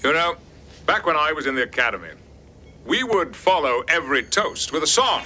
You know, back when I was in the academy, we would follow every toast with a song.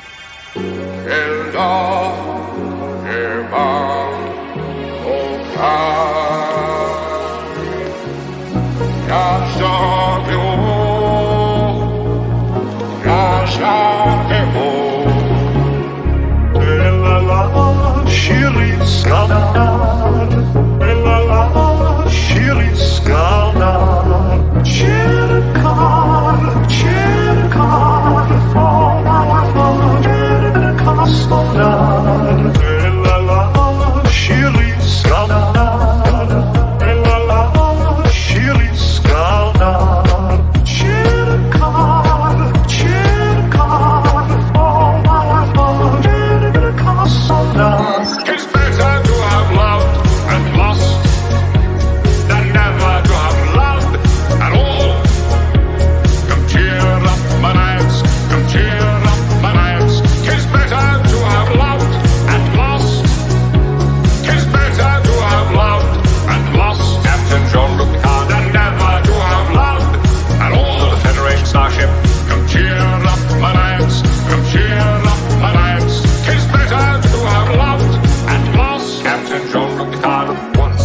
It's better to have loved and lost than never to have loved at all. Come cheer up, my lads, come cheer up, my lads. 'Tis better to have loved and lost. 'Tis better to have loved and lost. Captain Jean-Luc Picard than never to have loved at all. The Federation starship, come cheer up, my lads, come cheer up, my lads. 'Tis better to have loved and lost. Captain Jean-Luc Picard.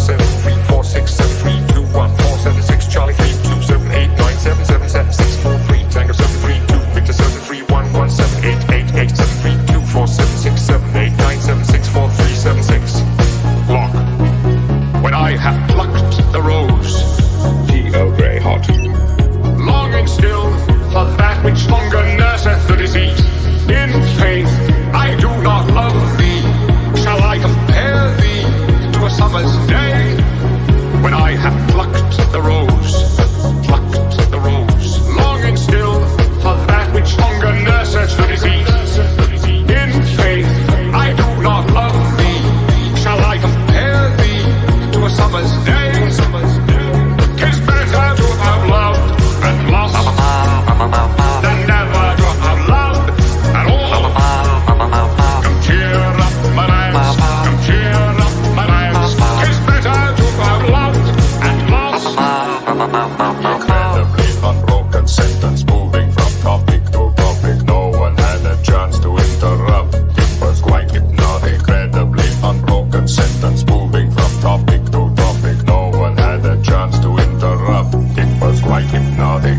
17346732147 Charlie 32789777643 Tango 732 Victor 73117887324767897643776 Lock. When I have plucked the rose, G.O. Grey hot, longing still for that which longer nurseth the disease. In faith, I do not love thee. Shall I compare thee to a summer's day? When I have plucked the rose, longing still for that which longer nurseth the disease. In faith, I do not love thee. Shall I compare thee to a summer's day? 'Tis better to have loved and lost than never to have loved at all. Come cheer up, my lads, come cheer up, my lads. 'Tis better to have loved and lost. Incredibly unbroken sentence, moving from topic to topic. No one had a chance to interrupt. It was quite hypnotic. Incredibly unbroken sentence, moving from topic to topic. No one had a chance to interrupt. It was quite hypnotic.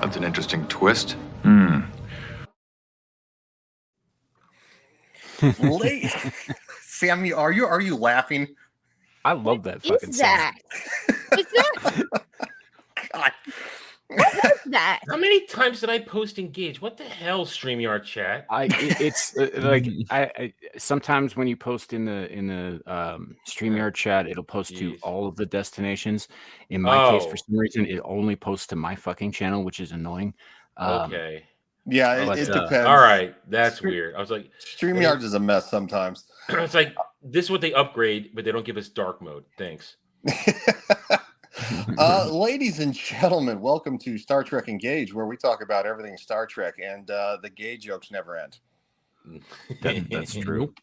That's an interesting twist. Sam, are you laughing? I love that fucking Is song. that? Is that? God. What was that? How many times did I post engage? What the hell, StreamYard chat? It's like I sometimes when you post in the StreamYard chat, it'll post to Jeez. all of the destinations. In my case, for Oh. some reason, it only posts to my fucking channel, which is annoying. Okay. Yeah, But, it depends. All right. That's weird. I was like, StreamYard is a mess sometimes. it's like this is what they upgrade, but they don't give us dark mode. Thanks. Ladies and gentlemen, welcome to Star Trek Engage, where we talk about everything Star Trek, and the gay jokes never end. that's true.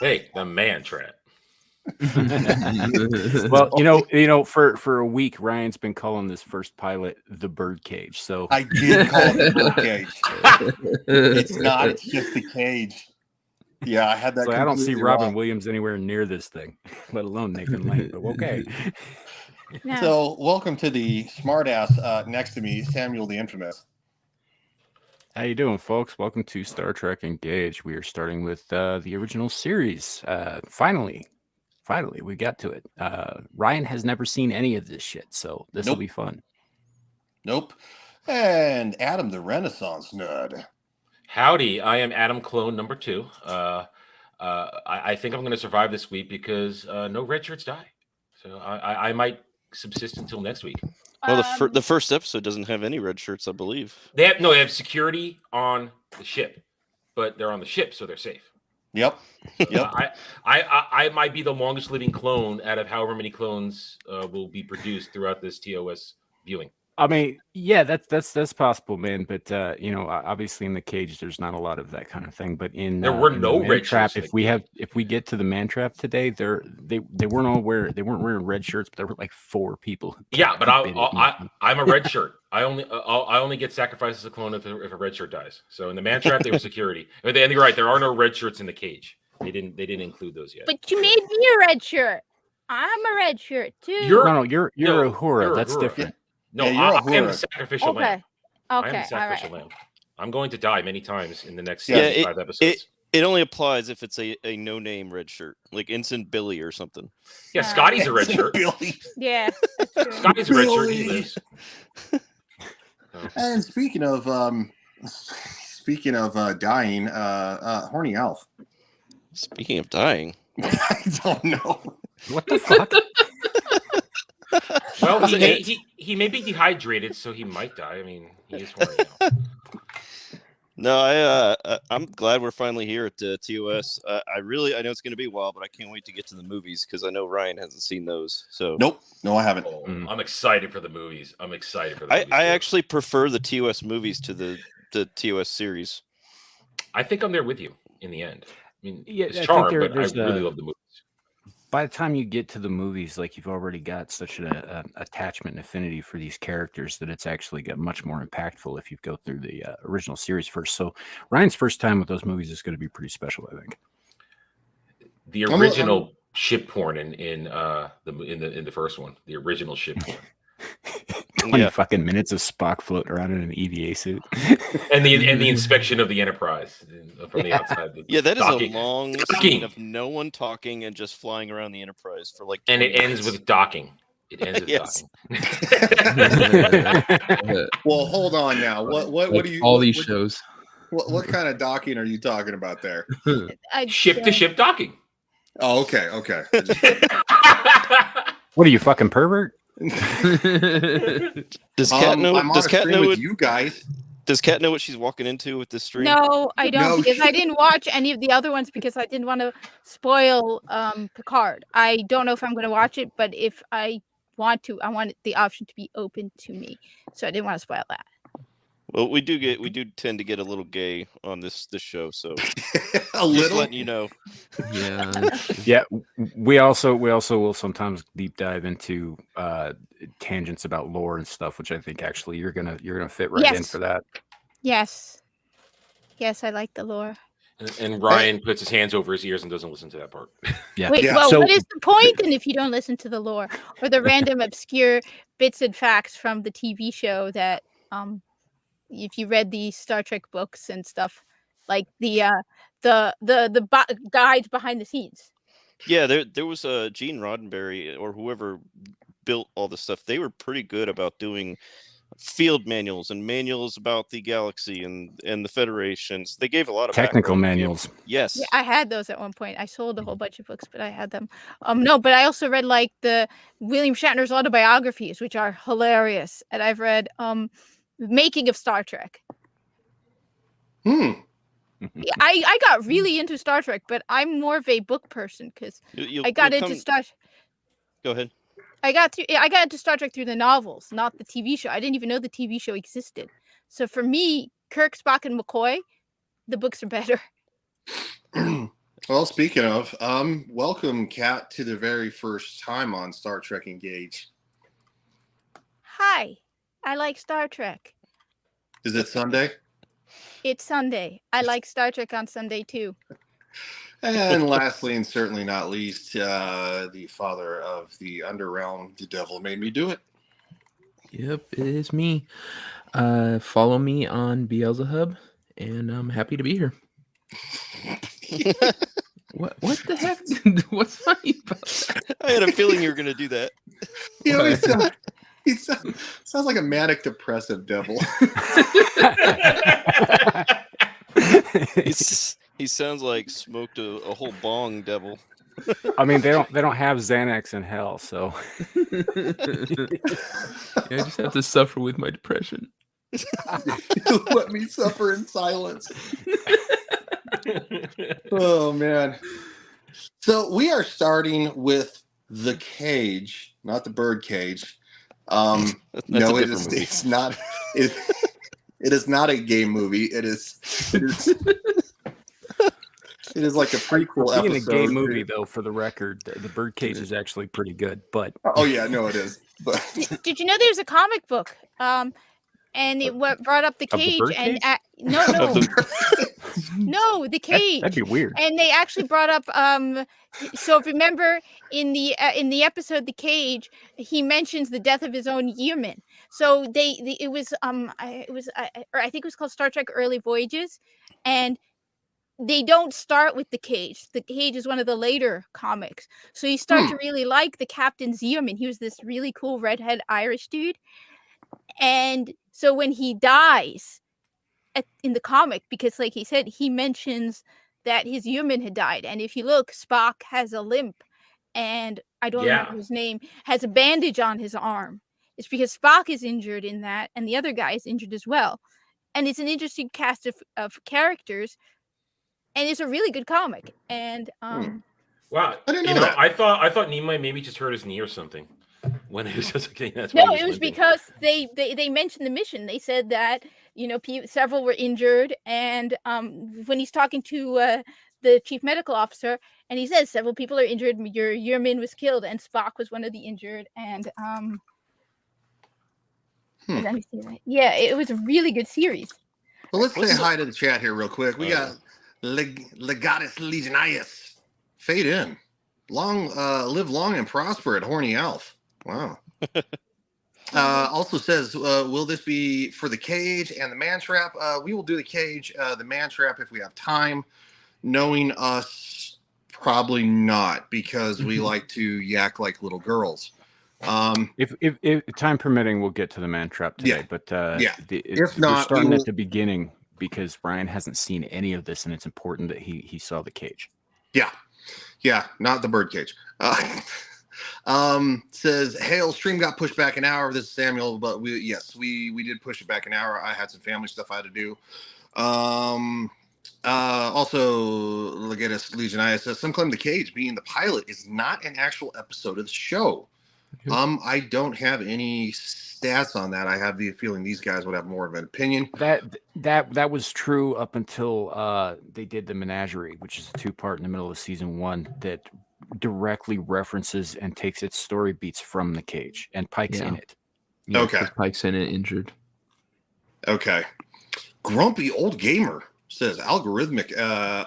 Hey, the man trap. Well, you know, for a week, Ryan's been calling this first pilot the birdcage. So I did call it the birdcage. It's not. It's just the cage. Yeah, I had that. So I don't see completely Robin wrong. Williams anywhere near this thing, let alone Nathan Lane. But okay. No. So, welcome to the smartass next to me, Samuel the Infamous. How you doing, folks? Welcome to Star Trek Engage. We are starting with the original series. Finally, we got to it. Ryan has never seen any of this shit, so this will Nope. be fun. Nope. And Adam the Renaissance Nerd. Howdy, I am Adam Clone number 2. I think I'm going to survive this week because no red shirts die. So I might subsist until next week. Well, the first episode doesn't have any red shirts, I believe. They have security on the ship, but they're on the ship, so they're safe. Yep. Yep. I might be the longest living clone out of however many clones will be produced throughout this TOS viewing. I mean, yeah, that's possible, man. But obviously in the cage, there's not a lot of that kind of thing. But There were in no the man red trap, shirts in if we get to the man trap today, they weren't wearing red shirts, but there were like 4 people. Yeah, but I'm a red shirt. I only get sacrificed as a clone if a red shirt dies. So in the man trap, they were security. And you're right. There are no red shirts in the cage. They didn't include those yet. But you made me a red shirt. I'm a red shirt too. You're a Uhura. That's different. No, yeah, I am the sacrificial lamb. I am Okay. the sacrificial lamb. I'm going to die many times in the next Yeah, 75 episodes. It only applies if it's a no-name red shirt, like Ensign Billy or something. Yeah, Scotty's a red shirt. Billy. Yeah. That's true. Scotty's a red shirt. He lives. And speaking of dying, Horny Alf. Speaking of dying, I don't know. What the fuck? Well, he may be dehydrated, so he might die. I mean, he is horny now. no, I'm glad we're finally here at TOS. I know it's going to be a while, but I can't wait to get to the movies because I know Ryan hasn't seen those. So Nope. No, I haven't. Oh, I'm excited for the movies. I actually prefer the TOS movies to the TOS series. I think I'm there with you in the end. I mean, Yeah, it's I charm, think but I really love the movies. By the time you get to the movies, like you've already got such an attachment and affinity for these characters that it's actually got much more impactful if you go through the original series first. So Ryan's first time with those movies is going to be pretty special, I think. The original ship porn in the first one, the original ship porn. 20 fucking minutes of Spock floating around in an EVA suit, and the inspection of the Enterprise from the outside. That is a long scene of no one talking and just flying around the Enterprise for like. And it ends with docking. It ends with docking. Well, hold on now. What do you? All these shows. What kind of docking are you talking about there? Ship to ship docking. Oh, okay, okay. What are you, fucking pervert? Does Kat know? Does Kat know what you guys? Does Kat know what she's walking into with this stream? No, I don't, because I didn't watch any of the other ones because I didn't want to spoil Picard. I don't know if I'm going to watch it, but if I want to, I want the option to be open to me. So I didn't want to spoil that. Well, we do tend to get a little gay on this show, so a little. Just letting you know. Yeah. We also will sometimes deep dive into tangents about lore and stuff, which I think actually you're gonna fit right in for that. Yes, I like the lore. And Ryan puts his hands over his ears and doesn't listen to that part. Yeah. Wait, well, what is the point then if you don't listen to the lore or the random obscure bits and facts from the TV show that if you read the Star Trek books and stuff, like the guides behind the scenes. Yeah, there was Gene Roddenberry or whoever built all this stuff. They were pretty good about doing field manuals and manuals about the galaxy and the Federations. They gave a lot of technical manuals. Yes. Yeah, I had those at one point. I sold a whole bunch of books, but I had them. No, but I also read like the William Shatner's autobiographies, which are hilarious. And I've read Making of Star Trek. Yeah, I got really into Star Trek, but I'm more of a book person because I got into Star. Go ahead. I got into Star Trek through the novels, not the TV show. I didn't even know the TV show existed. So for me, Kirk, Spock, and McCoy, the books are better. Well, speaking of, welcome, Kat, to the very first time on Star Trek Engage. Hi, I like Star Trek. Is it Sunday? It's Sunday. I like Star Trek on Sunday too. And lastly, and certainly not least, the father of the Underrealm, the devil made me do it. Yep, it is me. Follow me on Beelzebub, and I'm happy to be here. What the heck? What's funny about that? I had a feeling you were going to do that. You know, he sounds like a manic depressive devil. He sounds like smoked a whole bong devil. I mean, they don't have Xanax in hell, so I just have to suffer with my depression. Let me suffer in silence. Oh man. So we are starting with The Cage, not the Bird Cage. That's No, a it different is. movie. It's not. It is not a gay movie. It is. It is like a prequel Being episode. a gay movie, though, for the record, the Birdcage is actually pretty good. But Oh yeah, no, it is. But Did you know there's a comic book? And it brought up the Of the Cage, and Birdcage? no, no, the Cage. that'd be weird. And they actually brought up so remember in the episode The Cage, he mentions the death of his own yearman. So it was I think it was called Star Trek Early Voyages, and they don't start with the Cage. The Cage is one of the later comics. So you start to really like the Captain's yearman. He was this really cool redhead Irish dude. And so when he dies in the comic, because like he said, he mentions that his human had died. And if you look, Spock has a limp, and I don't remember his name, has a bandage on his arm. It's because Spock is injured in that, and the other guy is injured as well. And it's an interesting cast of characters, and it's a really good comic. And Wow, I didn't know that. I thought Nimoy maybe just hurt his knee or something when he was just okay. That's no, why he it was limping. because they mentioned the mission. They said that several were injured, and when he's talking to the chief medical officer, and he says several people are injured. Your yearman was killed, and Spock was one of the injured. And let me see that. Yeah, it was a really good series. well, let's say hi to the chat here real quick. We got Legatus Legionarius. Fade in. Live long and prosper at Horny Alf. Wow. Also says, will this be for the Cage and the Man Trap? We will do the Cage, the Man Trap if we have time. Knowing us, probably not, because we like to yak like little girls. If time permitting, we'll get to the Man Trap today. Yeah. But If we're not, starting we will... at the beginning because Brian hasn't seen any of this, and it's important that he saw the Cage. Yeah, not the Birdcage. Says, Hail, stream got pushed back an hour. This is Samuel, but we did push it back an hour. I had some family stuff I had to do. Also, Legatus Legionarius says, some claim the Cage being the pilot is not an actual episode of the show. I don't have any stats on that. I have the feeling these guys would have more of an opinion. That was true up until they did the Menagerie, which is a 2-part in the middle of season 1 that directly references and takes its story beats from the Cage, and Pike's in it. Yeah, Okay. 'cause Pike's in it injured. Okay. Grumpy Old Gamer says algorithmic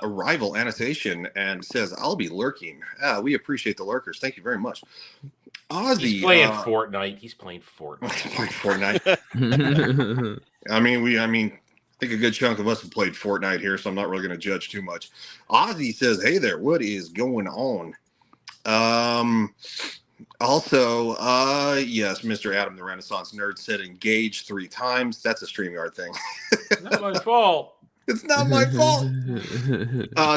arrival annotation and says, I'll be lurking. We appreciate the lurkers. Thank you very much. Ozzy. He's playing Fortnite. He's playing Fortnite. Fortnite. I think a good chunk of us have played Fortnite here, so I'm not really going to judge too much. Ozzy says, hey there, what is going on? Also, yes, Mr. Adam the Renaissance Nerd said engage 3 times. That's a StreamYard thing. Not my fault. It's not my fault.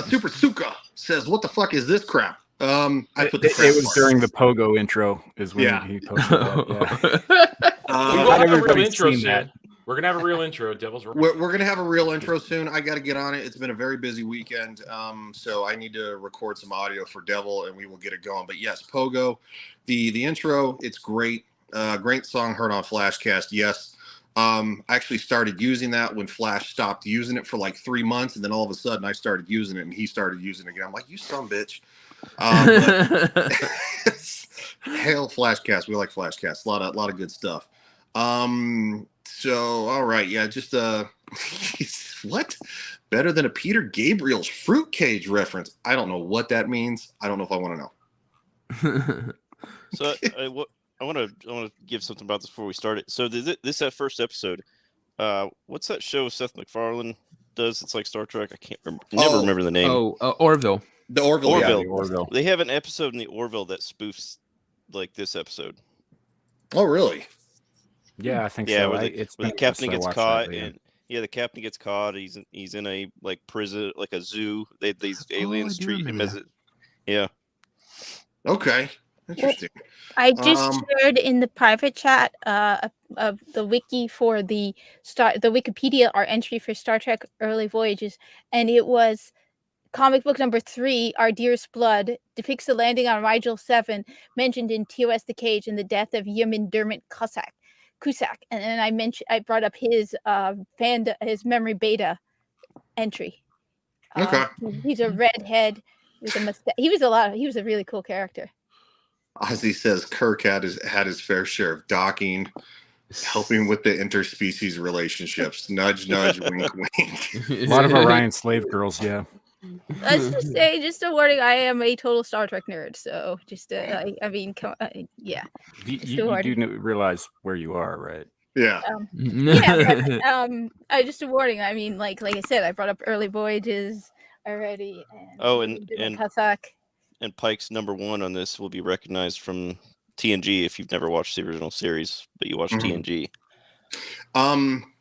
Super Suka says, what the fuck is this crap? I put the crap It was part. during the Pogo intro is when he posted that. Yeah. We will Not have a real everybody's intro seen soon. that. We're gonna have a real intro. Devil's Rock. We're going to have a real intro soon. I got to get on it. It's been a very busy weekend, so I need to record some audio for Devil, and we will get it going. But yes, Pogo, the intro, it's great. Great song heard on Flashcast, yes. I actually started using that when Flash stopped using it for like 3 months, and then all of a sudden I started using it, and he started using it again. I'm like, you son of a bitch. Hail Flashcast. We like Flashcast. A lot of good stuff. So all right, yeah, just what? Better than a Peter Gabriel's Fruit Cage reference. I don't know what that means. I don't know if I want to know. So I want to give something about this before we start it. So that first episode, what's that show Seth MacFarlane does? It's like Star Trek. I can't never remember the name. Orville. The Orville. Orville. Yeah, the Orville. They have an episode in the Orville that spoofs like this episode. Oh, really? Yeah, I think Yeah, so. where the captain gets caught, and the captain gets caught. He's in a like prison, like a zoo. These aliens treat him as yeah. Okay, interesting. I just shared in the private chat of the wiki for the Wikipedia, our entry for Star Trek Early Voyages, and it was comic book number 3, Our Dearest Blood, depicts the landing on Rigel 7 mentioned in ToS The Cage and the death of Yeoman Dermot Cusack. And then I brought up his his memory beta entry. Okay. He's a redhead with a mustache. He was a really cool character. Ozzy says Kirk had his fair share of docking, helping with the interspecies relationships. Nudge, nudge, wink, wink. A lot of Orion slave girls, yeah. Let's just say, just a warning, I am a total Star Trek nerd. So just, I mean, yeah. You do realize where you are, right? Yeah. But, I just a warning. I mean, like I said, I brought up early voyages already. And Cusack. And Pike's number 1 on this will be recognized from TNG if you've never watched the original series, but you watched TNG.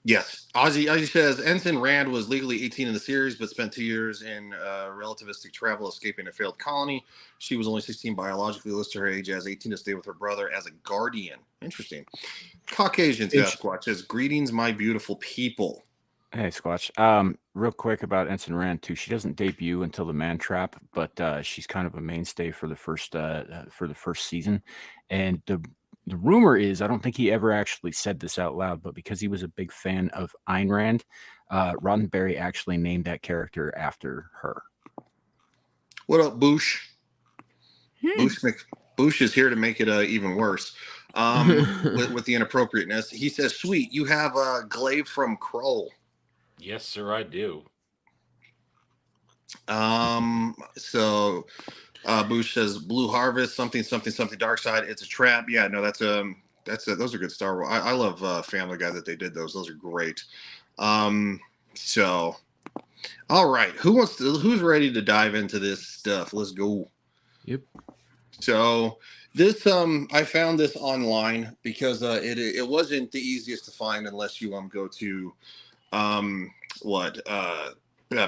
Yes. Ozzy says Ensign Rand was legally 18 in the series, but spent 2 years in relativistic travel, escaping a failed colony. She was only 16 biologically, listed her age as 18 to stay with her brother as a guardian. Interesting. Caucasian Sasquatch says, "Greetings, my beautiful people." Hey, Squatch. Real quick about Ensign Rand too. She doesn't debut until the Man Trap, but she's kind of a mainstay for the first season. And the rumor is, I don't think he ever actually said this out loud, but because he was a big fan of Ayn Rand, Roddenberry actually named that character after her. What up, Boosh? Boosh is here to make it even worse. With the inappropriateness. He says, "Sweet, you have a glaive from Kroll." Yes, sir, I do. So Boosh says, "Blue Harvest, something dark side. It's a trap." Yeah, no, those are good Star Wars. I love Family Guy that they did those. Those are great. So all right, who's ready to dive into this stuff? Let's go. Yep. So this I found this online because it wasn't the easiest to find unless you go to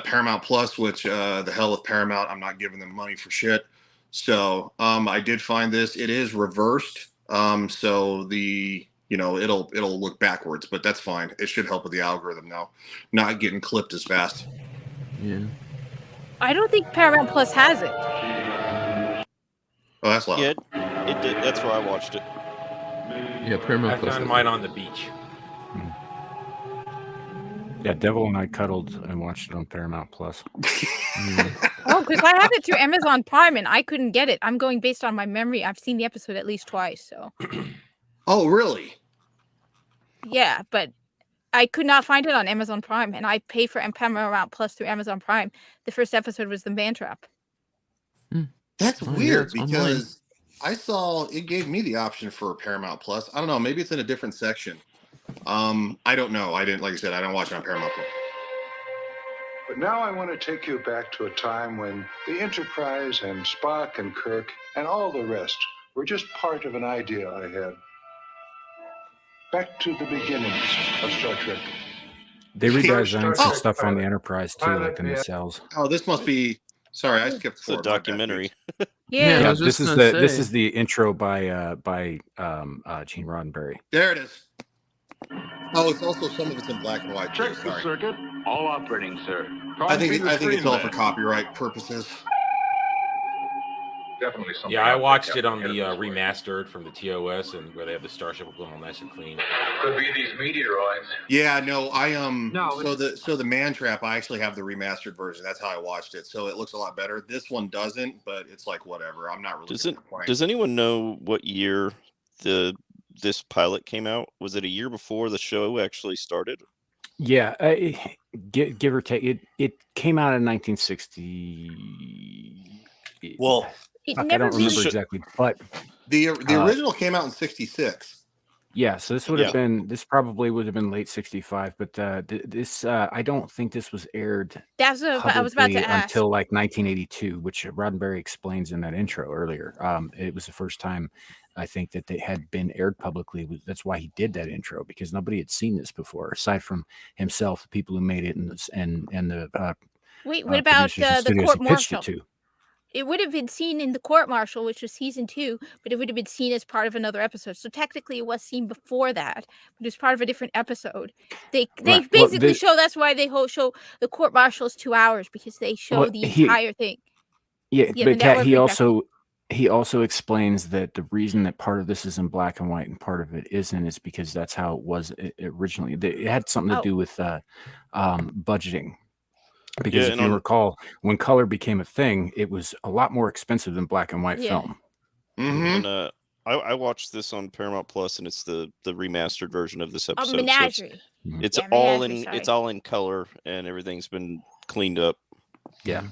Paramount Plus, which the hell with Paramount, I'm not giving them money for shit. So I did find this. It is reversed, so the it'll look backwards, but that's fine. It should help with the algorithm now, not getting clipped as fast. Yeah. I don't think Paramount Plus has it. Oh, that's loud. Yeah, it did. That's where I watched it. Yeah, Paramount I Plus. found mine on the beach. Yeah, Devil and I cuddled and watched it on Paramount Plus. Oh, because I have it through Amazon Prime and I couldn't get it. I'm going based on my memory. I've seen the episode at least twice. So. Oh, really? Yeah, but I could not find it on Amazon Prime, and I pay for Paramount Plus through Amazon Prime. The first episode was The Man Trap. That's weird yeah, because I saw it gave me the option for Paramount Plus. I don't know. Maybe it's in a different section. I don't know. I didn't, like I said, I don't watch it on Paramount Plus. But now I want to take you back to a time when the Enterprise and Spock and Kirk and all the rest were just part of an idea I had. Back to the beginnings of Star Trek. They redesigned some stuff on the Enterprise too, like the nacelles. Oh, this must be. Sorry, I skipped It's a forward. documentary. Yeah. I was this just is gonna this say. is the intro by Gene Roddenberry. There it is. Oh, it's also some of it's in black and white too. Check the Sorry. circuit. All operating, sir. I think it's all for copyright purposes. Definitely something. Yeah, I out there watched kept it on the ahead of its way. remastered from the TOS, and where they have the starship looking all nice and clean. Could be these meteoroids. Yeah, no, I No, so the Man Trap, I actually have the remastered version. That's how I watched it. So it looks a lot better. This one doesn't, but it's like whatever. I'm not really complaining. Does anyone know what year this pilot came out? Was it a year before the show actually started? Yeah, give or take, it came out in 1960. Well, It I never don't remember really. exactly, but the original came out in '66. yeah. So this would have been. This probably would have been late '65, but this I don't think this was aired. That's what I was about to publicly ask. until like 1982, which Roddenberry explains in that intro earlier. It was the first time I think that they had been aired publicly. That's why he did that intro, because nobody had seen this before, aside from himself, the people who made it, and the Wait, what about producers and the studios court he pitched it martial? to. it would have been seen in the court martial, which was season 2, but it would have been seen as part of another episode. So technically, it was seen before that, but it was part of a different episode. They Right. basically show that's why they show the court martial is 2 hours because they show Well, the entire thing. Yeah, Yeah, but the Kat, network he also explains that the reason that part of this is in black and white and part of it isn't is because that's how it was originally. It had something to do with budgeting. Because if you recall, when color became a thing, it was a lot more expensive than black and white film. And I watched this on Paramount Plus, and it's the remastered version of this episode. Menagerie. So it's Yeah, all Menagerie, it's all in color, and everything's been cleaned up. Yeah.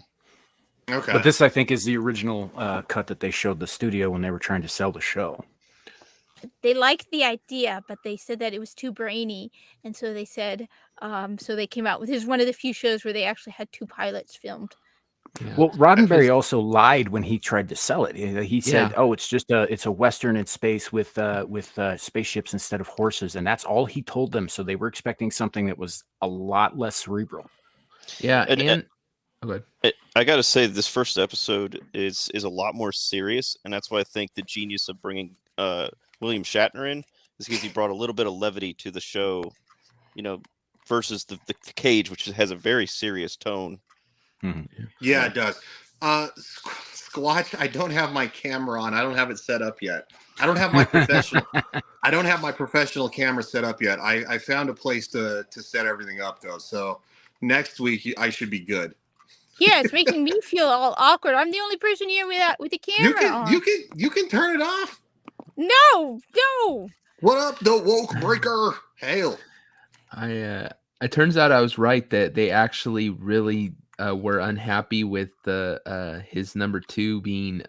Okay. But this, I think, is the original cut that they showed the studio when they were trying to sell the show. They liked the idea, but they said that it was too brainy, and so they said, so they came out with. This is one of the few shows where they actually had 2 pilots filmed. Yeah. Well, Roddenberry also lied when he tried to sell it. He said, Yeah. "Oh, it's a western in space with spaceships instead of horses," and that's all he told them. So they were expecting something that was a lot less cerebral. Yeah, And oh, go ahead. I got to say, this first episode is a lot more serious, and that's why I think the genius of bringing William Shatner in is because he brought a little bit of levity to the show, versus the Cage, which has a very serious tone. Mm-hmm. Yeah, it does. Squatch, I don't have my camera on. I don't have it set up yet. I don't have my professional camera set up yet. I found a place to set everything up though. So next week I should be good. Yeah, it's making me feel all awkward. I'm the only person here with the camera on. You can turn it off. No. What up, the woke breaker? Hail. It turns out I was right that they actually really were unhappy with his number 2 being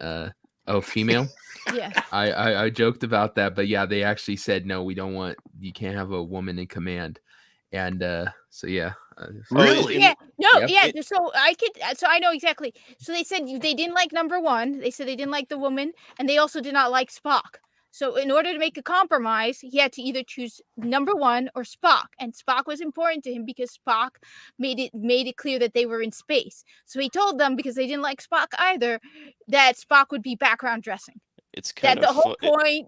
female. Yeah. I joked about that, but yeah, they actually said no, you can't have a woman in command. And so yeah. Really? Yeah. No. Yep. Yeah. So I know exactly. So they said they didn't like number 1. They said they didn't like the woman, and they also did not like Spock. So in order to make a compromise, he had to either choose number 1 or Spock, and Spock was important to him because Spock made it clear that they were in space. So he told them, because they didn't like Spock either, that Spock would be background dressing. It's kind that the whole point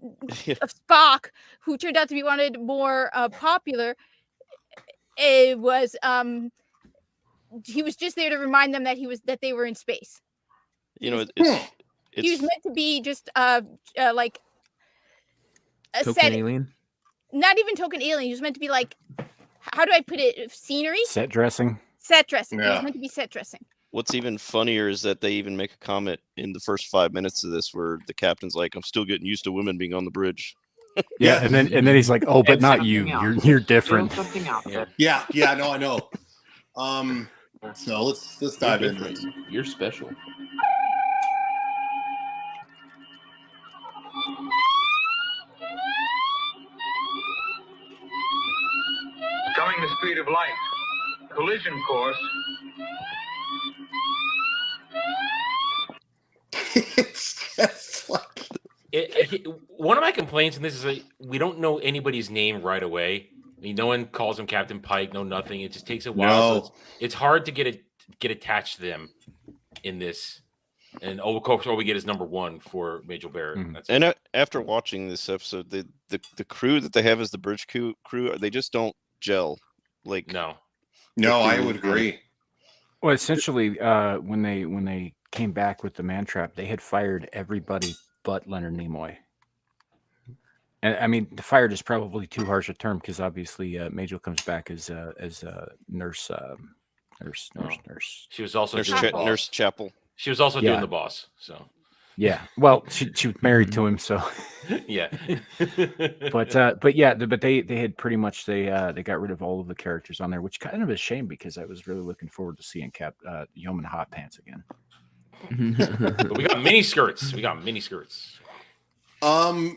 of Spock, who turned out to be wanted more popular, it was he was just there to remind them that they were in space. He was meant to be just like a token alien. Not even token alien. He was meant to be like, how do I put it? Scenery. Set dressing. Set dressing. Yeah. It was meant to be set dressing. What's even funnier is that they even make a comment in the first 5 minutes of this where the captain's like, "I'm still getting used to women being on the bridge." Yeah, and then he's like, "Oh, but not you. You're different." Yeah, no, I know. So let's dive into it. You're special. Coming the speed of light. Collision course. It's just like One of my complaints, and this is we don't know anybody's name right away. I mean, no one calls him Captain Pike, no nothing. It just takes a while. No. So it's hard to get attached to them in this. And of course, all we get is number 1 for Major Barrett. Mm. That's And after watching this episode, the crew that they have as the bridge crew, they just don't gel. Like no, I would agree. Well, essentially, when they came back with the man trap, they had fired everybody but Leonard Nimoy. And I mean, fired is probably too harsh a term because obviously Major comes back as nurse. she was also Nurse Chapel. She was also doing the boss. So yeah, well, she was married to him, so yeah. but they had pretty much they got rid of all of the characters on there, which kind of a shame because I was really looking forward to seeing Yeoman Hot Pants again. But we got mini skirts.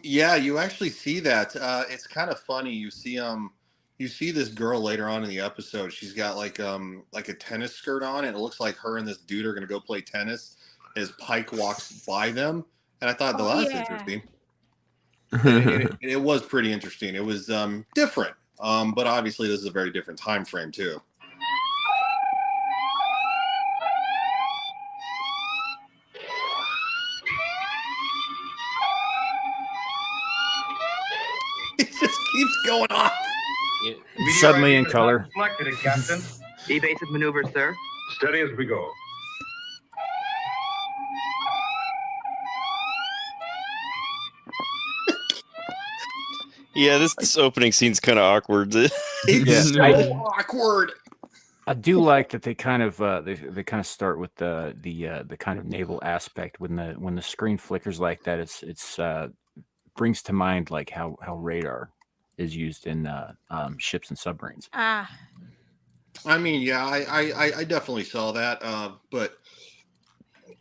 Yeah, you actually see that. It's kind of funny. You see this girl later on in the episode. She's got like a tennis skirt on, and it looks like her and this dude are gonna go play tennis as Pike walks by them. And I thought, that's interesting. It was pretty interesting. It was different. But obviously this is a very different time frame too. keeps going off. Suddenly in color. Selected, Captain. Evasive maneuver, sir. Steady as we go. Yeah, this opening scene's kind of awkward. It's so I- awkward. I do like that they kind of they kind of start with the kind of naval aspect when the screen flickers like that. It's brings to mind like how radar is used in ships and submarines. Ah, I mean, yeah, I definitely saw that, but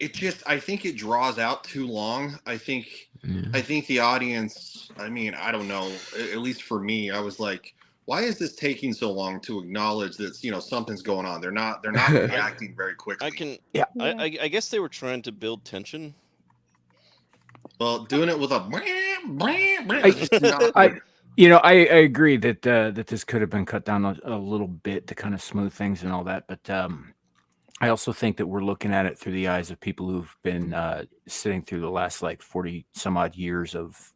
it just I think it draws out too long. I think the audience. I mean, I don't know. At least for me, I was like, why is this taking so long to acknowledge that something's going on? They're not reacting very quickly. I guess they were trying to build tension. Well, doing it with a I agree that that this could have been cut down a little bit to kind of smooth things and all that, but I also think that we're looking at it through the eyes of people who've been sitting through the last like 40 some odd years of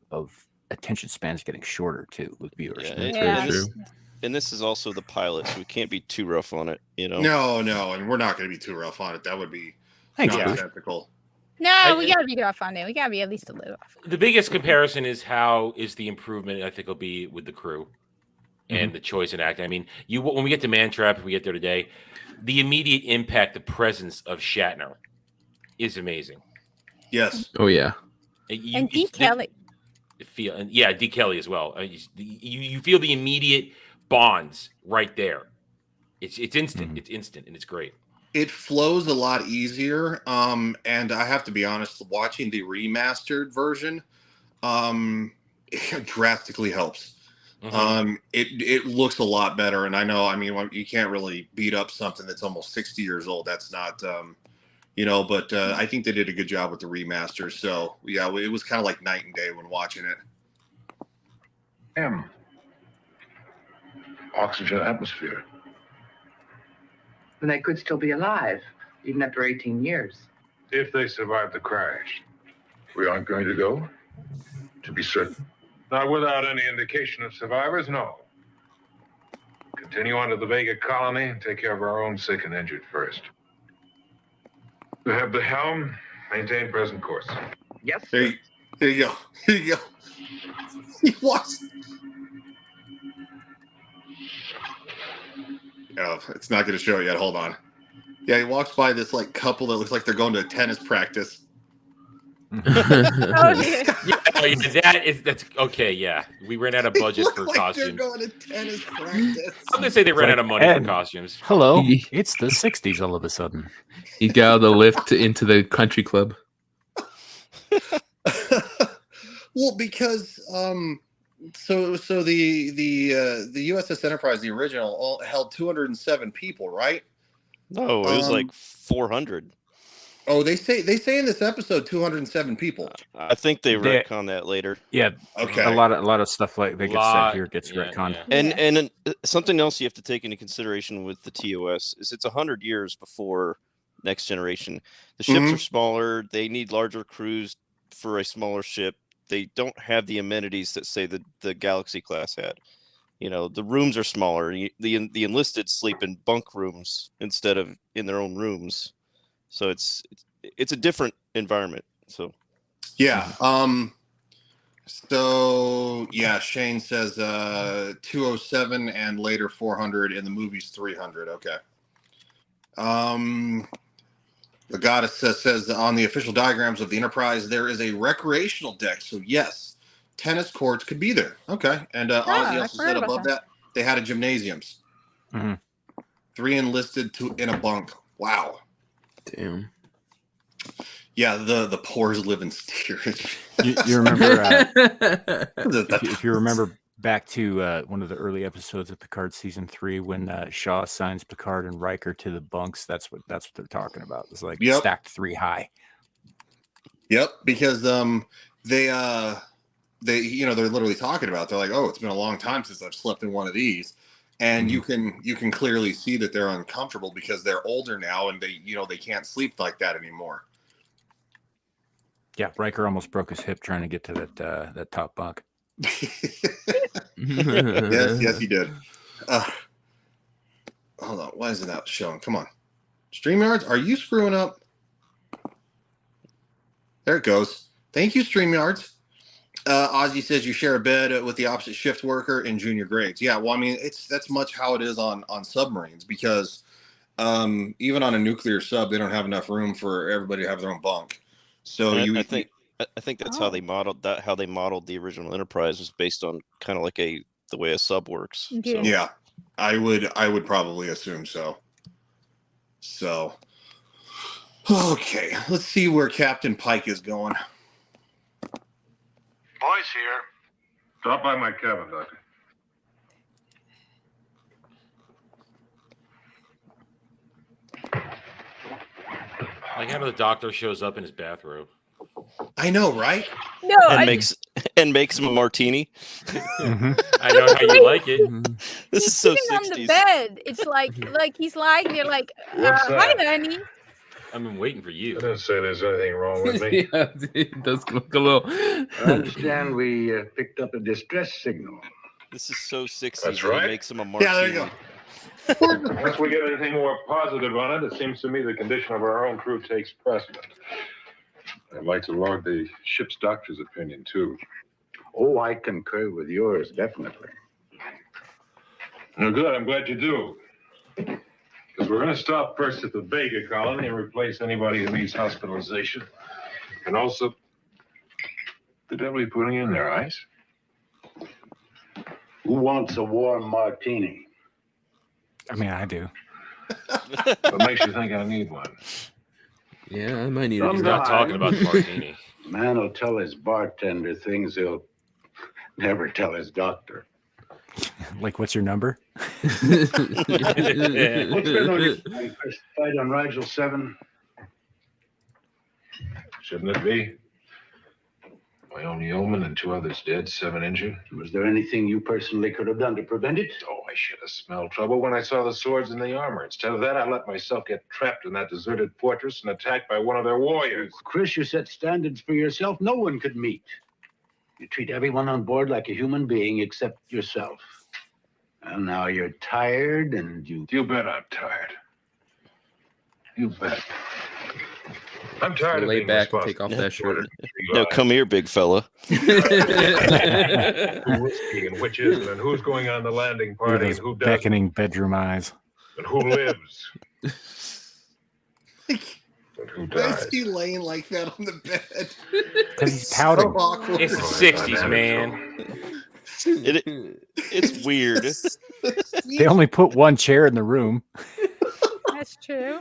attention spans getting shorter too with viewers. Yeah, and this is also the pilot, so we can't be too rough on it, No, and we're not going to be too rough on it. That would be nonsensical. no, we gotta be rough on it. We gotta be at least a little rough. The biggest comparison is the improvement I think will be with the crew and the choice in acting. I mean, when we get to Mantrap, if we get there today, the immediate impact, the presence of Shatner is Yes. Oh yeah. And D. Kelly. D. Kelly as well. You feel the immediate bonds right there. It's instant. It's instant, and it's great. It flows a lot easier. And I have to be honest, watching the remastered version, it drastically helps. It looks a lot better, and I know. I mean, you can't really beat up something that's almost 60 years old. That's not. But I think they did a good job with the remaster. So, yeah, it was kind of like night and day when watching it. Oxygen atmosphere. Then they could still be alive, even after 18 years. If they survive the crash. We aren't going to go? To be certain. Not without any indication of survivors, no. Continue on to the Vega colony and take care of our own sick and injured first. We have the helm. Maintain present course. Yes, There you go. Here you go. He walks. Oh, it's not going to show yet. Hold on. Yeah, he walks by this like couple that looks like they're going to a tennis practice. That's okay. Yeah, we ran out of budget for costumes. They're going to tennis practice. I'm gonna say they ran out of money for costumes. Hello, it's the 60s all of a sudden. He got out of the lift into the country club. Well, because so the USS Enterprise, the original, held 207 people, right? No, it was like 400. Oh, they say in this episode 207 people. I think they retcon that later. Yeah. Okay. A lot of stuff like that gets said here gets retconned. And something else you have to take into consideration with the TOS is it's 100 years before Next Generation. The ships are smaller. They need larger crews for a smaller ship. They don't have the amenities that say the Galaxy class had. The rooms are smaller. The enlisted sleep in bunk rooms instead of in their own rooms. So it's a different environment. So yeah. So yeah, Shane says 207 and later 400 in the movies 300. Okay. The goddess says on the official diagrams of the Enterprise there is a recreational deck. So yes, tennis courts could be there. Okay. And Ozzy also said above that they had a gymnasiums. 3 enlisted, 2 in a bunk. Wow. Damn. Yeah, the pores live in steerage. You remember if you remember back to one of the early episodes of Picard season 3 when Shaw assigns Picard and Riker to the bunks. That's what they're talking about. It's like stacked 3 high. Yep, because they're literally talking about. They're like, oh, it's been a long time since I've slept in one of these. And you can clearly see that they're uncomfortable because they're older now and they can't sleep like that anymore. Yeah, Riker almost broke his hip trying to get to that top bunk. Yes, he did. Hold on. Why is it not showing? Come on. StreamYards, are you screwing up? There it goes. Thank you, StreamYards. Ozzy says you share a bed with the opposite shift worker in junior grades. Yeah, well, I mean, that's much how it is on submarines, because even on a nuclear sub, they don't have enough room for everybody to have their own bunk. So I think that's how they modeled that. How they modeled the original Enterprise was based on kind of like the way a sub works. Yeah. So. Yeah, I would probably assume so. So, okay, let's see where Captain Pike is going. Boys here. Stop by my cabin, Doctor. Like how the doctor shows up in his bathrobe. I know, right? No, And makes him a martini. I know how you like it. This is so sitting 60s. on the bed. It's like he's lying there, like, What's hi, that? honey. I've been waiting for you. I didn't say there's anything wrong with me. Yeah, it does look a little. I understand we picked up a distress signal. This is so 60s. That's that right. He makes him a martini. Yeah, there you go. Unless we get anything more positive on it, it seems to me the condition of our own crew takes precedent. I'd like to log the ship's doctor's opinion, too. Oh, I concur with yours, definitely. No, good. I'm glad you do. Because we're going to stop first at the Vega colony and replace anybody who needs hospitalization. And also, the devil are you putting in there, ice? Who wants a warm martini? I mean, I do. What makes you think I need one? Yeah, I might need He's it. not talking about the martini. Man will tell his bartender things he'll never tell his doctor. Like, what's your number? What's been on your first fight on Rigel 7? Shouldn't it be? My own yeoman and 2 others dead, 7 injured. Was there anything you personally could have done to prevent it? Oh, I should have smelled trouble when I saw the swords and the armor. Instead of that, I let myself get trapped in that deserted fortress and attacked by one of their warriors. Chris, you set standards for yourself no one could meet. You treat everyone on board like a human being except yourself. And now you're tired and you... You bet I'm tired. You bet. I'm tired of Lay being back and responsible take off for that shirt. three No, lives. come here, big fella. Who's whiskey and which isn't, and who's going on the landing party and who doesn't, Beckoning bedroom eyes. and who lives and who Why is dies. he laying like that on the bed? Because he's pouting. So awkward. It's the 60s, man. It's weird. They only put one chair in the room. That's true.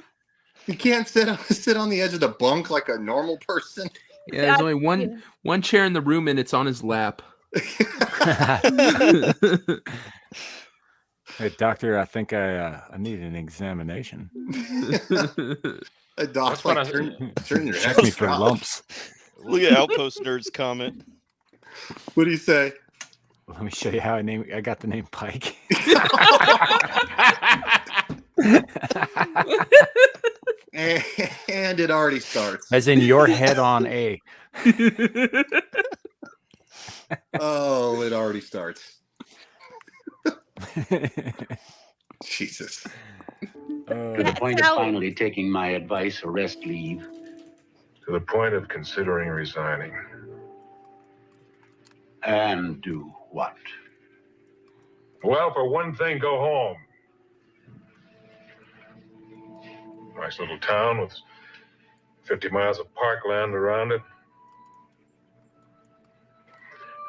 You can't sit on the edge of the bunk like a normal person. Yeah, there's only one chair in the room, and it's on his lap. Hey, doctor, I think I need an examination. A doc's That's what like, I- turn your Check me head for off. lumps. Look at Outpost Nerd's comment. What do you say? Let me show you how I got the name Pike. And it already starts. As in your head on A. Oh, it already starts. Jesus. To the point of finally taking my advice, arrest leave. To the point of considering resigning. And do what? Well, for one thing, go home. Nice little town with 50 miles of parkland around it.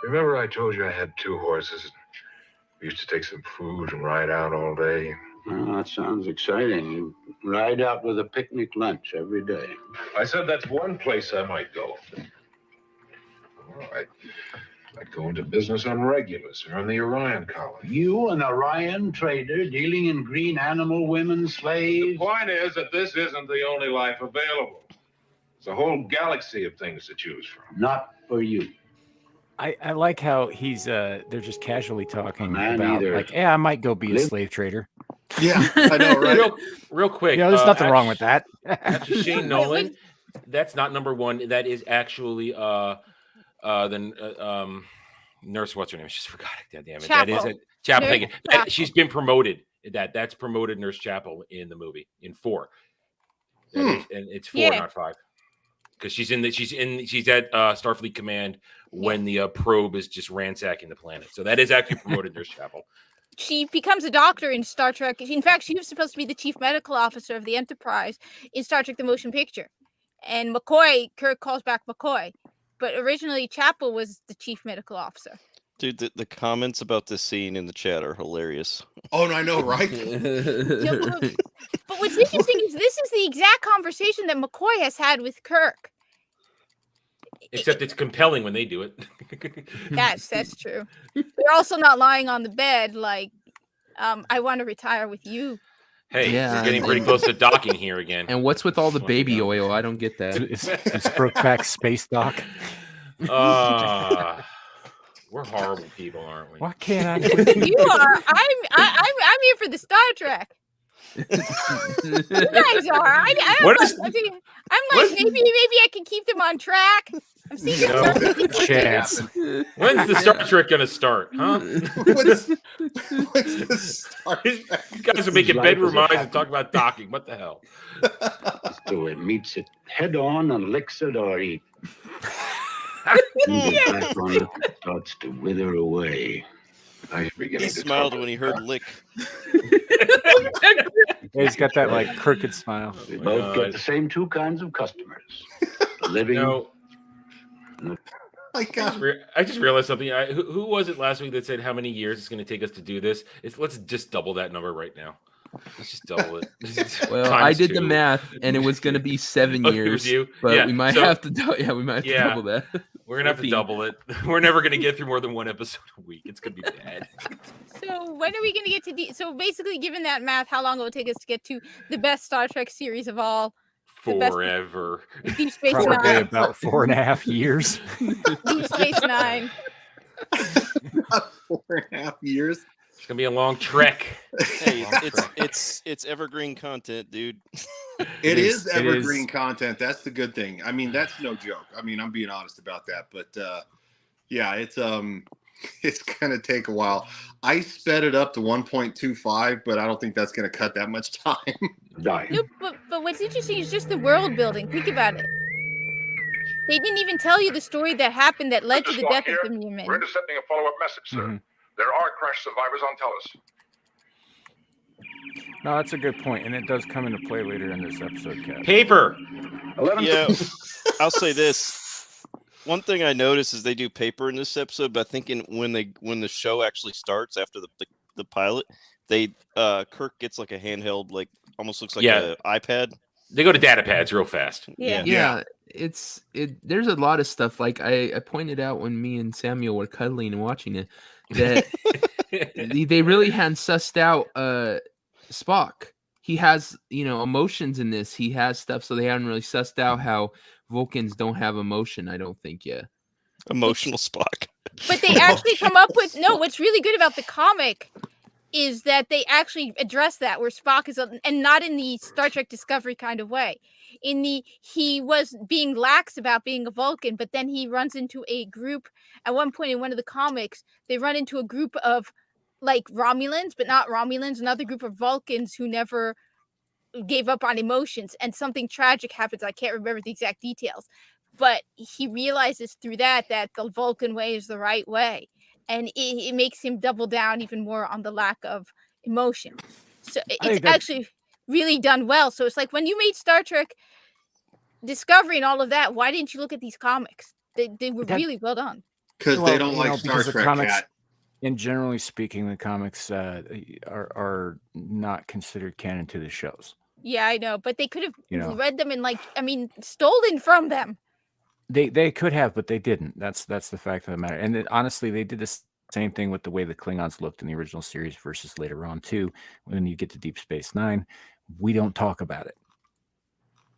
Remember I told you I had 2 horses? We used to take some food and ride out all day. Well, that sounds exciting. You ride out with a picnic lunch every day. I said that's one place I might go. All right. I'd go into business on Regulus or on the Orion colony. You, an Orion trader dealing in green animal women The slaves? point is that this isn't the only life available. There's a whole galaxy of things to choose from. Not for you. I like how they're just casually talking Man, about, either. like, yeah, I might go be a Live- slave trader. Yeah, I know, right? Real quick. You know, there's nothing wrong with that. Actually, Shane Nolan, that's not number 1. That is actually Nurse, what's her name? I just forgot it. God damn it. Chapel. That is it. Chapel. Nurse Thank you. Chapel. She's been promoted. That's promoted Nurse Chapel in the movie in 4. That is, and it's 4, not 5. Because she's at Starfleet Command when the probe is just ransacking the planet. So that is actually promoted Nurse Chapel. She becomes a doctor in Star Trek. In fact, she was supposed to be the chief medical officer of the Enterprise in Star Trek: The Motion Picture. And Kirk calls back McCoy. But originally, Chapel was the chief medical officer. Dude, the comments about this scene in the chat are hilarious. Oh, no, I know, right? But what's interesting is this is the exact conversation that McCoy has had with Kirk. Except it's compelling when they do it. Yes, that's true. They're also not lying on the bed like, I want to retire with you. Hey, we're getting pretty close to docking here again. And what's with all the baby oil? I don't get that. It's Brokeback Space Dock. We're horrible people, aren't we? Why can't I? You are. I'm here for the Star Trek. You guys are. I'm like maybe I can keep them on track. I'm seeing chance. When's the Star Trek gonna start? Huh? What's the Star Trek? You guys are making bedroom eyes and talk about docking. What the hell? So it meets it head on and licks it or eat. Back on it, it starts to wither away. I should be getting He smiled when he heard lick. He's got that like crooked smile. We both get the same 2 kinds of customers. The living. My God. I just realized something. Who was it last week that said how many years it's going to take us to do this? Let's just double that number right now. Let's just double it. Well, I did the math, and it was going to be 7 years. It was you? But we might have to. We might have to double that. We're gonna have to double it. We're never gonna get through more than 1 episode a week. It's gonna be bad. So when are we gonna get to? So basically, given that math, how long will it take us to get to the best Star Trek series of all? Forever. Deep Space Probably Nine. about 4.5 years. Deep Space Nine. 4.5 years. It's gonna be a long trek. Hey, it's evergreen content, dude. It is evergreen content. That's the good thing. I mean, that's no joke. I mean, I'm being honest about that. But yeah, it's gonna take a while. I sped it up to 1.25, but I don't think that's gonna cut that much time. No, but what's interesting is just the world building. Think about it. They didn't even tell you the story that happened that led to the death of the Newman. We're intercepting a follow-up message, sir. Mm-hmm. There are crash survivors on ToS. No, that's a good point, and it does come into play later in this episode, Cap. Paper. Yeah, I'll say this. One thing I noticed is they do paper in this episode, but I think when the show actually starts after the pilot, Kirk gets like a handheld, like almost looks like an iPad. They go to data pads real fast. Yeah. There's a lot of stuff. Like I pointed out when me and Samuel were cuddling and watching it, that they really hadn't sussed out Spock. He has, emotions in this. He has stuff, so they haven't really sussed out how Vulcans don't have emotion, I don't think yet. Emotional Spock. But they actually come up with what's really good about the comic is that they actually address that, where Spock is, and not in the Star Trek Discovery kind of way. He was being lax about being a Vulcan, but then he runs into a group at one point in one of the comics. They run into a group of like Romulans, but not Romulans, another group of Vulcans who never gave up on emotions, and something tragic happens. I can't remember the exact details, but he realizes through that the Vulcan way is the right way. And it makes him double down even more on the lack of emotion. So it's actually really done well. So it's like when you made Star Trek Discovery and all of that, why didn't you look at these comics? They were really well done. Because they don't like Star Trek, comics, Cat. And generally speaking, the comics are not considered canon to the shows. Yeah, I know. But they could have read them and stolen from them. They could have, but they didn't. That's the fact of the matter. And honestly, they did the same thing with the way the Klingons looked in the original series versus later on too. When you get to Deep Space Nine, we don't talk about it.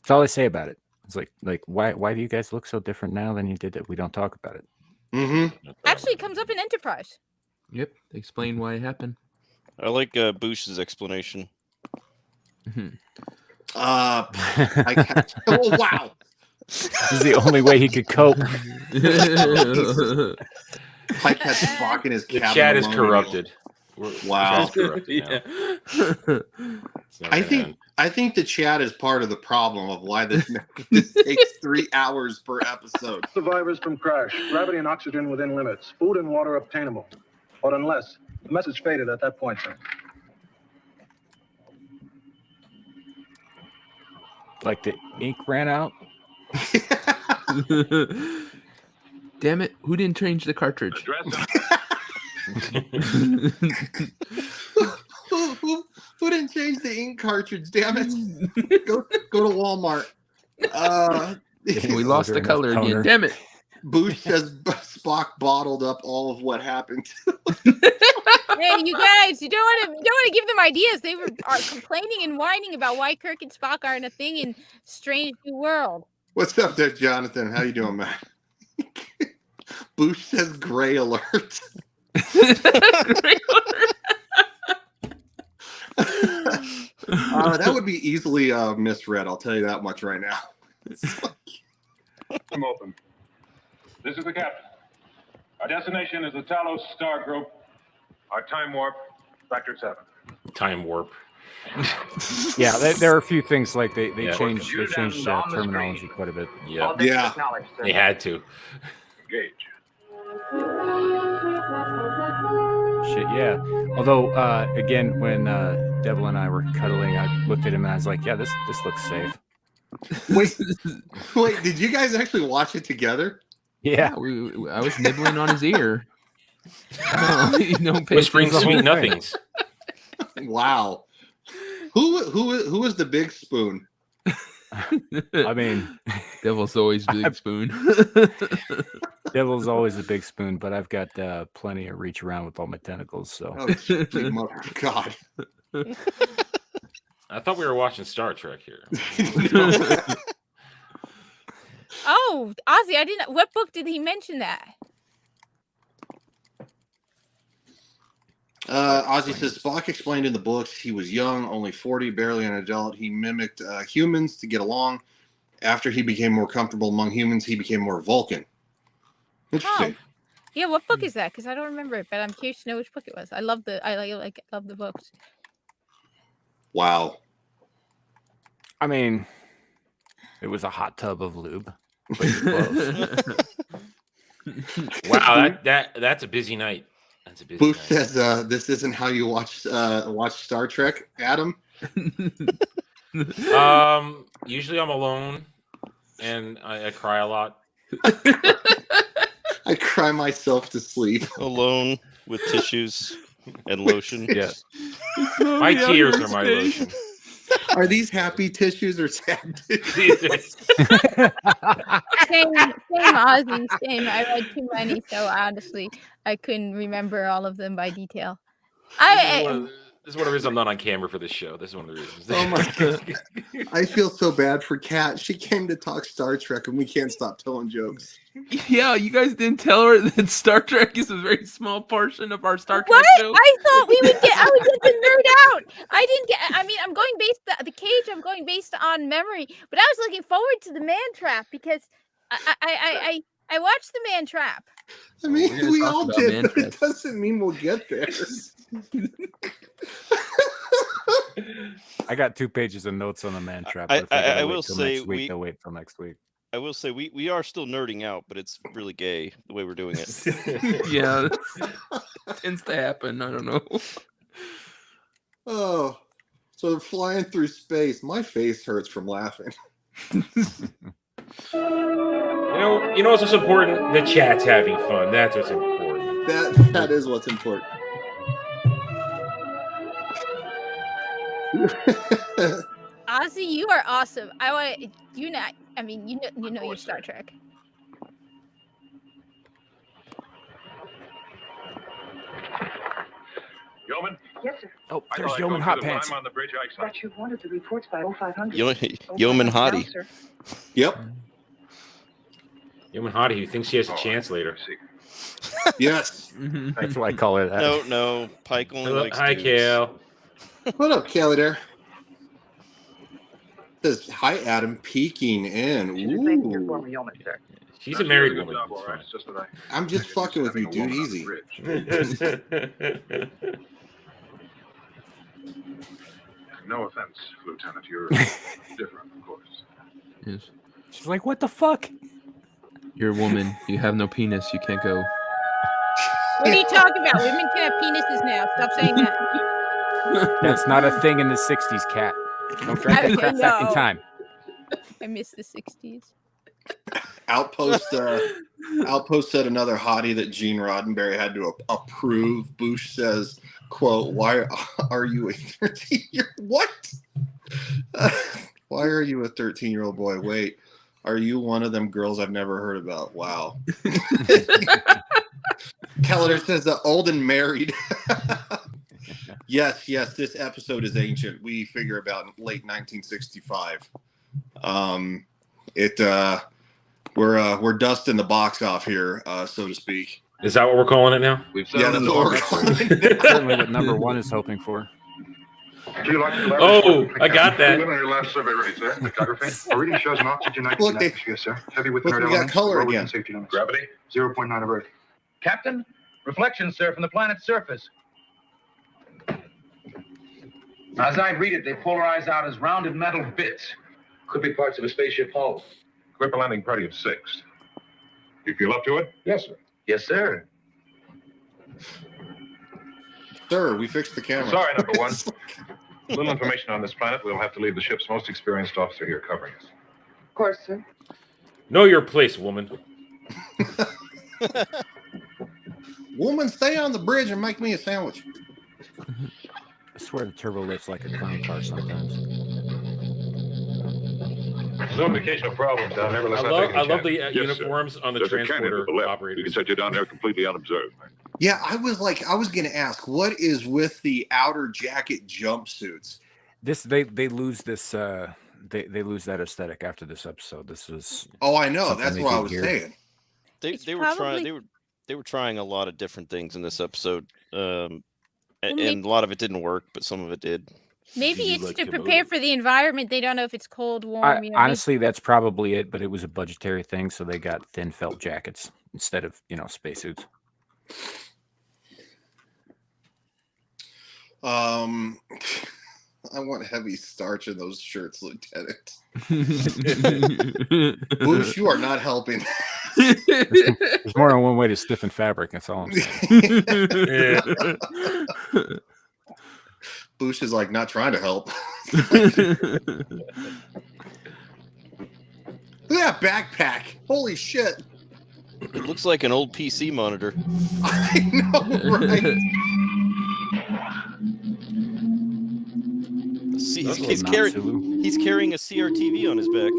That's all I say about it. It's like why do you guys look so different now than you did that? We don't talk about it. Mm-hmm. Actually, it comes up in Enterprise. Yep, explain why it happened. I like Bush's explanation. Oh wow. This is the only way he could cope. Pike has Spock in his The cabin. chat is alone. corrupted. Wow. Corrupted now. I think the chat is part of the problem of why this takes 3 hours per episode. Survivors from crash. Gravity and oxygen within limits. Food and water obtainable. But unless. The message faded at that point, sir. Like the ink ran out. Damn it! Who didn't change the cartridge? Who didn't change the ink cartridge? Damn it! Go to Walmart. We lost the color again. Damn it! Boosh says Spock bottled up all of what happened. Hey, you guys! You don't want to give them ideas. They are complaining and whining about why Kirk and Spock aren't a thing in Strange New World. What's up there, Jonathan? How you doing, man? Boosh says gray alert. That would be easily misread. I'll tell you that much right now. I'm open. This is the captain. Our destination is the Talos Star Group. Our time warp, factor 7. Time warp. Yeah, there are a few things like they changed terminology quite a bit. Yeah, they had to. Engage. Shit, yeah. Although, again, when Devil and I were cuddling, I looked at him and I was like, "Yeah, this looks safe." Wait, did you guys actually watch it together? Yeah, I was nibbling on his ear. Whispering sweet nothings. Wow. Who was the big spoon? I mean, Devil's always big spoon. Devil's always a big spoon, but I've got plenty of reach around with all my tentacles. So, God. I thought we were watching Star Trek here. Oh, Ozzy, I didn't. What book did he mention that? Ozzy says Spock explained in the books he was young, only 40, barely an adult. He mimicked humans to get along. After he became more comfortable among humans, he became more Vulcan. Interesting. Oh. Yeah, what book is that? Because I don't remember it, but I'm curious to know which book it was. I love the books. Wow. I mean, it was a hot tub of lube. But you're close. Wow, that's a busy night. That's a busy Booth night. says this isn't how you watch Star Trek, Adam. Usually I'm alone and I cry a lot. I cry myself to sleep. Alone with tissues and lotion. Yeah. My tears are my lotion. Are these happy tissues or sad Same, tissues? Ozzy, same. I read too many, so honestly, I couldn't remember all of them by detail. This is one of the reasons I'm not on camera for this show. This is one of the reasons. Oh my God. I feel so bad for Kat. She came to talk Star Trek and we can't stop telling jokes. Yeah, you guys didn't tell her that Star Trek is a very small portion of our Star Trek show. I thought I would get the nerd out. I didn't get. I mean, I'm going based the cage. I'm going based on memory, but I was looking forward to the Man Trap because I watched the Man Trap. I mean, we all did, but it doesn't mean we'll get there. I got 2 pages of notes on the Man Trap. I will say I'll wait till next week. I will say we are still nerding out, but it's really gay the way we're doing it. Yeah, tends to happen. I don't know. Oh, so they're flying through space. My face hurts from laughing. You know what's also important? The chat's having fun. That's what's important. That is what's important. Ozzy, you are awesome. You know your Star Trek. Yeoman? Yes, sir. Oh, there's Yeoman Hot Pants. I'm on the bridge outside. But you wanted the reports by 0500. Yeoman Hottie. Sir. Yep. Yeoman Hottie, who thinks she has a chance later. Yes. That's why I call it that. No. Pike only likes Hi, dudes. Kale. What up, Kelly there? Says, hi, Adam, peeking in. She's thanking you Ooh. for me, yeoman, sir. She's a married woman. It's fine. It's just that I'm just fucking with you, dude. Easy. No offense, Lieutenant. You're different, of course. Yes. She's like, what the fuck? You're a woman. You have no penis. You can't go. What are you talking about? Women can have penises now. Stop saying that. That's not a thing in the 60s, Cat. Don't drag that crap back in time. I miss the 60s. Outpost said another hottie that Gene Roddenberry had to approve. Bush says, quote, why are you a 13-year-old? What? Why are you a 13-year-old boy? Wait, are you one of them girls I've never heard about? Wow. Callender says old and married. Yes, this episode is ancient. We figure about late 1965. We're dusting the box off here, so to speak. Is that what we're calling it now? Yeah, that's what we're calling it. Certainly what number one is hoping for. Do you like the Oh, I got that. On your last survey ready, sir. Photography. Our reading shows an oxygen nitrogen atmosphere, sir. Heavy with Look, inert we got elements. color low again. within safety limits. Gravity? 0.9 of Earth. Captain, reflections, sir, from the planet's surface. As I read it, they polarize out as rounded metal bits. Could be parts of a spaceship hull. Equip a landing party of 6. You feel up to it? Yes, sir. Yes, sir. Sir, we fixed the camera. Sorry, number one. Little information on this planet. We'll have to leave the ship's most experienced officer here covering us. Of course, sir. Know your place, woman. Woman, stay on the bridge and make me a sandwich. I swear the turbo lifts like a clown car sometimes. No occasional problems down there, but let's not take any I love the chances. Yes, sir. uniforms on the There's a cannon transporter to the left. operators. We can set you down there completely unobserved. Yeah, I was going to ask, what is with the outer jacket jumpsuits? They lose this they lose that aesthetic after this episode. This was I know. That's what I was saying. They were trying a lot of different things in this episode, and a lot of it didn't work, but some of it did. Maybe it's to prepare for the environment. They don't know if it's cold, warm. Honestly, that's probably it. But it was a budgetary thing, so they got thin felt jackets instead of spacesuits. I want heavy starch in those shirts, Lieutenant. Bush, you are not helping. There's more than one way to stiffen fabric. That's all I'm saying. Bush is like not trying to help. Look at that backpack. Holy shit. It looks like an old PC monitor. I know, right? He's carrying a CRTV on his back.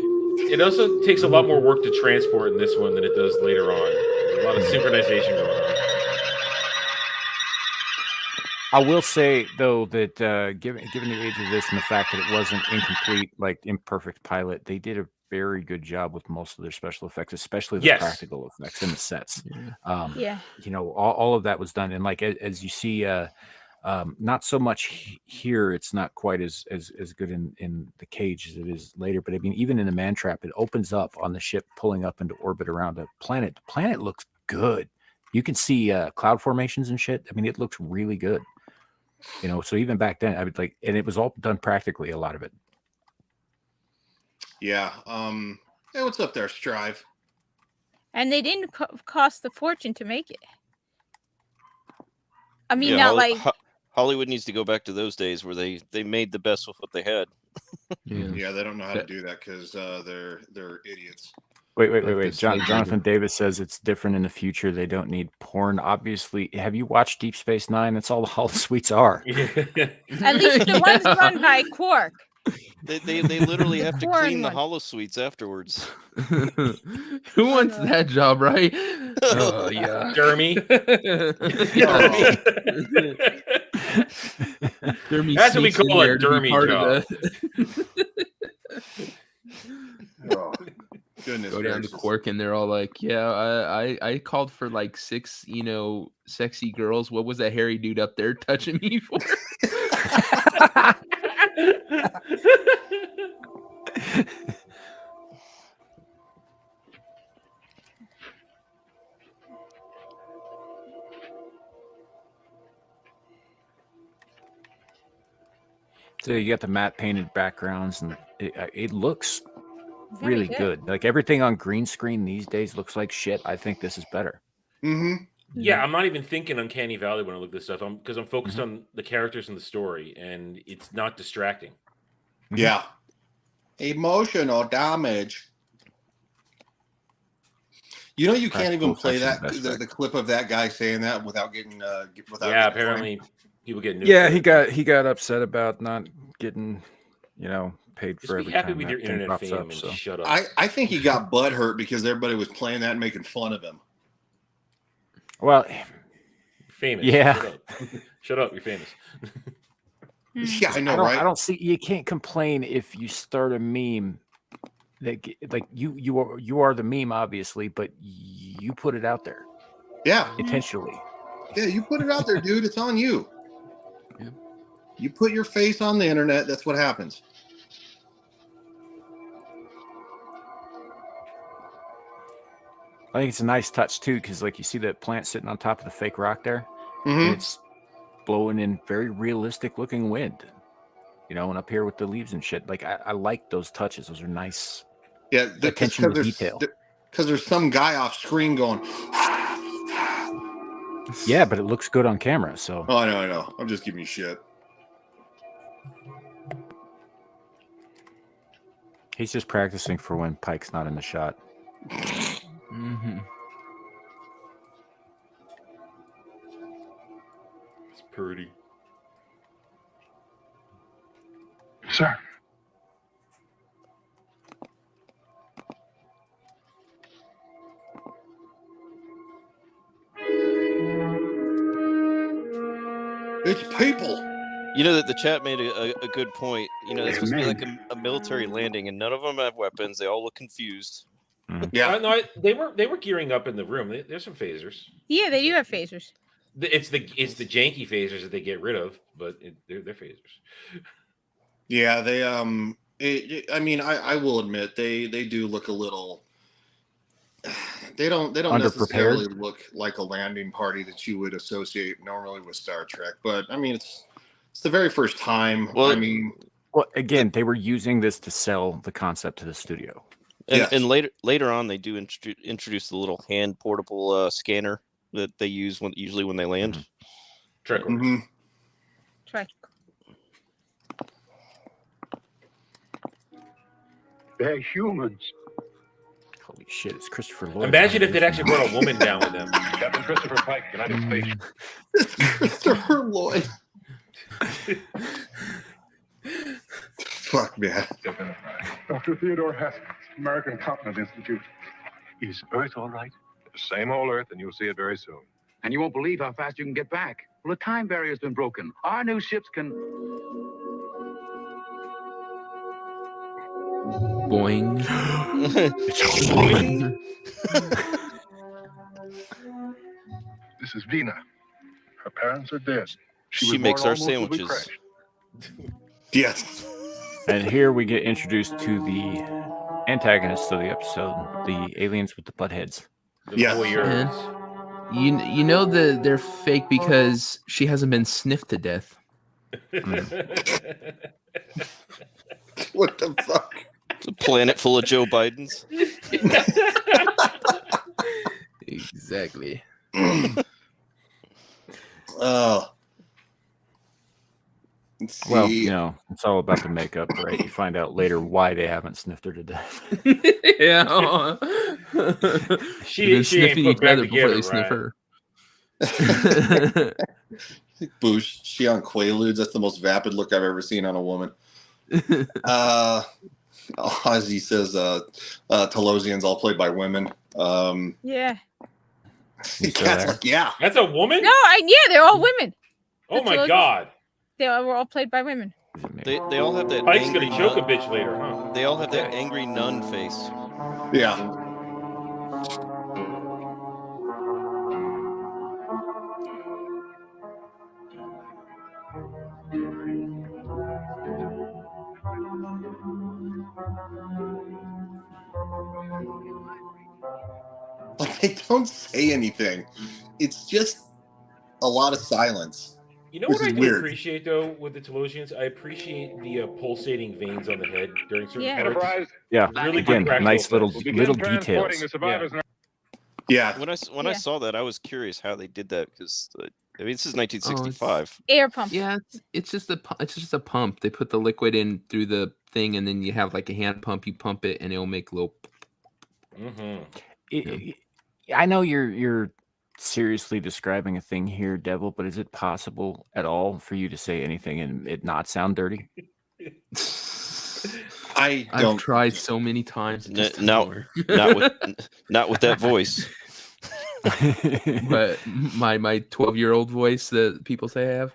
It also takes a lot more work to transport in this one than it does later on. There's a lot of synchronization going on. I will say though that given the age of this and the fact that it wasn't incomplete, like imperfect pilot, they did a very good job with most of their special effects, especially the practical effects and the sets. All of that was done, and like as you see, not so much here. It's not quite as good in the cage as it is later. But I mean, even in the man trap, it opens up on the ship pulling up into orbit around a planet. The planet looks good. You can see cloud formations and shit. I mean, it looks really good. So even back then, I would like, and it was all done practically. A lot of it. Yeah. Hey, what's up there, Strive? And they didn't cost the fortune to make it. I mean, Hollywood needs to go back to those days where they made the best with what they had. Yeah, they don't know how to do that because they're idiots. Wait. Jonathan Davis says it's different in the future. They don't need porn. Obviously, have you watched Deep Space Nine? That's all the holosuites are. At least the ones run by Quark. They literally have to clean the holosuites afterwards. Who wants that job, right? Oh yeah, Jeremy. That's what we call a Jeremy job. Goodness. Go down to Quark and they're all like, yeah, I called for like 6, sexy girls. What was that hairy dude up there touching me for? So you got the matte painted backgrounds, and it looks Very really good. Like everything on green screen these days looks like shit. I think this is better. Mm-hmm. Yeah, I'm not even thinking Uncanny Valley when I look at this stuff. Because I'm focused Mm-hmm. on the characters and the story, and it's not distracting. Mm-hmm. Yeah. Emotional damage. You know, you can't even play that the clip of that guy saying that without getting without. Yeah, getting apparently people get nuked. Yeah, he got upset about not getting, paid Just for be every happy time with that your thing internet pops fame up. and So shut up. I think he got butthurt because everybody was playing that and making fun of him. well, famous. Yeah. Shut up. Shut up. You're famous. Yeah, I know, right? I don't see. You can't complain if you start a meme that like you are the meme, obviously, but you put it out there. Yeah, intentionally. Yeah, you put it out there, dude. It's on you. Yeah. You put your face on the internet. That's what happens. I think it's a nice touch too, because like you see that plant sitting on top of the fake rock there, Mm-hmm. and it's blowing in very realistic looking wind, and up here with the leaves and shit. Like I like those touches. Those are nice. Yeah, attention to detail. Because there's some guy off screen going. Yeah, but it looks good on camera. So. Oh, I know. I'm just giving you shit. He's just practicing for when Pike's not in the shot. Mm-hmm. It's pretty. Sir. It's people. You know that the chat made a good point. It's supposed to be like a military landing, and none of them have weapons. They all look confused. Yeah, no, they were gearing up in the room. There's some phasers. Yeah, they do have phasers. It's the janky phasers that they get rid of, but they're phasers. Yeah, they I mean, I will admit they do look a little. They don't necessarily look like a landing party that you would associate normally with Star Trek. But I mean, it's the very first time. Well, again, they were using this to sell the concept to the studio. And later on, they do introduce the little hand portable scanner that they use usually when they land. Trek. Trek. They're humans. Holy shit, it's Christopher Lloyd. Imagine if they'd actually brought a woman down with them. Captain Christopher Pike, United States. It's Christopher Lloyd. Fuck, man. Dr. Theodore Haskins, American Continent Institute. Is Earth all right? The same old Earth, and you'll see it very soon. And you won't believe how fast you can get back. Well, the time barrier's been broken. Our new ships can... Boing. It's boing. This is Vina. Her parents are dead. She was makes born our almost as we sandwiches. crashed. Yes. And here we get introduced to the antagonists of the episode, the aliens with the butt heads. Yes. You know that they're fake because she hasn't been sniffed to death. What the fuck? It's a planet full of Joe Bidens. Exactly. Well, it's all about the makeup, right? You find out later why they haven't sniffed her to death. Yeah. She sniffing ain't each put back other before they together, sniff her. Boosh, she on Quaaludes. That's the most vapid look I've ever seen on a woman. Ozzy says Telosians all played by women. Yeah. Cat's like, yeah. That's a woman? No, they're all women. Oh my god. They were all played by women. They all have that. Pike's gonna choke a bitch later, huh? They all have that angry nun face. Yeah. Like, they don't say anything. It's just a lot of silence. You know Which what I is do weird. appreciate though with the Telosians? I appreciate the pulsating veins on the head during certain Yeah. parts. Enterprise. Yeah, Really again, good practical nice little effects. We'll begin little transporting details. the survivors now. Yeah. When Yeah. I saw that, I was curious how they did that because I mean this is Oh, 1965. Air pump. Yeah, it's just a pump. They put the liquid in through the thing, and then you have like a hand pump. You pump it, and it'll make little. I know you're seriously describing a thing here, Devil, but is it possible at all for you to say anything and it not sound dirty? I've tried so many times. It just doesn't No, work. not with that voice. But my 12-year-old voice that people say I have.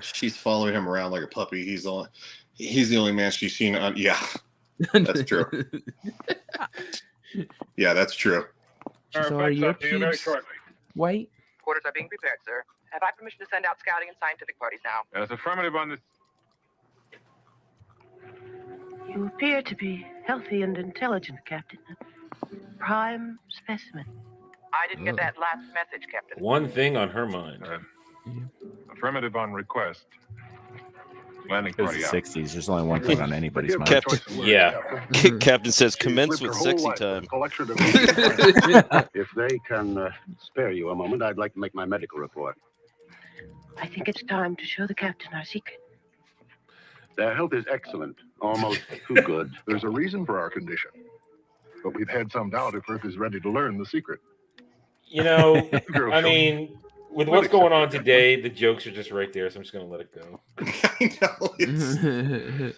She's following him around like a puppy. He's the only man she's seen on. Yeah, that's true. Yeah, that's true. So are your pubes white? Quarters are being prepared, sir. Have I permission to send out scouting and scientific parties now? Yes, affirmative on this. You appear to be healthy and intelligent, Captain. Prime specimen. I didn't get that last message, Captain. One thing on her mind. Affirmative on request. Landing It's party the out. 60s. There's only one thing on anybody's mind. Captain says commence with sexy time. If they can spare you a moment, I'd like to make my medical report. I think it's time to show the captain our secret. Their health is excellent, almost too good. There's a reason for our condition, but we've had some doubt if Earth is ready to learn the secret. You know, I mean, with what's going on today, the jokes are just right there, so I'm just going to let it go. I know.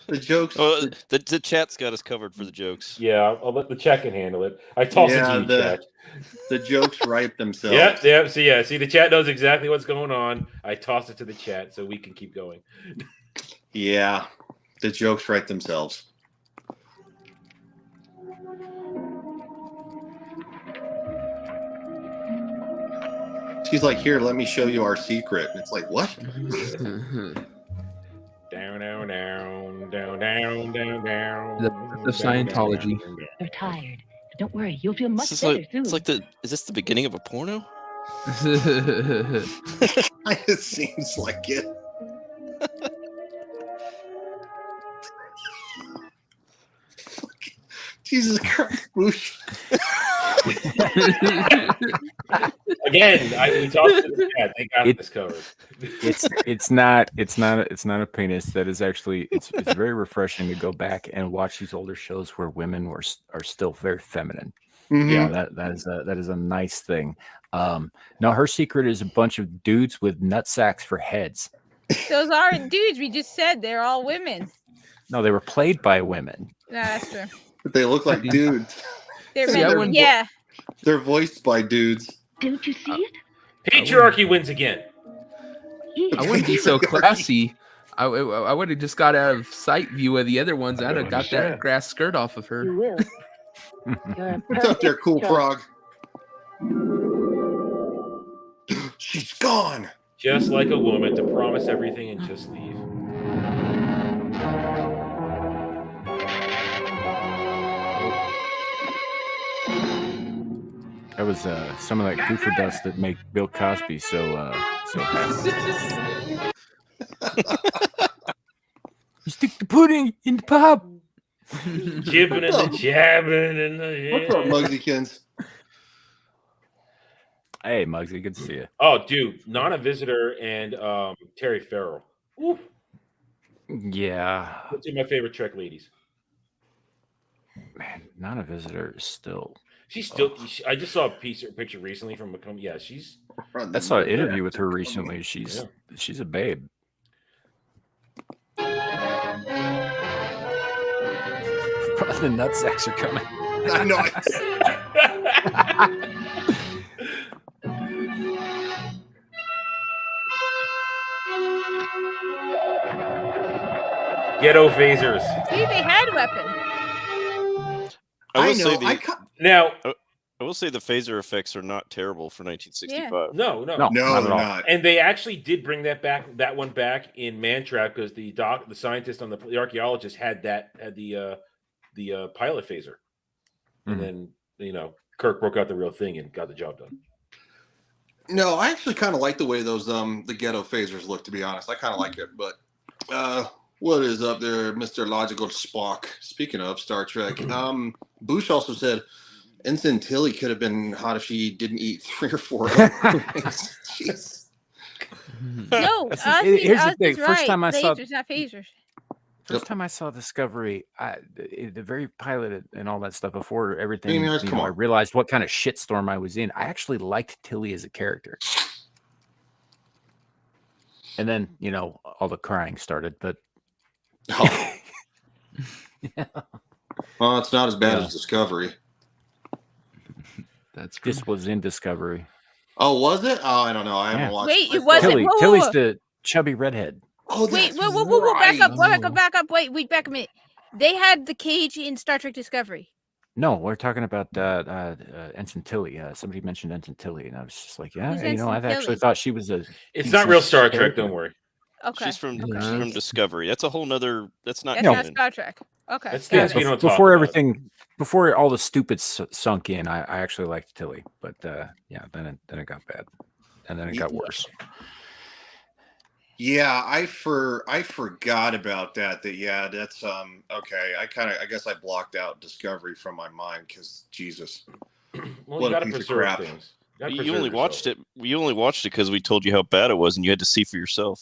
The jokes. Oh, the chat's got us covered for the jokes. Yeah, I'll let the chat can handle it. I toss it to you, chat. The jokes write themselves. Yeah. See, the chat knows exactly what's going on. I toss it to the chat so we can keep going. Yeah, the jokes write themselves. She's like, here, let me show you our secret. And it's like, what? Down. The Scientology. You're tired. Don't worry, you'll feel much This is better like, soon. it's like is this the beginning of a porno? It seems like it. Jesus Christ, Boosh. Again, we talked to the chat. They got this covered. It's not a penis. That is actually it's very refreshing to go back and watch these older shows where women are still very feminine. Mm-hmm. Yeah, that is a nice thing. No, her secret is a bunch of dudes with nut sacks for heads. Those aren't dudes. We just said they're all women. No, they were played by women. No, that's true. But they look like dudes. They're They're voiced by dudes. Don't you see it? Patriarchy wins again. I wouldn't be so classy. I would have just got out of sight view of the other ones. I'd have got that grass skirt off of her. You will. What's up there, cool frog? She's gone. Just like a woman to promise everything and just leave. That was some of that goofer dust that made Bill Cosby so happy. You stick the pudding in the pop. Jibbing and the jabbing and the What's up, Mugsykins? Hey, Muggsy, good to see you. Oh, dude, Not a Visitor and Terry Farrell. Ooh. Yeah. Those are my favorite Trek ladies. Man, Not a Visitor is still. She's still. I just saw a picture recently from Macomb. Yeah, she's. I saw an interview with her recently. She's a babe. The nutsacks are coming. I know Ghetto phasers. See, they had weapons. I will say the phaser effects are not terrible for 1965. No, not at all. And they actually did bring that one back in Mantrap because the scientist on the archaeologist had the pilot phaser, and then Kirk broke out the real thing and got the job done. No, I actually kind of like the way those the ghetto phasers look. To be honest, I kind of like it. But what is up there, Mr. Logical Spock? Speaking of Star Trek, Bush also said Ensign Tilly could have been hot if she didn't eat 3 or 4 eggs. Jeez. No, Here's the Oz thing. is First right. time I saw Lasers, not phasers. First time I saw Discovery, the very pilot and all that stuff before everything, Amy, come I on. realized what kind of shitstorm I was in. I actually liked Tilly as a character. And then, all the crying started, but Oh. yeah. Well, it's not as bad as Discovery. That's This was in Discovery. Oh, was it? Oh, I don't know. I haven't watched. Wait, it wasn't. Tilly, Whoa, whoa, Tilly's whoa. the chubby redhead. Oh, Wait, that's whoa, back up, right. back up. Wait, back a minute. They had the cage in Star Trek Discovery. No, we're talking about Ensign Tilly. Somebody mentioned Ensign Tilly, and I was just like, yeah, Who's I Ensign actually Tilly? thought she was a. It's not real Star Trek. Don't worry. Okay. She's from Discovery. That's a whole nother. That's not That's not canon. Star Trek. Okay. That's Yeah, things we don't talk before about. everything, before all the stupid sunk in, I actually liked Tilly, but yeah, then it got bad, and then it got worse. Yeah, I forgot about that. Yeah, that's okay. I guess I blocked out Discovery from my mind because Jesus. Well, What you a got to piece of preserve crap. things. You only watched it. You only watched it because we told you how bad it was, and you had to see for yourself.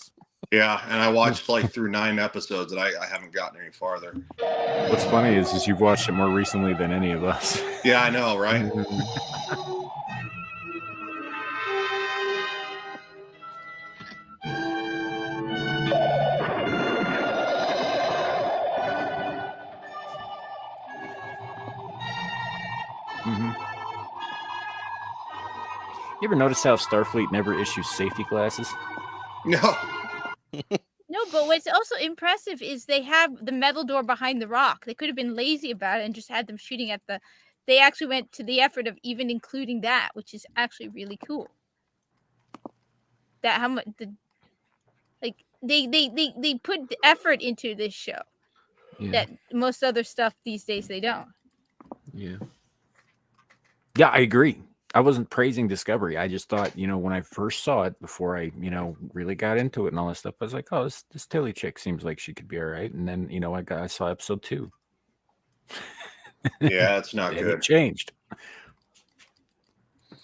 Yeah, and I watched through 9 episodes, and I haven't gotten any farther. What's funny is you've watched it more recently than any of us. Yeah, I know, right? Mm-hmm. You ever notice how Starfleet never issues safety glasses? No. No, but what's also impressive is they have the metal door behind the rock. They could have been lazy about it and just had them shooting at the. They actually went to the effort of even including that, which is actually really cool. That how much they put the effort into this show that most other stuff these days they don't. Yeah. Yeah, I agree. I wasn't praising Discovery. I just thought, when I first saw it, before I, really got into it and all this stuff, I was like, oh, this Tilly chick seems like she could be all right. And then, I saw episode 2. Yeah, it's not and good. It changed.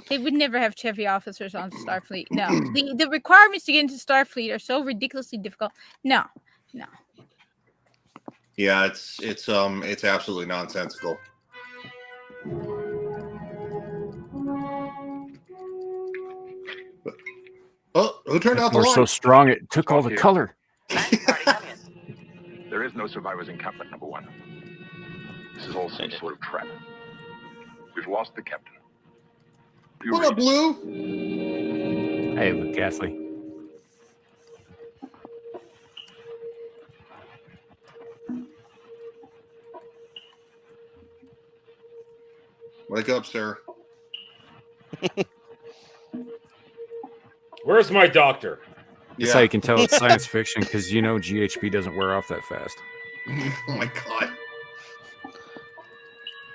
They would never have Chevy officers on Starfleet. No, the requirements to get into Starfleet are so ridiculously difficult. No. Yeah, it's absolutely nonsensical. Oh, who turned out the We're light? so strong it took all the color. There is no survivors in Encampment Number 1. This is all some sort of trap. We've lost the captain. What up, Blue? Hey, Luke Gasly. Wake up, sir. Where's my doctor? That's how you can tell it's science fiction, because GHP doesn't wear off that fast. Oh my god.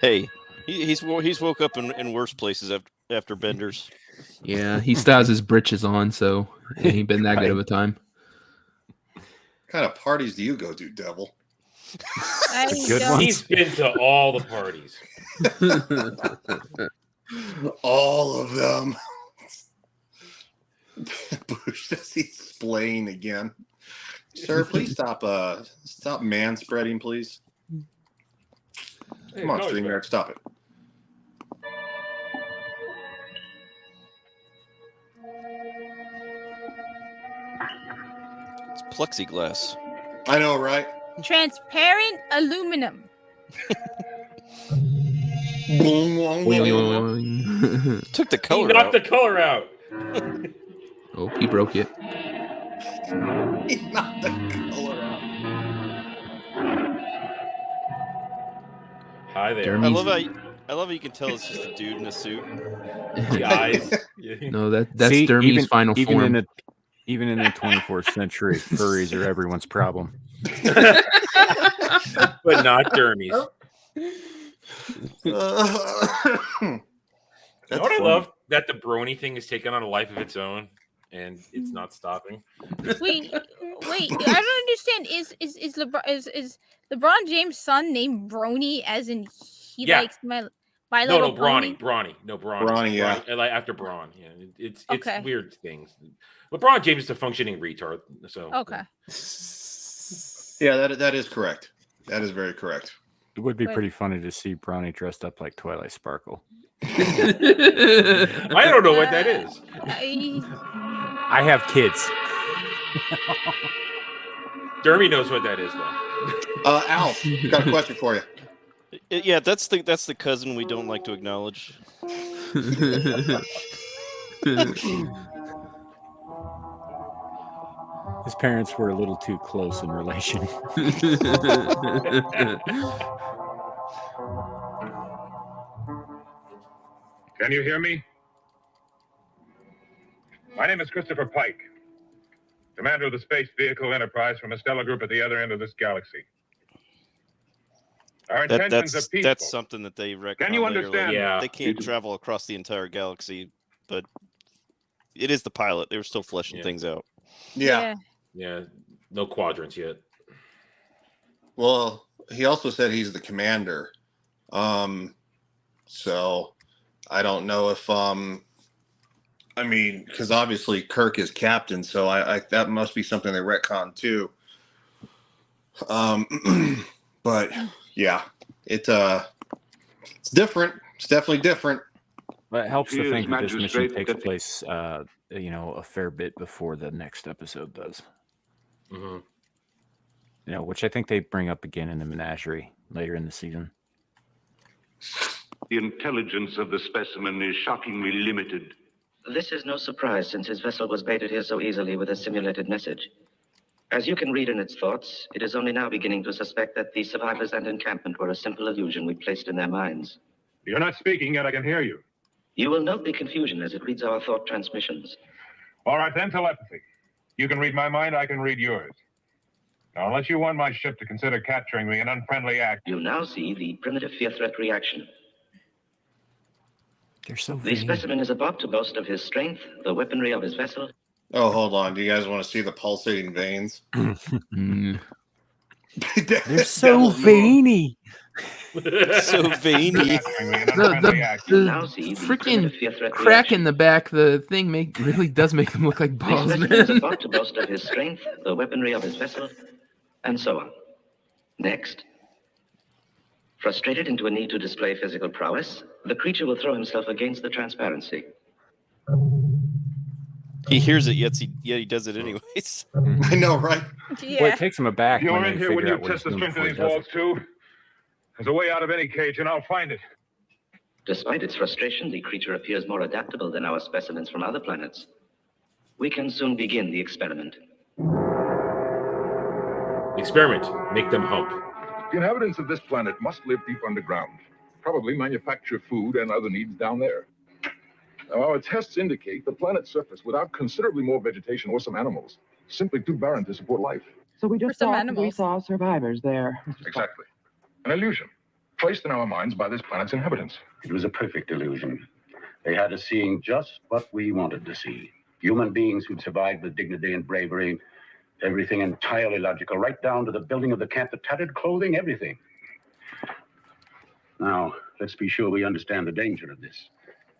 Hey, he's woke up in worse places after Benders. Yeah, he still has his britches on, so it ain't been that good of a time. What kind of parties do you go to, Devil? He's been to all the parties. All of them. Bush says he's splaying again. Sir, please stop man-spreading, please. Hey, Come on, no, StreamYard, stop it. It's plexiglass. I know, right? Transparent aluminum. Took the color He knocked out. the color out. Oh, he broke it. He knocked the color out. Hi there. I love how you can tell it's just a dude in a suit. The eyes. No, that's See, Dermy's final form. Even in the 24th century, furries are everyone's problem. But not Dermy's. You know what I love? That the brony thing is taking on a life of its own, and it's not stopping. Wait! I don't understand. Is LeBron James' son named Brony, as in he likes my little Brawny. pony? No, Brawny. Brawny, yeah. Like after Braun. Yeah, it's Okay. weird things. LeBron James is a functioning retard. So Okay. Yeah, that is correct. That is very correct. It would be pretty funny to see Brownie dressed up like Twilight Sparkle. I don't know what that is. I have kids. Dermy knows what that is, though. Alf, got a question for you. Yeah, that's the cousin we don't like to acknowledge. His parents were a little too close in relation. Can you hear me? My name is Christopher Pike, commander of the Space Vehicle Enterprise from a stellar group at the other end of this galaxy. Our intentions are peaceful. That's something that they reckon. Can you understand? Yeah. They can't travel across the entire galaxy, but it is the pilot. They were still fleshing things out. Yeah. Yeah. No quadrants yet. Well, he also said he's the commander. So I don't know if I mean, because obviously Kirk is captain, so I that must be something they retcon too. But yeah, it's different. It's definitely different. But it helps to Cheers, think that this mission Magistrate. takes place, a fair bit before the next episode does. Mm-hmm. Which I think they bring up again in the menagerie later in the season. The intelligence of the specimen is shockingly limited. This is no surprise, since his vessel was baited here so easily with a simulated message. As you can read in its thoughts, it is only now beginning to suspect that the survivors and encampment were a simple illusion we placed in their minds. You're not speaking yet. I can hear you. You will note the confusion as it reads our thought transmissions. All right, then, telepathy. You can read my mind. I can read yours. Now, unless you want my ship to consider capturing me an unfriendly act. You now see the primitive fear threat reaction. They're so The specimen is about to boast of his strength, the weaponry of his vessel. Oh, hold on. Do you guys want to see the pulsating veins? They're so veiny. So veiny. The freaking crack in the back, the thing really does make them look like balls, The specimen is man. about to boast of his strength, the weaponry of his vessel, and so on. Next. Frustrated into a need to display physical prowess, the creature will throw himself against the transparency. He hears it, yet he does it anyways. I know, right? Yeah. Well, it takes them aback You're when in they here when figure you out what test he's the doing strength of before he these does walls, too. There's a way out of any cage, and I'll find it. Despite its frustration, the creature appears more adaptable than our specimens from other planets. We can soon begin the experiment. Experiment. Make them hump. The inhabitants of this planet must live deep underground, probably manufacture food and other needs down there. Now, our tests indicate the planet's surface, without considerably more vegetation or some animals, is simply too barren to support life. So we just some thought we animals. saw survivors there. Exactly. An illusion, placed in our minds by this planet's inhabitants. It was a perfect illusion. They had us seeing just what we wanted to see. Human beings who'd survived with dignity and bravery. Everything entirely logical, right down to the building of the camp, the tattered clothing, everything. Now, let's be sure we understand the danger of this.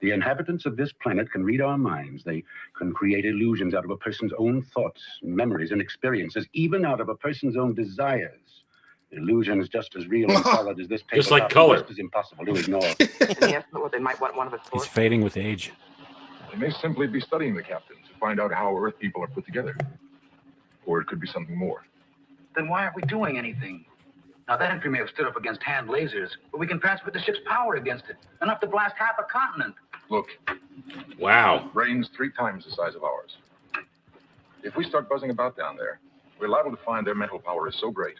The inhabitants of this planet can read our minds. They can create illusions out of a person's own thoughts, memories, and experiences, even out of a person's own desires. Illusions just as real and solid as this paper. Just like color. Just as impossible to ignore. Yes, but what they might want one of us for. He's fading with age. They may simply be studying the captain to find out how Earth people are put together. Or it could be something more. Then why aren't we doing anything? Now, that entry may have stood up against hand lasers, but we can transmit the ship's power against it, enough to blast half a continent. Look. Wow. Brains 3 times the size of ours. If we start buzzing about down there, we're liable to find their mental power is so great,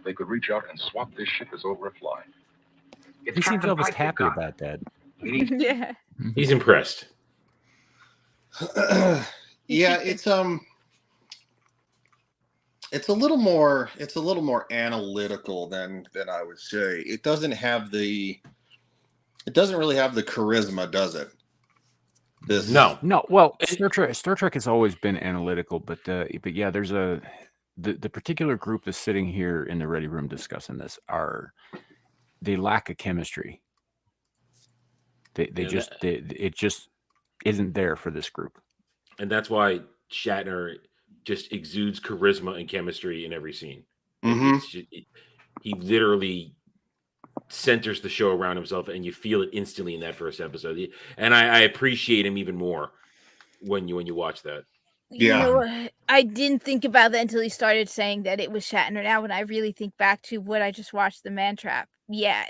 they could reach out and swap this ship as over a fly. He seems almost happy about that. Yeah. He's impressed. Yeah, it's a little more analytical than I would say. It doesn't really have the charisma, does it? This No. Well, Star Trek has always been analytical, but yeah, there's the particular group that's sitting here in the ready room discussing this they lack a chemistry. It just isn't there for this group, and that's why Shatner just exudes charisma and chemistry in every scene. He literally centers the show around himself, and you feel it instantly in that first episode. And I appreciate him even more when you watch that. You know what? I didn't think about that until he started saying that it was Shatner. Now, when I really think back to what I just watched, The Man Trap,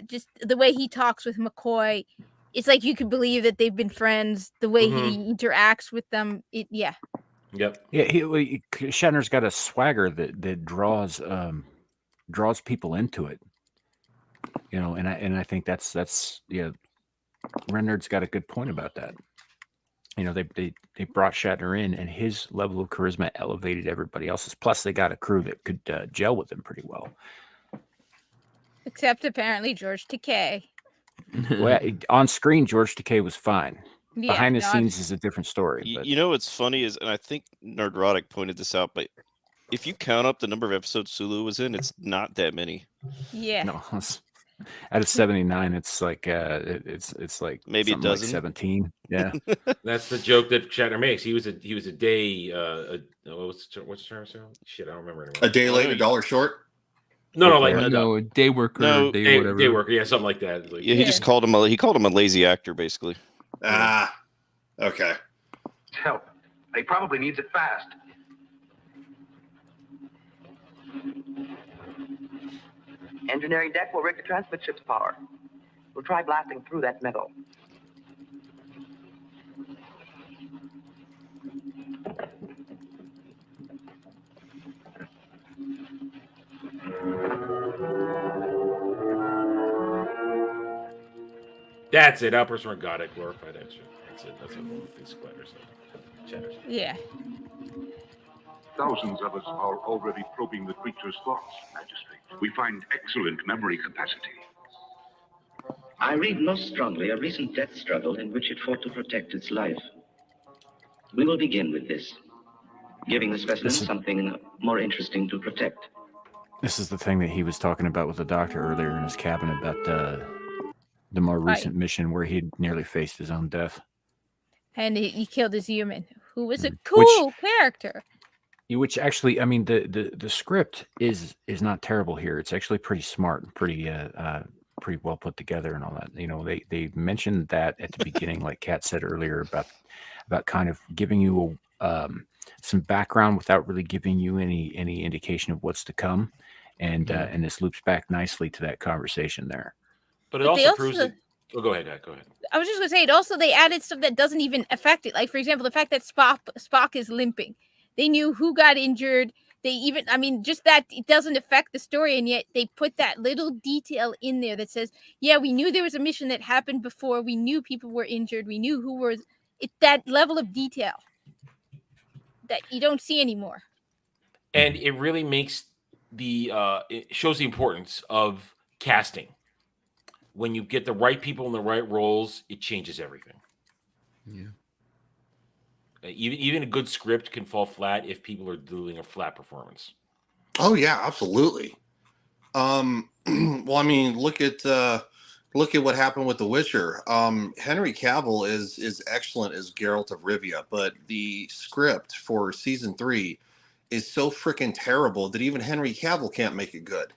just the way he talks with McCoy, it's like you could believe that they've been friends. The way he interacts with them, Yep. Yeah, Shatner's got a swagger that draws people into it. And I think that's Renard's got a good point about that. They brought Shatner in, and his level of charisma elevated everybody else's. Plus, they got a crew that could gel with him pretty well. Except apparently George Takei. Well, on screen, George Takei was fine. Yeah, Behind the scenes is a different story. But... You know what's funny is, and I think Nerdrotic pointed this out, but if you count up the number of episodes Sulu was in, it's not that many. Yeah. No. Out of 79, it's like it's like maybe a dozen, like 17. Yeah, that's the joke that Shatner makes. He was a day. What's the term? Shit, I don't remember anymore. A day late, $1 short. No, a day worker, day whatever. Day worker, yeah, something like that. Like, he just called him a lazy actor, basically. Okay. Help. He probably needs it fast. Engineering deck will rig the transmit ship's power. We'll try blasting through that metal. That's it. Uppers Regatta glorified extra. That's it. That's what these splatters are. Yeah. Thousands of us are already probing the creature's thoughts, Magistrate. We find excellent memory capacity. I read most strongly a recent death struggle in which it fought to protect its life. We will begin with this, giving the specimen something more interesting to protect. This is the thing that he was talking about with the doctor earlier in his cabin about the more recent mission where he nearly faced his own death. And he killed his human, who was a cool character. Which actually, I mean, the script is not terrible here. It's actually pretty smart, and pretty well put together, and all that. They mentioned that at the beginning, like Kat said earlier, about kind of giving you some background without really giving you any indication of what's to come, and this loops back nicely to that conversation there. But it also proves that. Oh, go ahead. Go ahead. I was just gonna say it. Also, they added stuff that doesn't even affect it. Like, for example, the fact that Spock is limping. They knew who got injured. Just that it doesn't affect the story, and yet they put that little detail in there that says, yeah, we knew there was a mission that happened before. We knew people were injured. We knew who was. That level of detail that you don't see anymore. And it really makes it shows the importance of casting. When you get the right people in the right roles, it changes everything. Yeah. Even a good script can fall flat if people are doing a flat performance. Oh yeah, absolutely. Well, I mean, look at what happened with The Witcher. Henry Cavill is excellent as Geralt of Rivia, but the script for season 3 is so freaking terrible that even Henry Cavill can't make it good.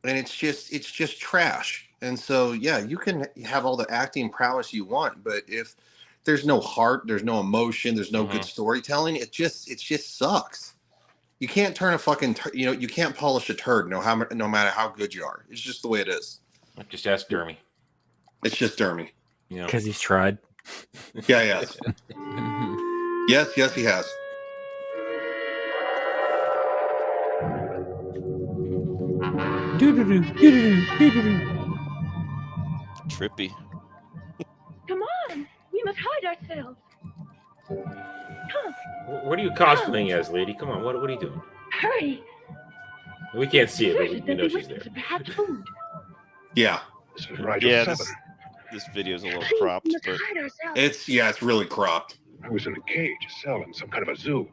And it's just trash. And so, yeah, you can have all the acting prowess you want, but if there's no heart, there's no emotion, there's no good storytelling, it just sucks. You can't turn a fucking, you can't polish a turd no matter how good you are. It's just the way it is. Just ask Dermy. It's just Dermy. Because he's tried. Yeah, yes. Yes, he has. Trippy. Come on, we must hide ourselves. Come. What are you cosplaying as, lady? Come on, what are you doing? Hurry. We can't see it, but we know she's there. Perhaps food. Yeah. Yeah, This video's a little cropped, but it's really cropped. I was in a cage, a cell in some kind of a zoo.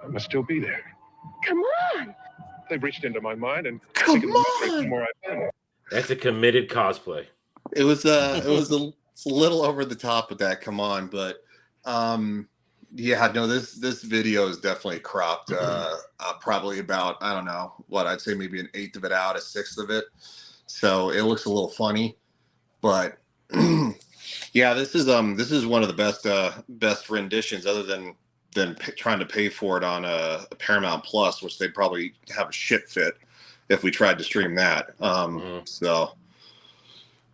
I must still be there. Come on. They've reached into my mind and Come taken me from where I've been. That's a committed cosplay. It was a little over the top with that. Come on, but yeah, no, this video is definitely cropped. Probably about, I don't know what I'd say, maybe an eighth of it out, a sixth of it. So it looks a little funny, but yeah, this is one of the best renditions, other than trying to pay for it on a Paramount Plus, which they'd probably have a shit fit if we tried to stream that. So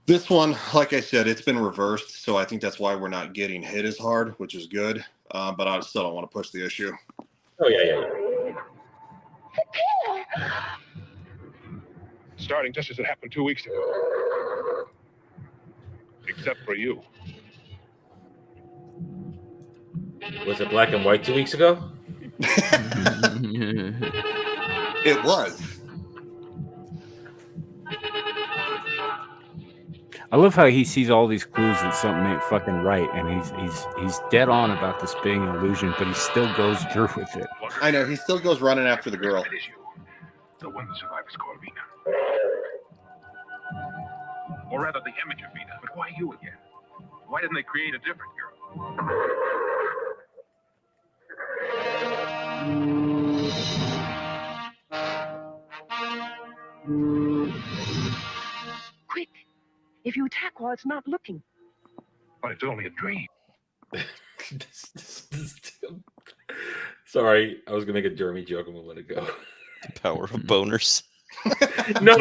this one, like I said, it's been reversed, so I think that's why we're not getting hit as hard, which is good. But I still don't want to push the issue. Oh yeah. Starting just as it happened 2 weeks ago. Except for you. Was it black and white 2 weeks ago? It was. I love how he sees all these clues that something ain't fucking right, and he's dead on about this being an illusion, but he still goes through with it. I know, he still goes running after the girl. The one the survivors call Vina. Or rather, the image of Vina. But why you again? Why didn't they create a different girl? Quick. If you attack while it's not looking. But it's only a dream. Sorry, I was gonna make a Jeremy joke and we'll let it go. Power of boners. No.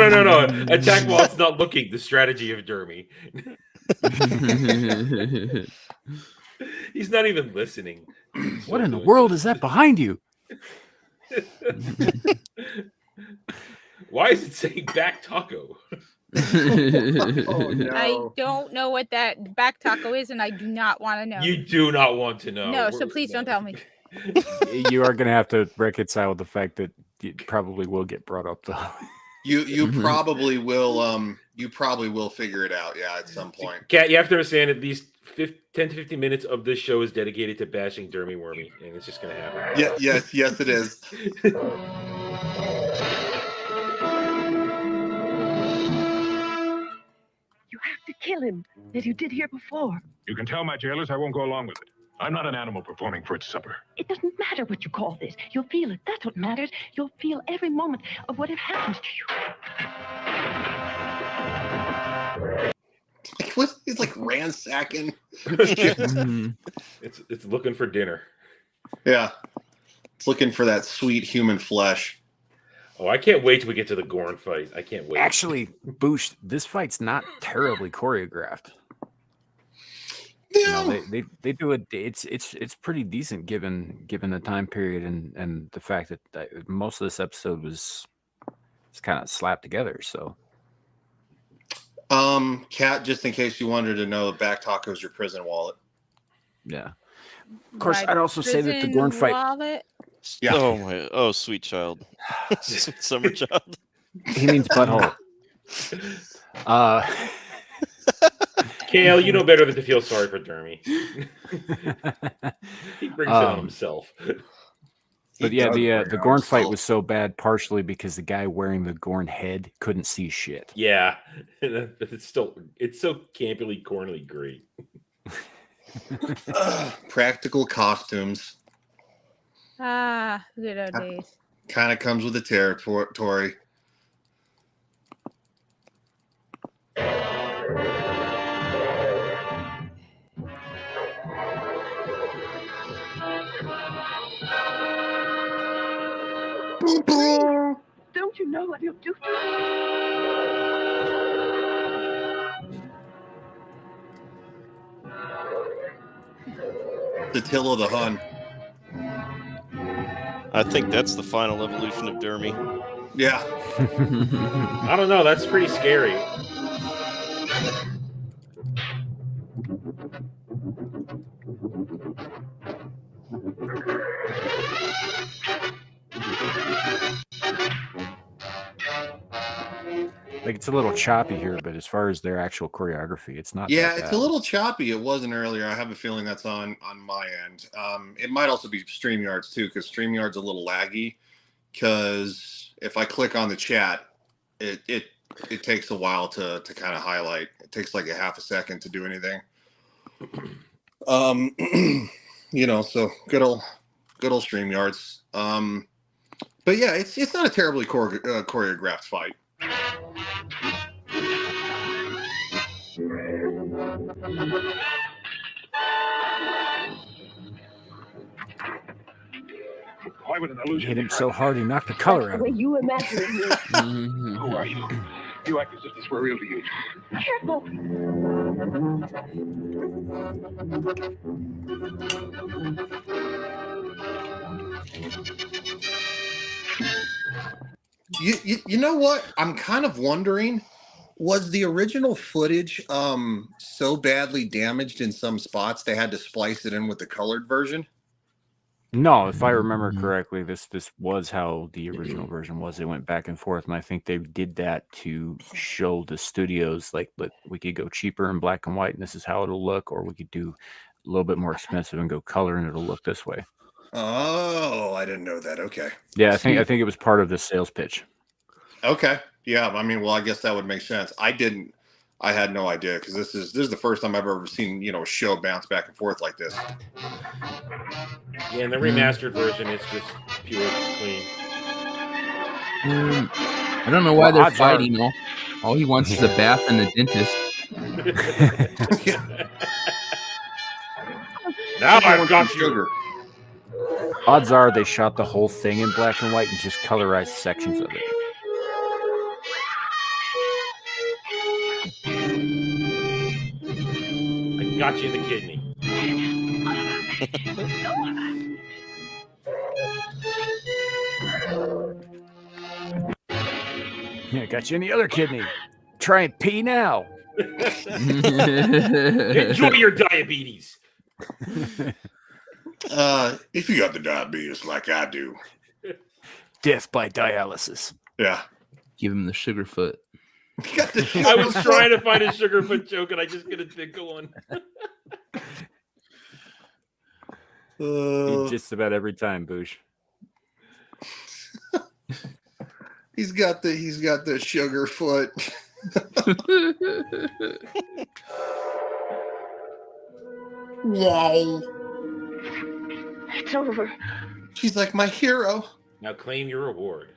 Attack while it's not looking. The strategy of Jeremy. He's not even listening. What in the world is that behind you? Why is it saying back taco? Oh, no. I don't know what that back taco is, and I do not want to know. You do not want to know. No, so please don't tell me. You are going to have to reconcile with the fact that it probably will get brought up, though. You probably will. You probably will figure it out. Yeah, at some point. Kat, you have to understand at least 10 to 15 minutes of this show is dedicated to bashing Dermy Wormy, and it's just going to happen. Yeah, yes, it is. You have to kill him, as you did here before. You can tell my jailers I won't go along with it. I'm not an animal performing for its supper. It doesn't matter what you call this. You'll feel it. That's what matters. You'll feel every moment of what happens to you. He's like ransacking. It's looking for dinner. Yeah, it's looking for that sweet human flesh. Oh, I can't wait till we get to the Gorn fight. I can't wait. Actually, Boosh, this fight's not terribly choreographed. Yeah. You know, they do it. It's pretty decent given the time period and the fact that most of this episode was kind of slapped together. So, Kat, just in case you wanted to know, the back taco is your prison wallet. Yeah. Of course, I'd also say that the Gorn fight. Wallet. Yeah. Oh, sweet child. Sweet summer child. He means butthole. Kale, you know better than to feel sorry for Dermy. He brings it on himself. But yeah, the Gorn fight was so bad partially because the guy wearing the Gorn head couldn't see shit. Yeah, it's so campily, cornily great. Practical costumes. Ah, good old days. Kind of comes with the territory. Don't you know what you'll do to The Till of the Hun. I think that's the final evolution of Dermy. Yeah. I don't know. That's pretty scary. Like it's a little choppy here, but as far as their actual choreography, it's not. Yeah, that it's bad. a little choppy. It wasn't earlier. I have a feeling that's on my end. It might also be StreamYard's too, because StreamYard's a little laggy. Because if I click on the chat, it takes a while to kind of highlight. It takes like a half a second to do anything. So good old StreamYards. But yeah, it's not a terribly choreographed fight. Why would an He illusion hit him be so hard he knocked the color out of him. You imagine it. Who are you? You act as if this were real to you. Careful. You know what? I'm kind of wondering, was the original footage so badly damaged in some spots they had to splice it in with the colored version? No, if I remember correctly, this was how the original version was. It went back and forth, and I think they did that to show the studios like, look, we could go cheaper in black and white, and this is how it'll look, or we could do a little bit more expensive and go color, and it'll look this way. Oh, I didn't know that. Okay. Yeah, I think it was part of the sales pitch. Okay. Yeah, I mean, well, I guess that would make sense. I had no idea, because this is the first time I've ever seen a show bounce back and forth like this. Yeah, and the remastered version is just pure clean. I don't know why they're fighting. All he wants is a bath and a dentist. Now I've got you. Odds are they shot the whole thing in black and white and just colorized sections of it. I got you in the kidney. Yeah, got you in the other kidney. Try and pee now. Enjoy your diabetes. If you got the diabetes like I do. Death by dialysis. Yeah. Give him the sugar foot. I was trying to find a Sugarfoot joke, and I just couldn't think of one. Just about every time, Boosh. He's got the sugar foot. Wow. It's over. She's like my hero. Now claim your reward.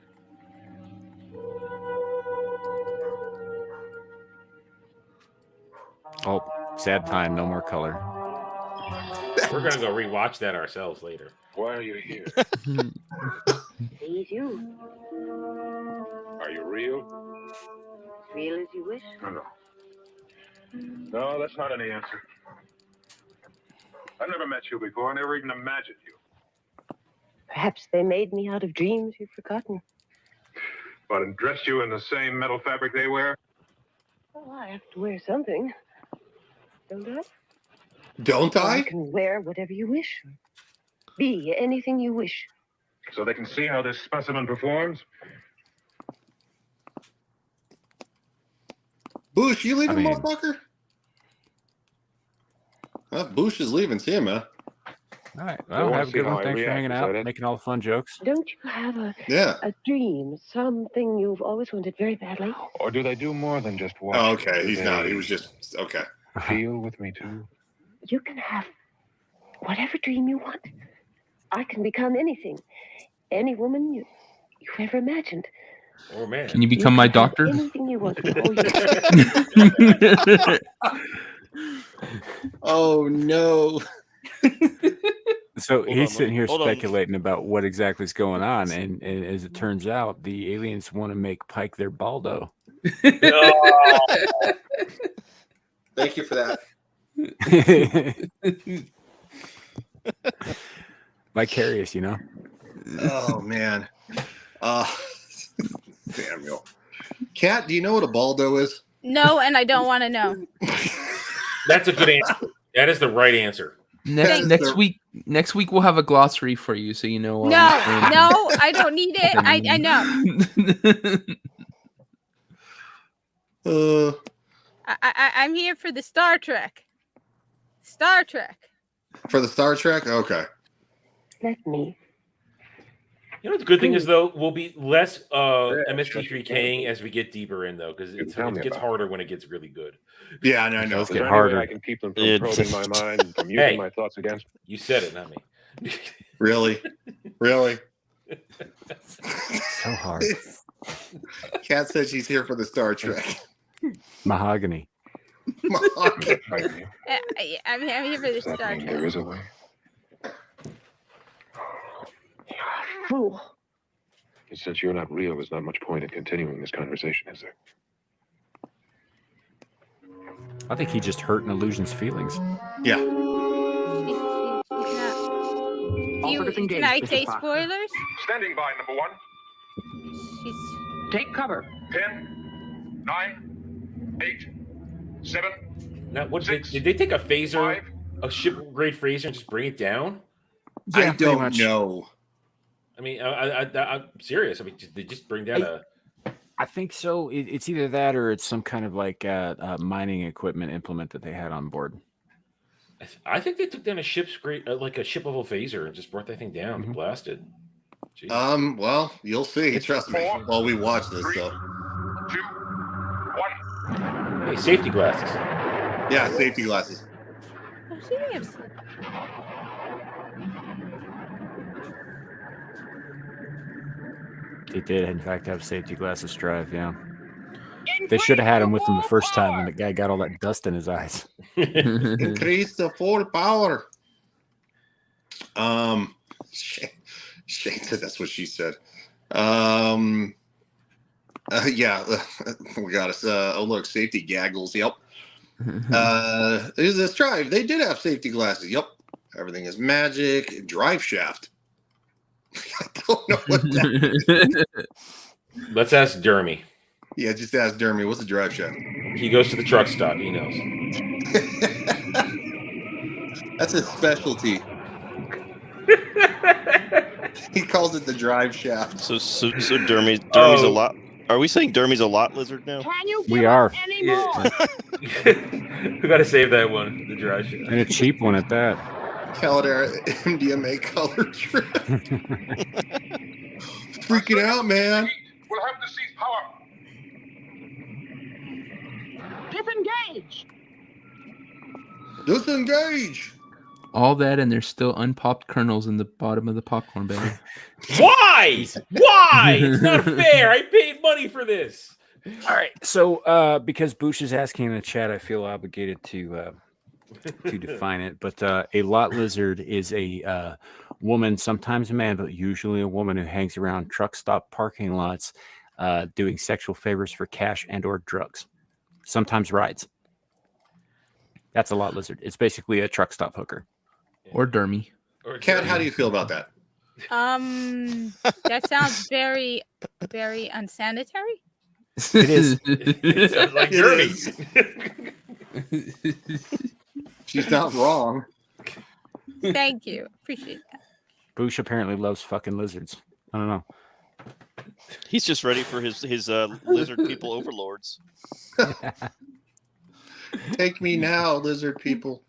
Oh, sad time. No more color. We're gonna go rewatch that ourselves later. Why are you here? Please you. Are you real? Real as you wish. No. No, that's not any answer. I've never met you before. I never even imagined you. Perhaps they made me out of dreams you've forgotten. But and dressed you in the same metal fabric they wear? Well, I have to wear something. Don't I? Don't I? You can wear whatever you wish. Be anything you wish. So they can see how this specimen performs? Boosh, you leaving, motherfucker? Boosh is leaving. See you, man. All right. Well, have a good one. Thanks for hanging out, making all the fun jokes. Don't you have a dream, something you've always wanted very badly? Or do they do more than just watch? Oh, okay. He's not. He was just okay. Feel with me too. You can have whatever dream you want. I can become anything, any woman you've ever imagined. Oh man! Can you become my doctor? Anything you want. Oh no! So he's sitting here speculating about what exactly is going on, and as it turns out, the aliens want to make Pike their Baldo. Thank you for that. Vicarious, you know. Oh man. Samuel. Kat, do you know what a Baldo is? No, and I don't want to know. That's a good answer. That is the right answer. Next week we'll have a glossary for you, so you know. No, I don't need it. I know. I'm here for the Star Trek. Star Trek. For the Star Trek? Okay. Let me. You know what the good thing is though, we'll be less MST3King as we get deeper in though, because it gets harder when it gets really good. Yeah, I know. Is there any way I can keep them from probing my mind, from using my thoughts against me? You said it, not me. Really? Really? So hard. Kat said she's here for the Star Trek. Mahogany. Mahogany. I'm here for the Star Trek. There is a way. Fool. Since you're not real, there's not much point in continuing this conversation, is there? I think he just hurt an illusion's feelings. Yeah. Can I say spoilers? Standing by, number one. Take cover. 10, 9, 8, 7. Now, what did they take a phaser, a ship-grade phaser, and just bring it down? I don't know. I mean, I'm serious. I mean, they just bring down I think so. It's either that or it's some kind of like mining equipment implement that they had on board. I think they took down a ship's grade, like a ship level phaser, and just brought that thing down and blasted. Jeez. Well, you'll see. Trust me. While we watch this, so. 2, 1. Hey, safety glasses. Yeah, safety glasses. They did, in fact, have safety glasses drive, yeah. They should have had him with them the first time when the guy got all that dust in his eyes. Increase the full power. Shane said that's what she said. Yeah, we got us. Oh, look, safety goggles. Yep. This drive, they did have safety glasses. Yep. Everything is magic. Drive shaft. I don't know what that is. Let's ask Dermy. Yeah, just ask Dermy. What's the drive shaft? He goes to the truck stop. He knows. That's his specialty. He calls it the drive shaft. So Dermy's a lot. Are we saying Dermy's a lot lizard now? We are. Yeah. We got to save that one. The drive shaft. And a cheap one at that. Caldera MDMA color trip. Freaking out, man. We'll have to seize power. Disengage. Disengage. All that, and there's still unpopped kernels in the bottom of the popcorn bag. Why? Why? It's not fair. I paid money for this. All right. So, because Boosh is asking in the chat, I feel obligated to define it. But a lot lizard is a woman, sometimes a man, but usually a woman who hangs around truck stop parking lots, doing sexual favors for cash and/or drugs. Sometimes rides. That's a lot lizard. It's basically a truck stop hooker. Or Dermy. Kat, how do you feel about that? That sounds very, very unsanitary. It is. It sounds like Dermy. She's not wrong. Thank you. Appreciate that. Boosh apparently loves fucking lizards. I don't know. He's just ready for his lizard people overlords. Take me now, lizard people.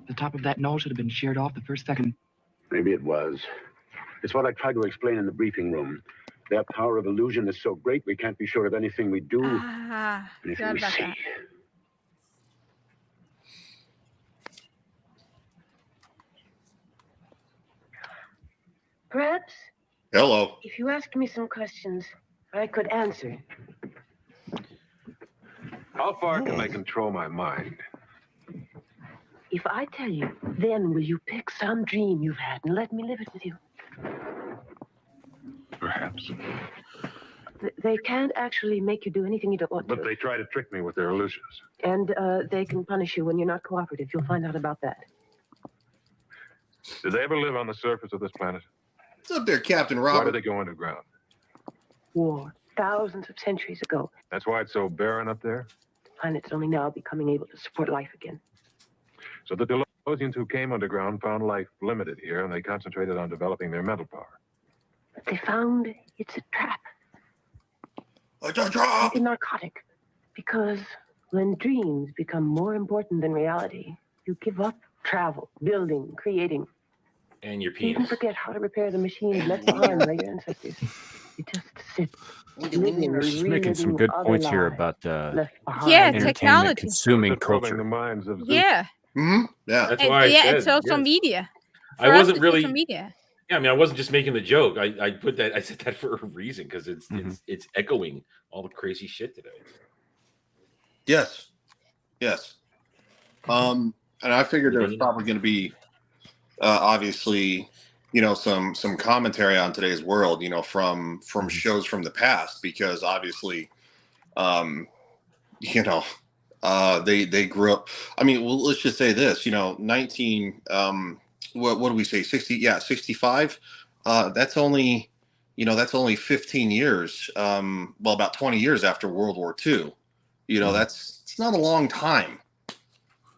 The top of that knoll should have been sheared off the first second. Maybe it was. It's what I tried to explain in the briefing room. Their power of illusion is so great we can't be sure of anything we do, anything we see. Perhaps. Hello. If you ask me some questions, I could answer. How far can I control my mind? If I tell you, then will you pick some dream you've had and let me live it with you? Perhaps. They can't actually make you do anything you don't want to. But they try to trick me with their illusions. And they can punish you when you're not cooperative. You'll find out about that. Did they ever live on the surface of this planet? What's up there, Captain Robert? Why did they go underground? War. Thousands of centuries ago. That's why it's so barren up there? The planet's only now becoming able to support life again. So that they'll Ozians who came underground found life limited here, and they concentrated on developing their mental power. They found it's a trap. It's a trap! Like a narcotic. Because when dreams become more important than reality, you give up travel, building, creating. And your You even penis. forget how to repair the machines left behind by your ancestors. You just sit, living You're and just making some reliving good other points here lives about left behind. Yeah, entertainment technology. consuming Probing the culture. minds of Yeah. Mm-hmm. Yeah. That's And, why I yeah, said it's social yes. media. For I us, wasn't it's really. social media. Yeah, I mean, I wasn't just making the joke. I put that. I said that for a reason because it's echoing all the crazy shit today. Yes. Yes. And I figured there was probably going to be, obviously, some commentary on today's world, from shows from the past, because obviously, they grew up. I mean, well, let's just say this, 19, what do we say, 60? Yeah, 65. That's only 15 years. Well, about 20 years after World War II. It's not a long time.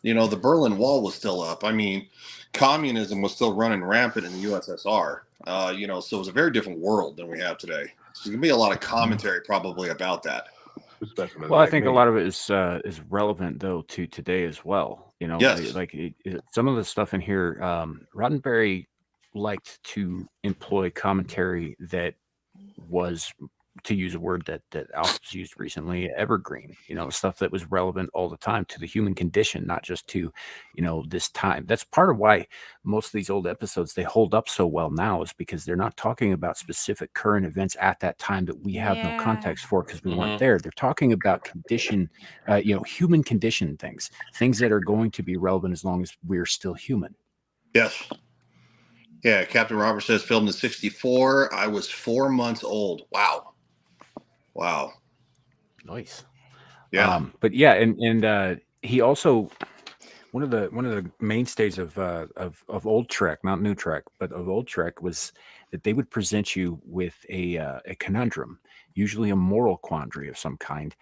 The Berlin Wall was still up. I mean, communism was still running rampant in the USSR. So it was a very different world than we have today. So there's gonna be a lot of commentary probably about that. Well, I think a lot of it is relevant though to today as well. Yes. Some of the stuff in here, Roddenberry liked to employ commentary that was, to use a word that Alf has used recently, evergreen. Stuff that was relevant all the time to the human condition, not just to, this time. That's part of why most of these old episodes, they hold up so well now, is because they're not talking about specific current events at that time that we have no context for because we weren't there. They're talking about condition, human condition things that are going to be relevant as long as we're still human. Yes. Yeah, Captain Robert says filmed in 64. I was 4 months old. Wow. Nice. Yeah. But yeah, and he also, one of the mainstays of old Trek, not new Trek, but of old Trek, was that they would present you with a conundrum, usually a moral quandary of some kind,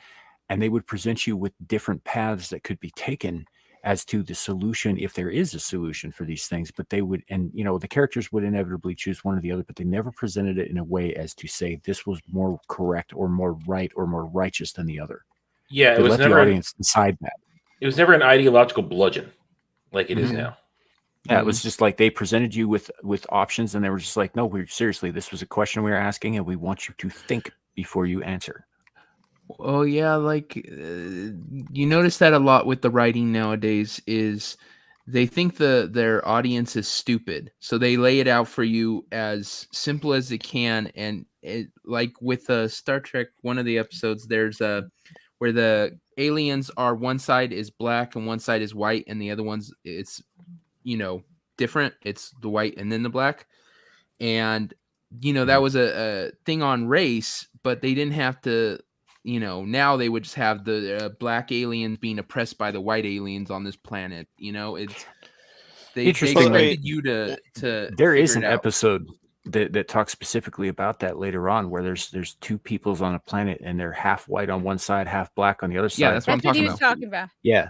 and they would present you with different paths that could be taken as to the solution, if there is a solution for these things. But they would, and the characters would inevitably choose one or the other, but they never presented it in a way as to say this was more correct or more right or more righteous than the other. Yeah, they let the audience decide that. It was never an ideological bludgeon like it is now. Yeah, it was just like they presented you with options, and they were just like, no, seriously, this was a question we were asking, and we want you to think before you answer. Oh yeah, you notice that a lot with the writing nowadays is they think their audience is stupid, so they lay it out for you as simple as they can. And like with Star Trek, one of the episodes, there's where the aliens are, one side is black and one side is white, and the other one's it's different. It's the white and then the black, and that was a thing on race, but they didn't have to. Now they would just have the black aliens being oppressed by the white aliens on this planet. It's they expected you to. There is an episode that talks specifically about that later on, where there's two peoples on a planet and they're half white on one side, half black on the other side. Yeah, that's what he was talking about. Yeah.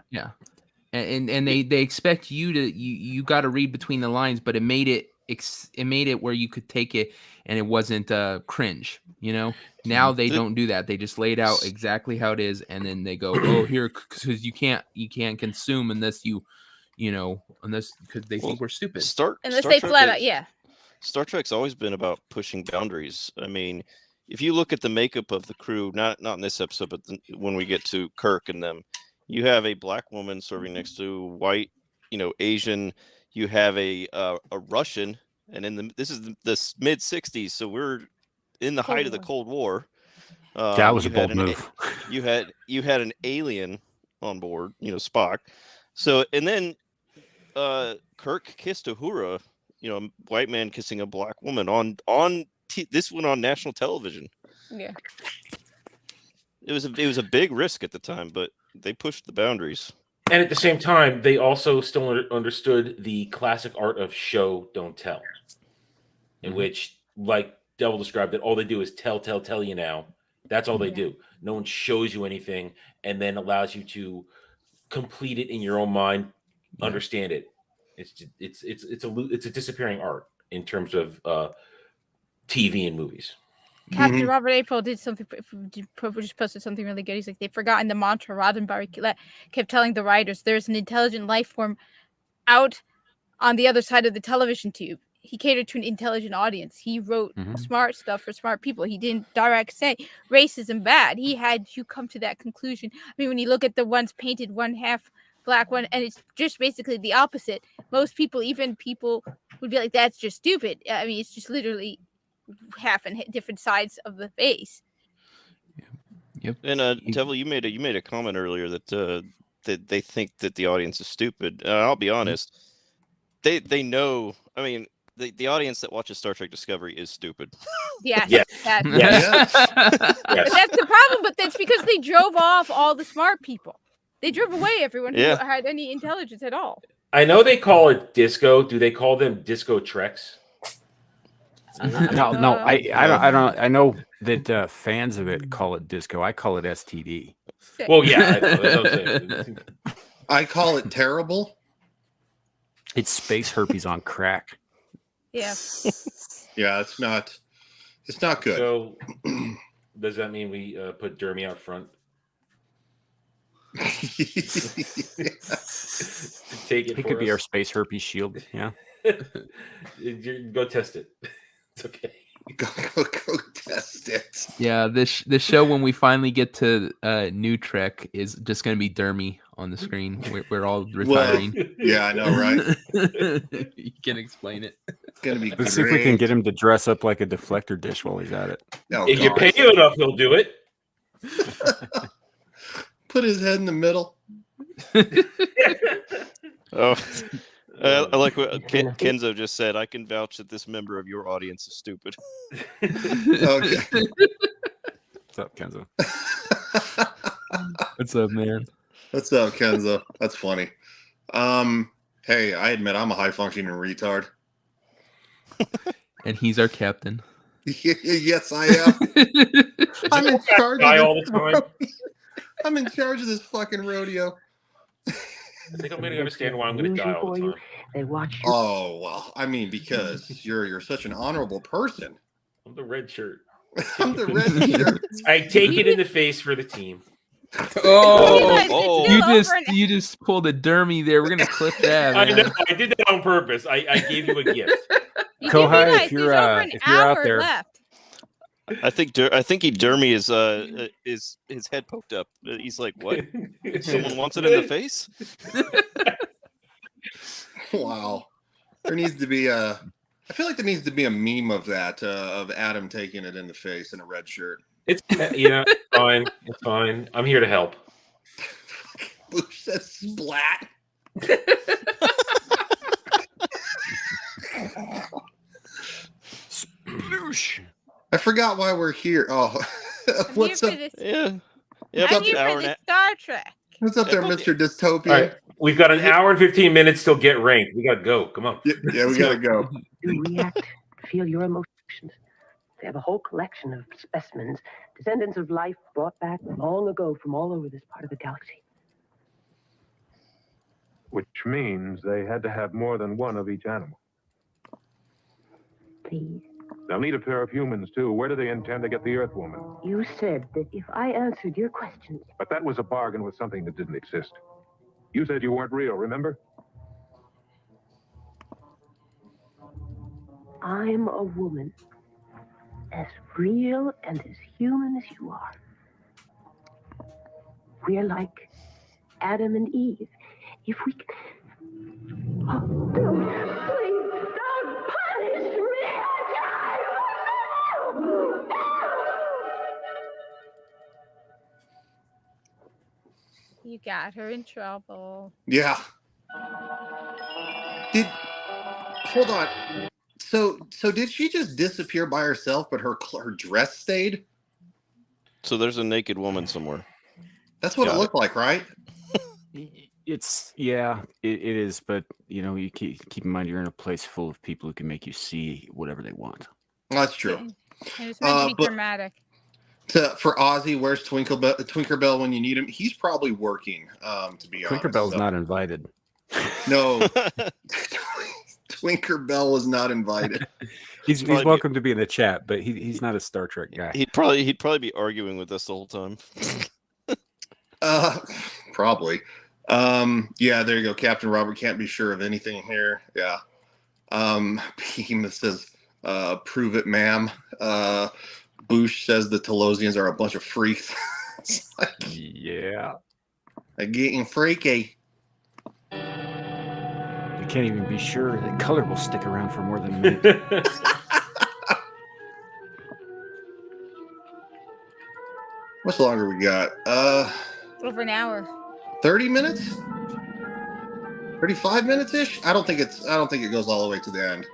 And they expect you to you got to read between the lines, but it made it where you could take it and it wasn't cringe. Now they don't do that. They just lay it out exactly how it is, and then they go, oh, here, because you can't consume unless unless because they think we're stupid. Unless they flat out, yeah. Star Trek's always been about pushing boundaries. I mean, if you look at the makeup of the crew, not in this episode, but when we get to Kirk and them, you have a black woman serving next to white, Asian. You have a Russian, and this is the mid '60s, so we're in the height of the Cold War. That was a bold move. You had an alien on board, Spock. So and then Kirk kissed Uhura, white man kissing a black woman on this went on national television. Yeah. It was a big risk at the time, but they pushed the boundaries. And at the same time, they also still understood the classic art of show, don't tell, in which, like Devil described it, all they do is tell you now. That's all they do. No one shows you anything and then allows you to complete it in your own mind, understand it. It's a disappearing art in terms of TV and movies. Captain Robert April did something. Just posted something really good. He's like, they've forgotten the mantra. Roddenberry kept telling the writers, "There's an intelligent life form out on the other side of the television tube." He catered to an intelligent audience. He wrote smart stuff for smart people. He didn't direct say racism bad. He had you come to that conclusion. I mean, when you look at the ones painted, one half black, one, and it's just basically the opposite. Most people, even people, would be like, "That's just stupid." I mean, it's just literally half and different sides of the face. Yep. And Devil, you made a comment earlier that that they think that the audience is stupid. I'll be honest. They know. I mean, the audience that watches Star Trek Discovery is stupid. Yes. Yes. Yes. But that's the problem. But that's because they drove off all the smart people. They drove away everyone who had any intelligence at all. I know they call it disco. Do they call them disco treks? No. I don't. I know that fans of it call it disco. I call it STD. Well, yeah. I know, that's what I'm saying. I call it terrible. It's space herpes on crack. Yeah. Yeah, it's not good. So, does that mean we put Dermy out front? Take it. It could be our space herpes shield. Yeah. Go test it. It's okay. Go test it. Yeah, this show, when we finally get to New Trek, is just going to be Dermy on the screen. We're all retiring. Well, yeah, I know, right? You can explain it. It's going to be Let's see if we can get him to dress up like a deflector dish while he's at it. Oh, if you pay him enough, he'll do it. Put his head in the middle. Oh, I like what Kenzo just said. I can vouch that this member of your audience is stupid. Okay. What's up, Kenzo? What's up, man? What's up, Kenzo? That's funny. Hey, I admit I'm a high functioning retard. And he's our captain. Yes, I am. I'm in charge of all the time. I'm in charge of this fucking rodeo. I think I'm going to understand why I'm going to die all the time. They watch. Oh well, I mean, because you're such an honorable person. I'm the red shirt. I'm the red shirt. I take it in the face for the team. You just pulled a Dermy there. We're gonna clip that. I know. I did that on purpose. I gave you a gift. Kohai, if you're out there. Left. I think Dermy is his head poked up. He's like, what? Someone wants it in the face? Wow. There needs to be I feel like there needs to be a meme of that, of Adam taking it in the face in a red shirt. It's fine. It's fine. I'm here to help. Boosh says splat. Sploosh. I forgot why we're here. Oh, what's up? Yeah. I'm here for the Star Trek. What's up there, Mr. Dystopia? All right. We've got an hour and 15 minutes till get ranked. We got to go. Come on. Yeah, we got to go. You react, feel your emotions. They have a whole collection of specimens, descendants of life brought back long ago from all over this part of the galaxy. Which means they had to have more than one of each animal. Please. They'll need a pair of humans, too. Where do they intend to get the Earth Woman? You said that if I answered your questions... But that was a bargain with something that didn't exist. You said you weren't real, remember? I'm a woman. As real and as human as you are. We're like Adam and Eve. If we can... Oh, don't, please, don't punish me! You got her in trouble. Yeah. Hold on. So did she just disappear by herself, but her dress stayed? So there's a naked woman somewhere. That's what it looked like, right? It is, but you keep in mind you're in a place full of people who can make you see whatever they want. That's true. And it's meant to be dramatic. For Ozzy, where's Tinkerbell when you need him? He's probably working. To be honest, Tinkerbell's not invited. No. Twinkerbell was not invited. He's welcome to be in the chat, but he's not a Star Trek guy. He'd probably be arguing with us the whole time. Probably. Yeah, there you go. Captain Robert can't be sure of anything here. Yeah. Behemoth says, prove it, ma'am. Boosh says the Telosians are a bunch of freaks. It's like, yeah. They're getting freaky. You can't even be sure that color will stick around for more than a minute. Much longer we got? Over an hour. 30 minutes? 35 minutes-ish? I don't think it goes all the way to the end.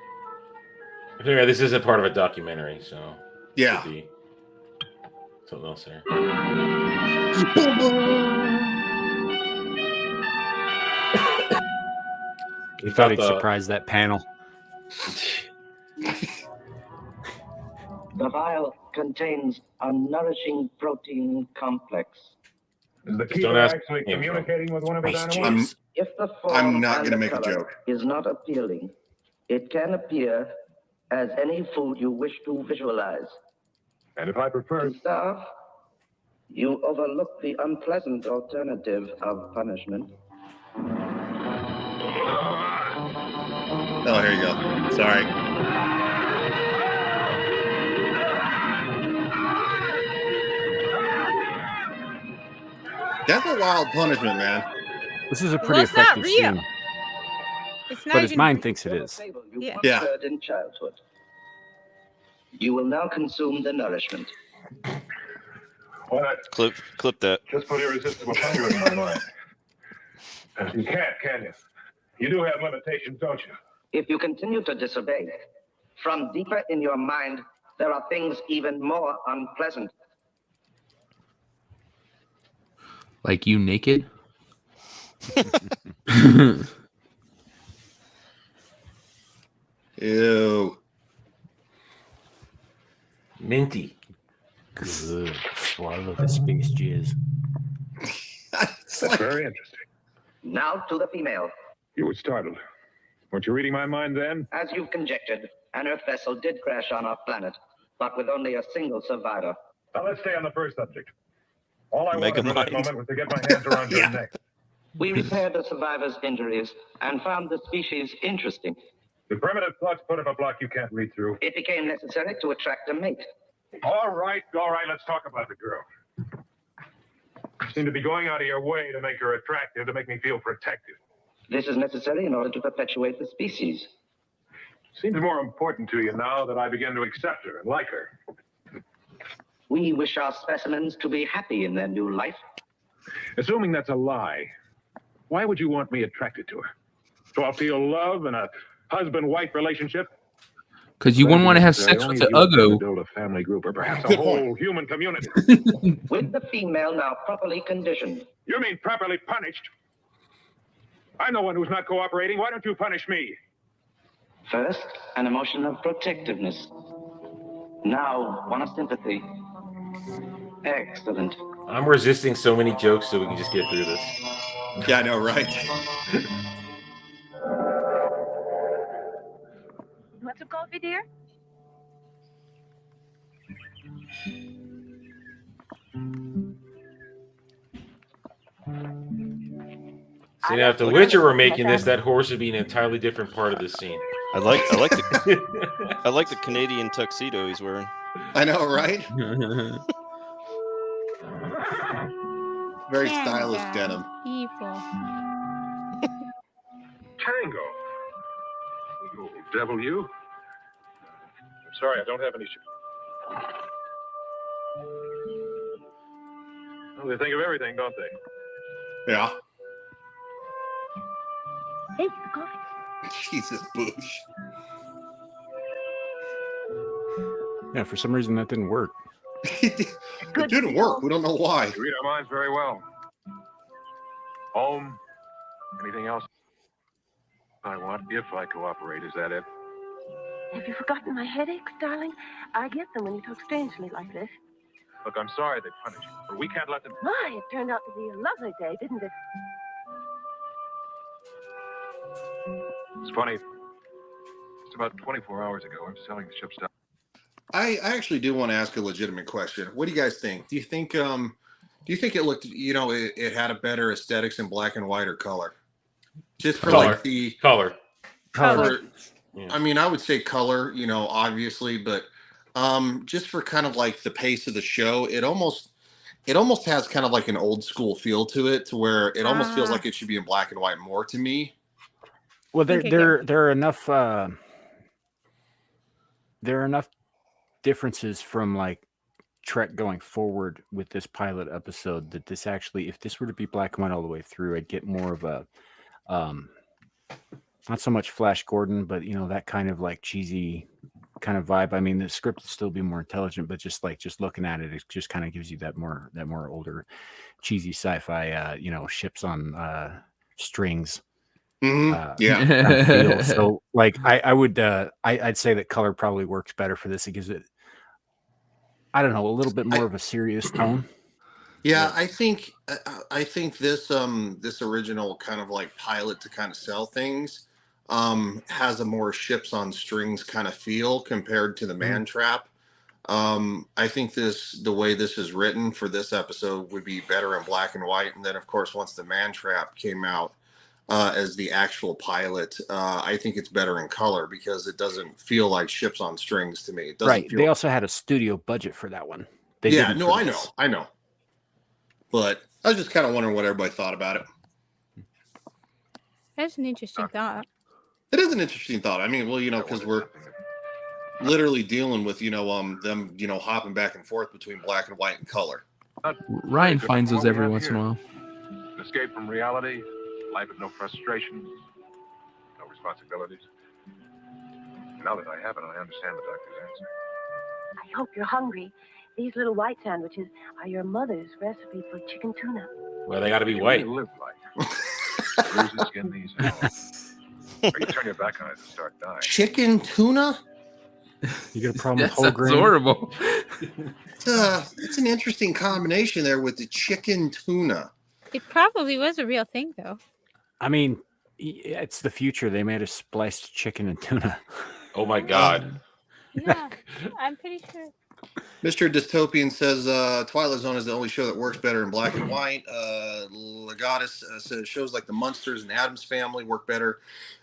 Yeah, this isn't part of a documentary, so yeah. Could be something else there. He thought he'd surprise that panel. The vial contains a nourishing protein complex. Is the key Don't to ask actually me, communicating with one of his animals? If the I'm form not and going to the make a color joke. is not appealing, it can appear as any food you wish to visualize. And if I prefer... Staff, you overlook the unpleasant alternative of punishment. Oh, here you go. Sorry. That's a wild punishment, man. This is a pretty it's not effective real. scene. It's not But his even- mind thinks it is. Yeah. Yeah. In childhood. You will now consume the nourishment. Why not Clip that. just put irresistible hunger in my mind? You can't, can you? You do have limitations, don't you? If you continue to disobey, from deeper in your mind, there are things even more unpleasant. Like you naked? Ew. Minty. Good. Swallow the space jizz. That's very interesting. Now to the female. You were startled. Weren't you reading my mind then? As you've conjectured, an Earth vessel did crash on our planet, but with only a single survivor. Now let's stay on the first subject. All I wanted Mega for that mind. moment was to get my hands around your neck. We repaired the survivor's injuries and found the species interesting. The primitive flux put up a block you can't read through. It became necessary to attract a mate. All right, let's talk about the girl. You seem to be going out of your way to make her attractive, to make me feel protected. This is necessary in order to perpetuate the species. Seems more important to you now that I begin to accept her and like her. We wish our specimens to be happy in their new life. Assuming that's a lie, why would you want me attracted to her? So I'll feel love and a husband-wife relationship? Because you wouldn't want to have sex Only with the you can Uggo. build a family group or perhaps a whole human community. With the female now properly conditioned. You mean properly punished? I'm the one who's not cooperating. Why don't you punish me? First, an emotion of protectiveness. Now, one of sympathy. Excellent. I'm resisting so many jokes so we can just get through this. Yeah, I know, right? Want some coffee, dear? See, now if The Witcher were making this, that horse would be an entirely different part of this scene. I like the Canadian tuxedo he's wearing. I know, right? Very stylish denim. Evil. Tango. You devil, you. I'm sorry, I don't have any. Well, they think of everything, don't they? Yeah. Hey, the coffee. Jesus, Bush. Yeah, for some reason that didn't work. It didn't work. We don't know why. You read our minds very well. Home. Anything else I want if I cooperate? Is that it? Have you forgotten my headaches, darling? I get them when you talk strangely like this. Look, I'm sorry they punished you, but we can't let them. My, it turned out to be a lovely day, didn't it? It's funny. Just about 24 hours ago, I'm selling the ship's dock. I actually do want to ask a legitimate question. What do you guys think? Do you think it looked, it had a better aesthetics in black and white or color? Just for Color. like the Color. color. Yeah. I mean, I would say color, obviously, but just for kind of like the pace of the show, it almost has kind of like an old school feel to it, to where it almost feels like it should be in black and white more to me. Well, there are enough differences from like Trek going forward with this pilot episode that this actually, if this were to be black and white all the way through, I'd get more of a not so much Flash Gordon, but that kind of like cheesy kind of vibe. I mean, the script would still be more intelligent, but just looking at it, it just kind of gives you that more older cheesy sci-fi ships on strings. Yeah. Kind of feel. So like I'd say that color probably works better for this. It gives it, I don't know, a little bit more of a serious tone. Yeah, I think this this original kind of like pilot to kind of sell things has a more ships on strings kind of feel compared to the Man Trap. I think the way this is written for this episode would be better in black and white, and then of course once the Man Trap came out as the actual pilot, I think it's better in color because it doesn't feel like ships on strings to me. It doesn't Right. feel. They also had a studio budget for that one. They Yeah, didn't no, for I this. know. But I was just kind of wondering what everybody thought about it. That's an interesting thought. It is an interesting thought. I mean, well, because we're literally dealing with, them, hopping back and forth between black and white and color. Ryan finds those every once in a while. Escape from reality, life with no frustrations, no responsibilities. Now that I have it, I understand the doctor's answer. I hope you're hungry. These little white sandwiches are your mother's recipe for chicken tuna. Well, they got to be white. Live like lose the skin these hours. Or you turn your back on it and start dying. Chicken tuna? You get a problem with That whole sounds grain? horrible. It's an interesting combination there with the chicken tuna. It probably was a real thing, though. I mean, it's the future. They made a spliced chicken and tuna. Oh my God. Yeah, I'm pretty sure. Mr. Dystopian says Twilight Zone is the only show that works better in black and white. Legatus says shows like The Munsters and Addams Family work better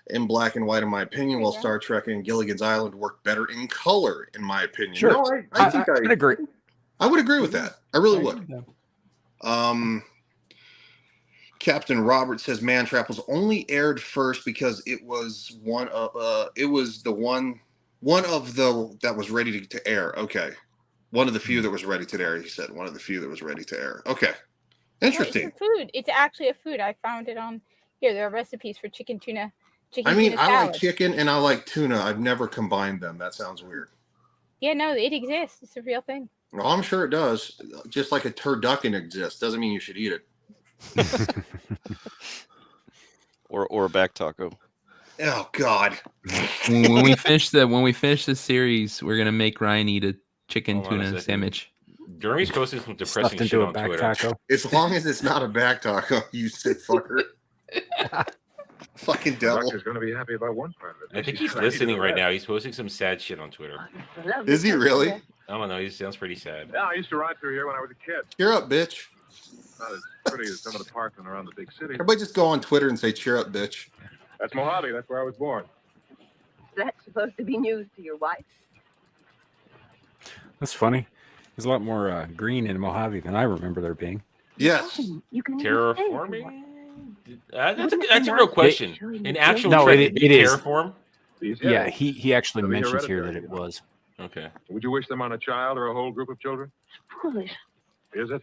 in black and white, in my opinion, while Star Trek and Gilligan's Island work better in color, in my opinion. Sure. No, I think I'd agree. I would agree with that. I really would. Captain Robert says Man Trap was only aired first because it was one of that was ready to air. Okay. One of the few that was ready to air, he said. One of the few that was ready to air. Okay. Interesting. It's a food. It's actually a food. I found it on here. There are recipes for chicken tuna. I mean, tuna I salad. like chicken and I like tuna. I've never combined them. That sounds weird. Yeah, no, it exists. It's a real thing. Well, I'm sure it does. Just like a turducken exists. Doesn't mean you should eat it. or a back taco. Oh God. when we finish the series, we're gonna make Ryan eat a chicken tuna sandwich. Jeremy's posting some depressing into shit a on back Twitter. taco. As long as it's not a back taco, you sick fucker. Fucking The devil. doctor's going to be happy about one part of it. I think he's listening right now. He's posting some sad shit on Twitter. Is he really? I don't know. He sounds pretty sad. Yeah, I used to ride through here when I was a kid. Cheer up, bitch. Not as pretty as some of the parks around the big city. Everybody just go on Twitter and say cheer up, bitch. That's Mojave. That's where I was born. That's supposed to be news to your wife. That's funny. There's a lot more green in Mojave than I remember there being. Yes. You can Terraforming? That's a real question. In actual No, Trek, it did they is. terraform? Yeah, he actually They'll be mentions here that hereditary, it you know. was. Okay. Would you wish them on a child or a whole group of children? Foolish. Is it?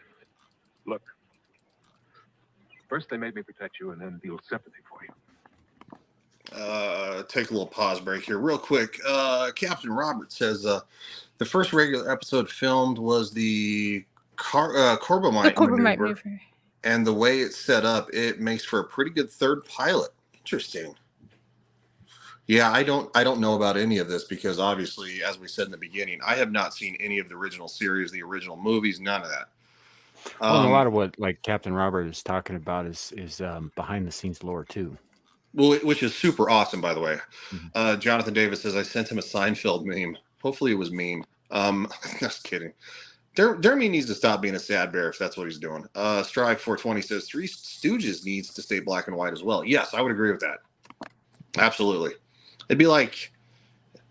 Look. First they made me protect you and then feel sympathy for you. Take a little pause break here real quick. Captain Robert says the first regular episode filmed was the Corbomite maneuver. And the way it's set up, it makes for a pretty good third pilot. Interesting. Yeah, I don't know about any of this because obviously, as we said in the beginning, I have not seen any of the original series, the original movies, none of that. Well, and a lot of what like Captain Robert is talking about is behind the scenes lore too. Well, which is super awesome, by the way. Jonathan Davis says I sent him a Seinfeld meme. Hopefully, it was meme. Just kidding. Dermy needs to stop being a sad bear if that's what he's doing. Strive 420 says Three Stooges needs to stay black and white as well. Yes, I would agree with that. Absolutely. It'd be like,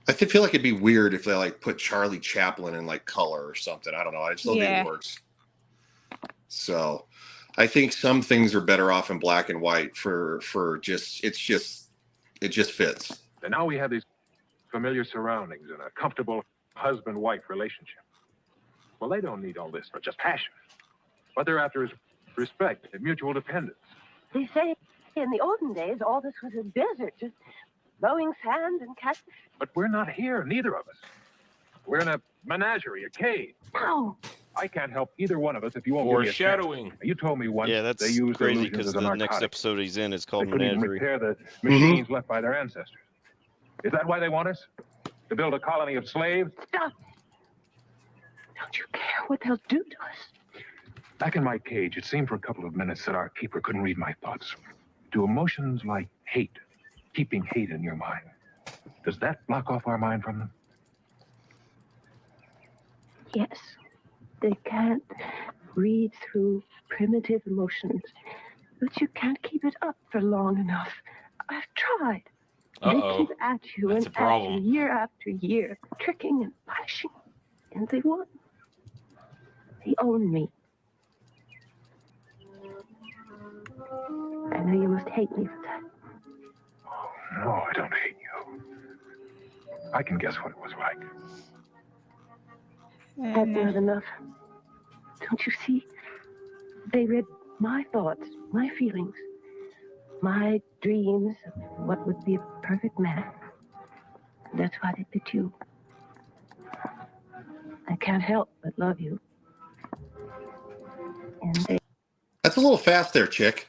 I feel like it'd be weird if they like put Charlie Chaplin in like color or something. I don't know. I just don't think it works. So, I think some things are better off in black and white for just it just fits. And now we have these familiar surroundings and a comfortable husband-wife relationship. Well, they don't need all this for just passion. What they're after is respect and mutual dependence. They say in the olden days, all this was a desert, just blowing sand and cactus. But we're not here, neither of us. We're in a menagerie, a cave. No. I can't help either one of us if you won't give me a chance. Foreshadowing. You told me once Yeah, that's they use crazy illusions because as a the narcotic. next episode he's in is called They couldn't even Menagerie. repair the machines left by their ancestors. Is that why they want us? To build a colony of slaves? Stop. Don't you care what they'll do to us? Back in my cage, it seemed for a couple of minutes that our keeper couldn't read my thoughts. Do emotions like hate, keeping hate in your mind, does that block off our mind from them? Yes. They can't read through primitive emotions, but you can't keep it up for long enough. I've tried. They keep at you That's and a at problem. you year after year, tricking and punishing, and they won. They own me. I know you must hate me for that. No, I don't hate you. I can guess what it was like. That's not enough. Don't you see? They read my thoughts, my feelings, my dreams of what would be a perfect man. That's why they picked you. I can't help but love you. And they... That's a little fast there, chick.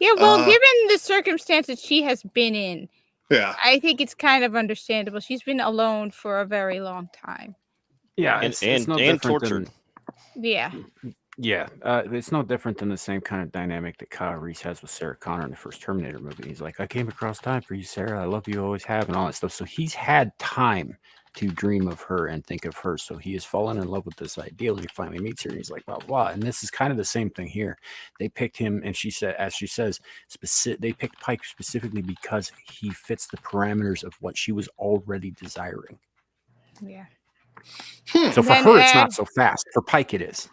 Yeah, well, given the circumstances she has been in, yeah, I think it's kind of understandable. She's been alone for a very long time. Yeah, And- it's and- no and different tortured. Yeah. Yeah, it's no different than the same kind of dynamic that Kyle Reese has with Sarah Connor in the first Terminator movie. He's like, I came across time for you, Sarah. I love you, always have, and all that stuff. So he's had time to dream of her and think of her. So he has fallen in love with this ideal. He finally meets her, and he's like, blah, blah. And this is kind of the same thing here. They picked him, and she said, as she says, they picked Pike specifically because he fits the parameters of what she was already desiring. Yeah. So for her, it's not so fast. For Pike, it is.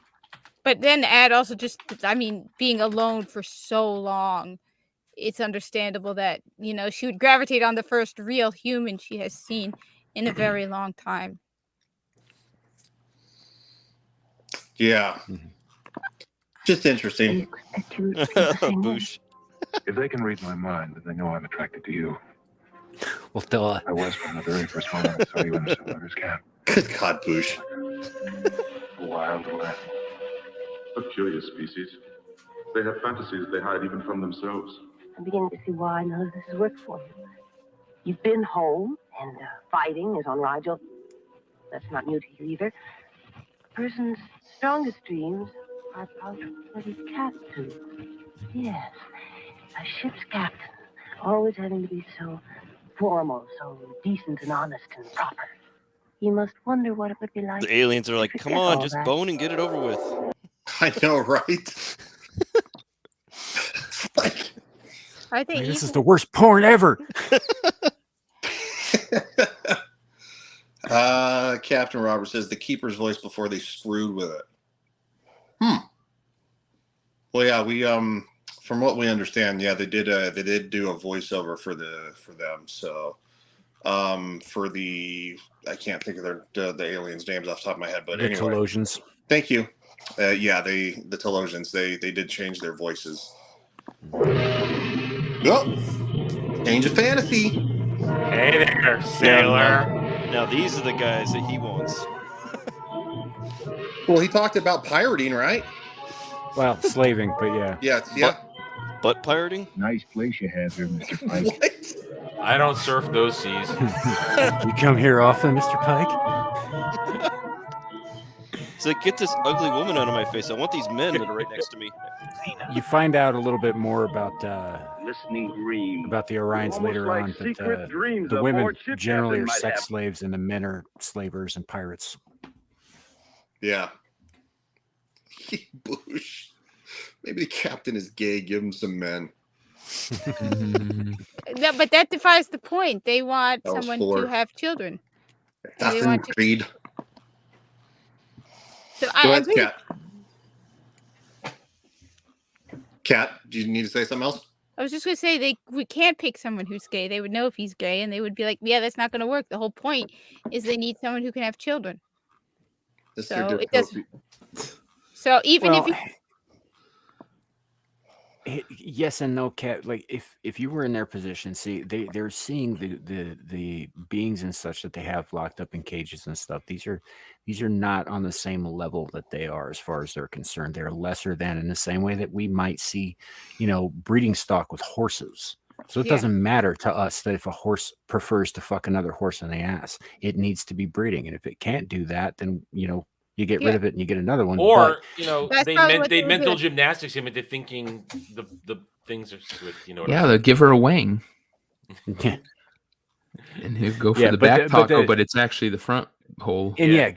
But then add also just, I mean, being alone for so long, it's understandable that, you know, she would gravitate on the first real human she has seen in a very long time. Yeah. Just interesting. Boosh. If they can read my mind, then they know I'm attracted to you. Well, duh. I was from the very first moment I saw you in the survivor's camp. Good God, Boosh. A wild land. A curious species. They have fantasies they hide even from themselves. I'm beginning to see why none of this has worked for you. You've been home, and fighting is on Rigel. That's not new to you either. A person's strongest dreams are about what he's captain. Yes, a ship's captain, always having to be so formal, so decent and honest and proper. You must wonder what it would be like. The aliens are like, to come forget on, all just that." bone and get it over with. I know, right? I think This is the worst porn ever. Captain Robert says the keeper's voice before they screwed with it. Well, yeah, we from what we understand, yeah, they did do a voiceover for them. So for the I can't think of the aliens' names off the top of my head, but The anyway, Telosians. Thank you. Yeah, the Telosians, they did change their voices. Oh, change of fantasy. Hey there, sailor. Now these are the guys that he wants. Well, he talked about pirating, right? Well, slaving, but yeah. Yeah. Butt pirating? Nice place you have here, Mr. Pike. I don't surf those seas. You come here often, Mr. Pike? It's like, get this ugly woman out of my face. I want these men that are right next to me. You find out a little bit more about Listening green. about the Orions Almost later like on, but secret dreams the a women board ship generally captain are might sex have. slaves and the men are slavers and pirates. Yeah. Bush. Maybe the captain is gay. Give him some men. No, but that defies the point. They want That was someone 4. to have children. And That's they want to. agreed. So Go I ahead, agree. Kat. Kat, do you need to say something else? I was just gonna say we can't pick someone who's gay. They would know if he's gay, and they would be like, "Yeah, that's not gonna work." The whole point is they need someone who can have children. This So it doesn't. So even if yes and no, Kat. Like if you were in their position, see, they're seeing the beings and such that they have locked up in cages and stuff. These are not on the same level that they are as far as they're concerned. They're lesser than, in the same way that we might see, breeding stock with horses. So it doesn't matter to us that if a horse prefers to fuck another horse in the ass, it needs to be breeding. And if it can't do that, then you get rid of it and you get another one. Or That's they probably what they would mental do. gymnastics him into thinking the things are switched. What Yeah, I'm they'll give her a wang. Yeah. And he'll go for Yeah, the but back the- but taco, the- but it's actually the front hole. And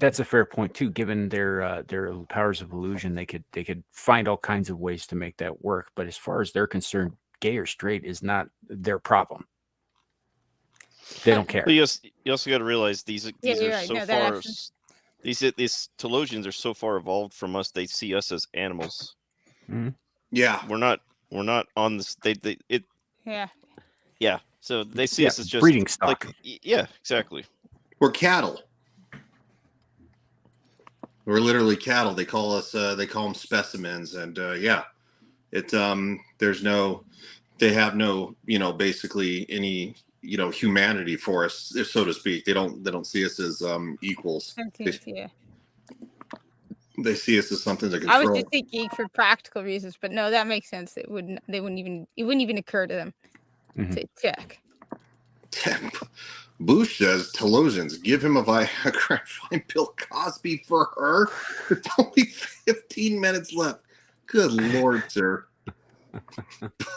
that's a fair point too. Given their powers of illusion, they could find all kinds of ways to make that work. But as far as they're concerned, gay or straight is not their problem. They don't care. But you also got to realize these Yeah, are you're right. so No, that far. actually- These Telosians are so far evolved from us. They see us as animals. Yeah, we're not on this. Yeah. So they see us as just breeding stock. Yeah, exactly. We're cattle. We're literally cattle. They call us. They call them specimens, and they have no, basically any, humanity for us, so to speak. They don't see us as equals. They see us as something to control. I was just thinking for practical reasons, but no, that makes sense. It wouldn't even occur to them to check. Bush says Telosians give him a Viagra and find Bill Cosby for her. There's only 15 minutes left. Good Lord, sir.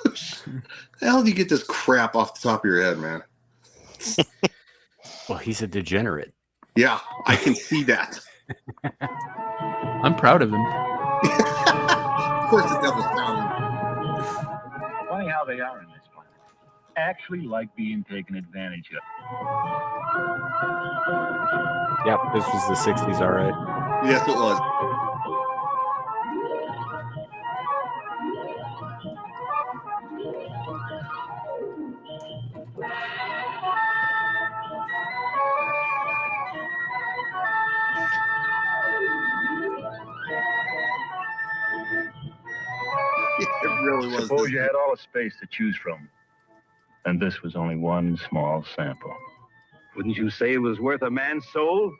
Bush, how do you get this crap off the top of your head, man? Well, he's a degenerate. Yeah, I can see that. I'm proud of him. Of course, the devil's found. Funny how they are in this planet. Actually like being taken advantage of. Yep, this was the 60s, all right. Yes, it was. It really was. Suppose you had all the space to choose from, and this was only one small sample. Wouldn't you say it was worth a man's soul?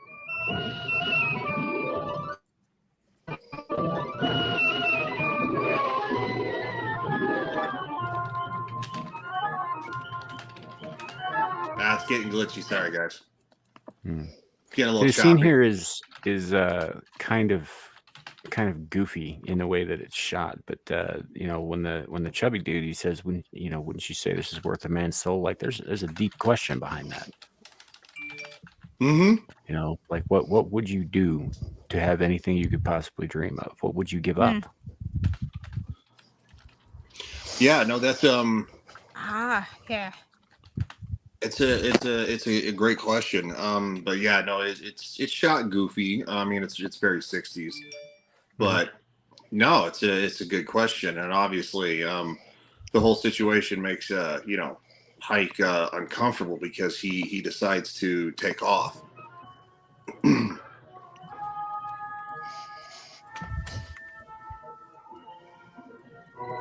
It's getting glitchy. Sorry, guys. Getting a The little scene choppy. here is kind of goofy in the way that it's shot, but when the chubby dude, he says, wouldn't you say this is worth a man's soul? Like there's a deep question behind that. Like what would you do to have anything you could possibly dream of? What would you give up? Yeah, no, that's Yeah. it's a great question. But yeah, no, it's shot goofy. I mean, it's very 60s, but no, it's a good question, and obviously, the whole situation makes Hike uncomfortable because he decides to take off.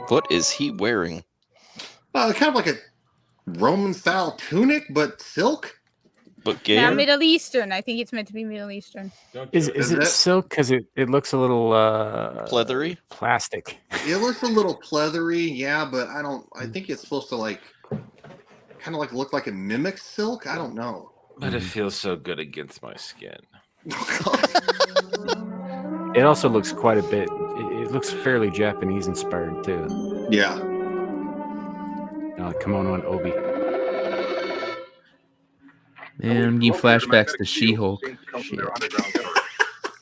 What is he wearing? Kind of like a Roman style tunic, but silk. But Yeah, Middle Eastern. I think it's meant to be Middle Eastern. Is it silk? Because it looks a little pleathery, plastic. It looks a little pleathery, yeah, but I think it's supposed to kind of look like a mimic silk. I don't know. But it feels so good against my skin. It also looks quite a bit. It looks fairly Japanese inspired too. Yeah. Kimono and Obi. Man, I'm getting flashbacks to She-Hulk. Shit.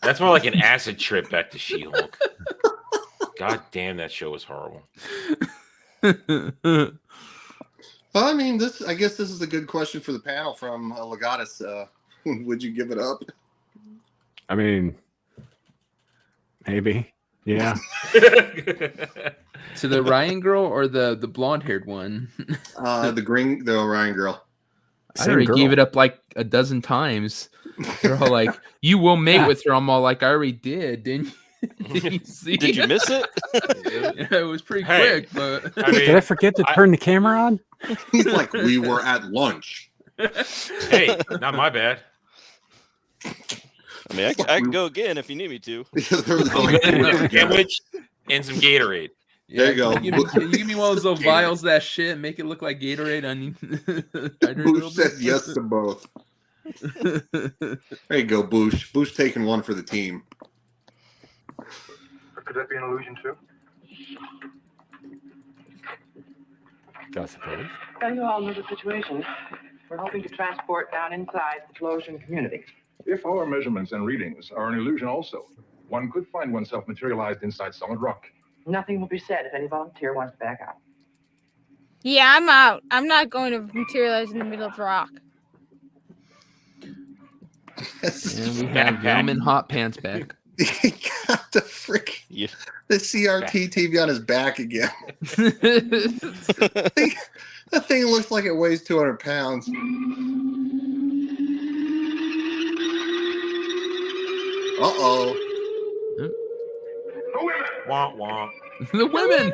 That's more like an acid trip back to She-Hulk. God damn, that show was horrible. Well, I mean, I guess this is a good question for the panel from Legatus. Would you give it up? I mean, maybe. Yeah. To the Ryan girl or the blonde-haired one? The Orion girl. I already gave it up like a dozen times. They're all like, "You will mate with her." I'm all like, "I already did, didn't you? Did you see? Did you miss it? Yeah, it was pretty quick, but I mean, did I forget to turn the camera on? He's like, we were at lunch. Hey, not my bad. I mean, I can go again if you need me to. Sandwich and some Gatorade. There you go. Can you give me one of those little vials of that shit and make it look like Gatorade? I need. Boosh said yes to both. There you go, Boosh. Boosh taking one for the team. Could that be an illusion too? I suppose. Well, you all know the situation. We're hoping to transport down inside the Flosian community. If our measurements and readings are an illusion also, one could find oneself materialized inside solid rock. Nothing will be said if any volunteer wants to back out. Yeah, I'm out. I'm not going to materialize in the middle of rock. And we have Roman Hot Pants back. He got the the CRT TV on his back again. That thing looks like it weighs 200 pounds. Uh-oh. Womp womp. The women.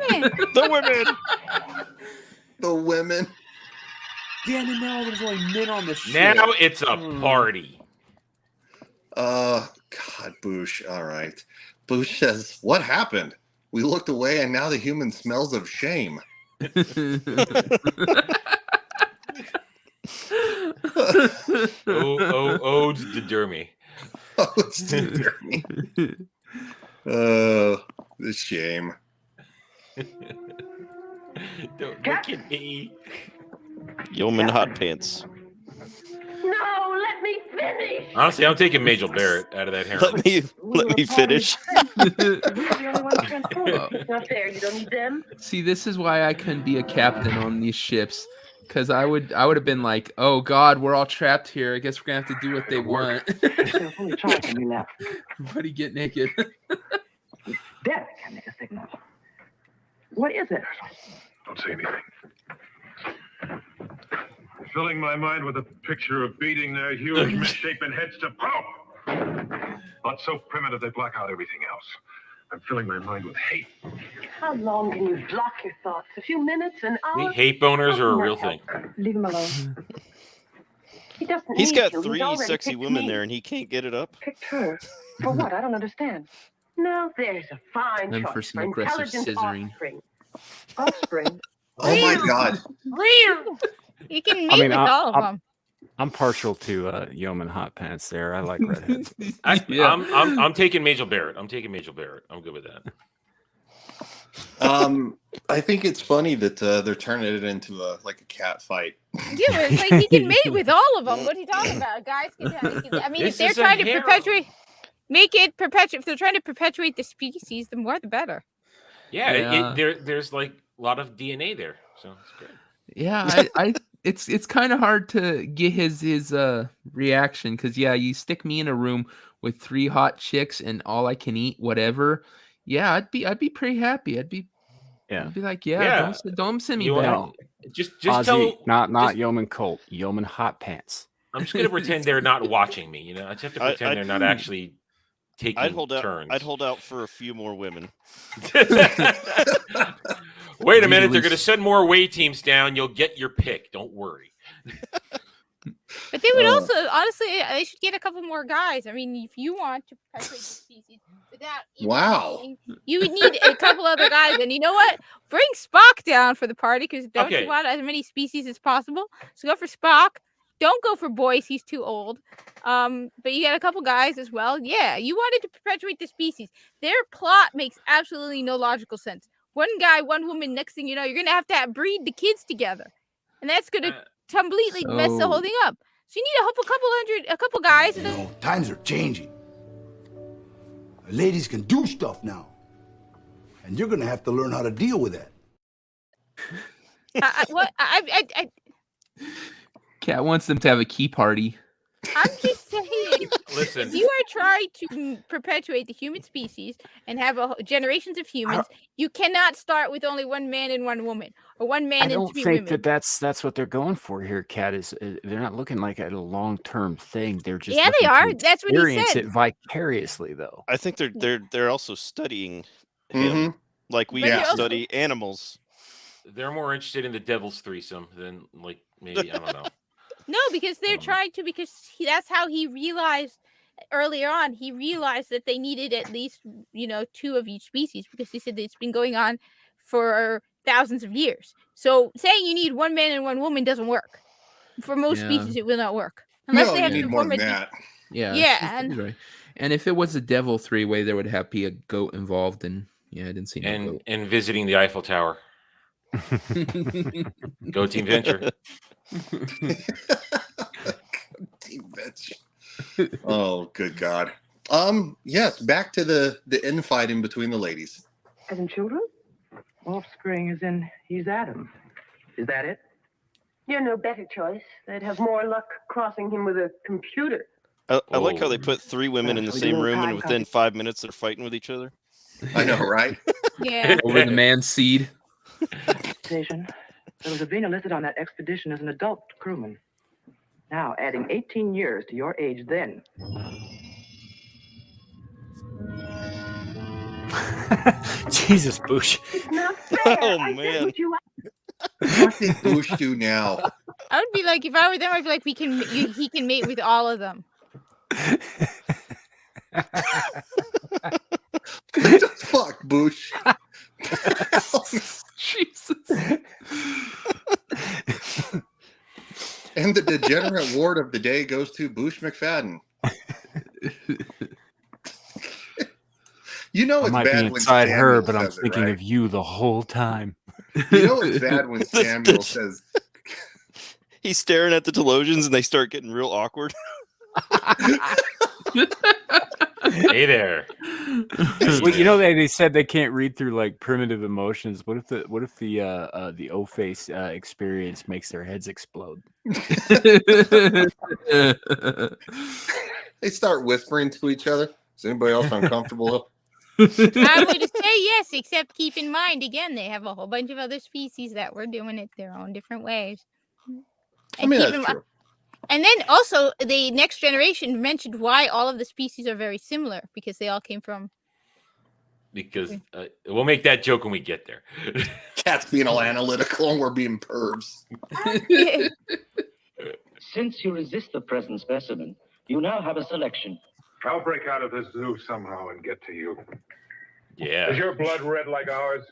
The women. The women. Damn it! Now there's only men on the ship. Now it's a party. God, Boosh. All right. Boosh says, "What happened? We looked away, and now the human smells of shame." Ode to Dermy. Ode to Dermy. The shame. Don't look at me. Yeoman Hot Pants. No, let me finish. Honestly, I'm taking Major Barrett out of that harem. Let me finish. Not fair. You don't need them. See, this is why I couldn't be a captain on these ships, because I would have been like, "Oh God, we're all trapped here. I guess we're gonna have to do what they want." Everybody get naked. Derek can make a signal. What is it? Don't say anything. Filling my mind with a picture of beating their huge misshapen heads to pulp. Not so primitive they black out everything else. I'm filling my mind with hate. How long can you block your thoughts? A few minutes, an hour? Hate boners are a real thing. Leave him alone. He doesn't He's need got you. 3 already sexy picked women me. there, and he can't get it up. Picked her. For what? I don't understand. No, there's a fine Then choice for some aggressive intelligent scissoring. offspring. Offspring? Oh my God. You can meet with all of them. I'm partial to Yeoman Hot Pants there. I like redheads. I'm taking Major Barrett. I'm taking Major Barrett. I'm good with that. I think it's funny that they're turning it into a cat fight. Yeah, but it's like you can mate with all of them. What are you talking about? Guys can. I mean, if they're trying to perpetuate, if they're trying to perpetuate the species, the more the better. Yeah. There's like a lot of DNA there, so it's great. Yeah, it's kind of hard to get his reaction, because you stick me in a room with 3 hot chicks and all I can eat whatever. Yeah, I'd be pretty happy. I'd be like, don't send me back. Just Ozzy, tell not Yeoman Colt, Yeoman Hot Pants. I'm just gonna pretend they're not watching me. I just have to pretend they're not actually taking turns. I'd hold out for a few more women. Wait a minute, they're going to send more away teams down. You'll get your pick. Don't worry. But they would also, honestly, they should get a couple more guys. I mean, if you want to perpetuate the species without wow, you would need a couple other guys. And you know what? Bring Spock down for the party, because don't you want as many species as possible? So go for Spock don't go for boys. He's too old. But you got a couple guys as well. Yeah, you wanted to perpetuate the species. Their plot makes absolutely no logical sense. One guy, one woman. Next thing you know, you're gonna have to breed the kids together, and that's gonna completely mess the whole thing up. So you need a couple guys. And No, times are changing. Ladies can do stuff now, and you're gonna have to learn how to deal with that. Cat wants them to have a key party. I'm just saying. Listen. If you are trying to perpetuate the human species and have generations of humans, you cannot start with only one man and one woman, or one man and three women. I don't think that's what they're going for here, Cat. Is they're not looking like at a long-term thing. They're just they are. That's what he experience said. it vicariously, though. I think they're also studying him, like we study animals. They're more interested in the devil's threesome than like maybe I don't know. No, because they're trying to, that's how he realized earlier on. He realized that they needed at least, two of each species, because he said that it's been going on for thousands of years. So saying you need one man and one woman doesn't work. For most species, it will not work. Unless they have need more than that. Yeah. Yeah. Right. And if it was a devil three-way, there would have to be a goat involved. And I didn't see no goat. And visiting the Eiffel Tower. Go Team Venture. Team Venture. Oh, good God. Yes, back to the infighting between the ladies. As in children? Offspring as in he's Adam. Is that it? You're no better choice. They'd have more luck crossing him with a computer. I like how they put three women in the same room, and within 5 minutes they're fighting with each other. I know, right? Yeah. Over the man's seed. Station. There was a Sabina listed on that expedition as an adult crewman. Now, adding 18 years to your age then. Jesus, Bush. Not fair. Oh, I man. said what you What did Bush do now? I would be like, if I were them, I'd be like, he can mate with all of them. What the fuck, Bush? Jesus. And the degenerate ward of the day goes to Bush McFadden. You know I it's might be bad when inside Samuel her, but I'm says it, thinking right? of you the whole time. You know it's bad when Samuel says. He's staring at the televisions, and they start getting real awkward. Hey there. Well, they said they can't read through like primitive emotions. What if the O-face experience makes their heads explode? They start whispering to each other. Is anybody else uncomfortable? I would say yes, except keep in mind, again, they have a whole bunch of other species that were doing it their own different ways. And that's true. And then also, the next generation mentioned why all of the species are very similar, because they all came from... Because we'll make that joke when we get there. Cat's being all analytical and we're being pervs. Since you resist the present specimen, you now have a selection. I'll break out of this zoo somehow and get to you. Yeah. Is your blood red like ours?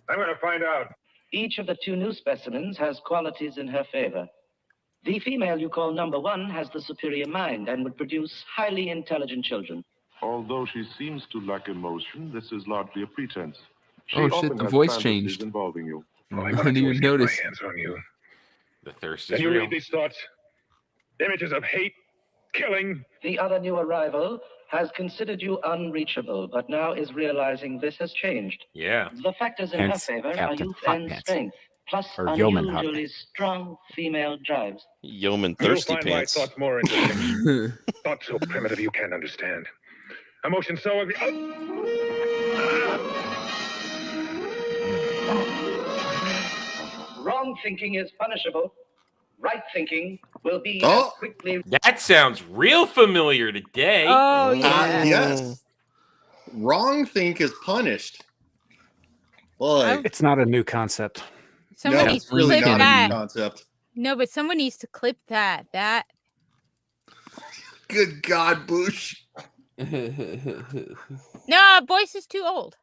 I'm going to find out. Each of the two new specimens has qualities in her favor. The female you call number one has the superior mind and would produce highly intelligent children. Although she seems to lack emotion, this is largely a pretense. She Oh, shit, often the has voice fantasies changed. involving you. All I I want to didn't do even is get my notice. hands on you. The thirst Can is you real. read these thoughts? Images of hate, killing. The other new arrival has considered you unreachable, but now is realizing this has changed. Yeah. The factors in Hence, her favor are Captain youth Hot and Pants. strength, plus Or Yeoman Hot unusually strong female drives. Yeoman You'll thirsty find pants. my thoughts more interesting. Thoughts so primitive you can't understand. Emotions so ugly. Wrong thinking is punishable. Right thinking will be Oh. as quickly... That sounds real familiar today. Oh, yeah. Yes. Wrong think is punished. Boy, It's not a new concept. Someone no, needs it's to really clip not a that. new concept. No, but someone needs to clip that. Good God, Bush. No, Boyce is too old.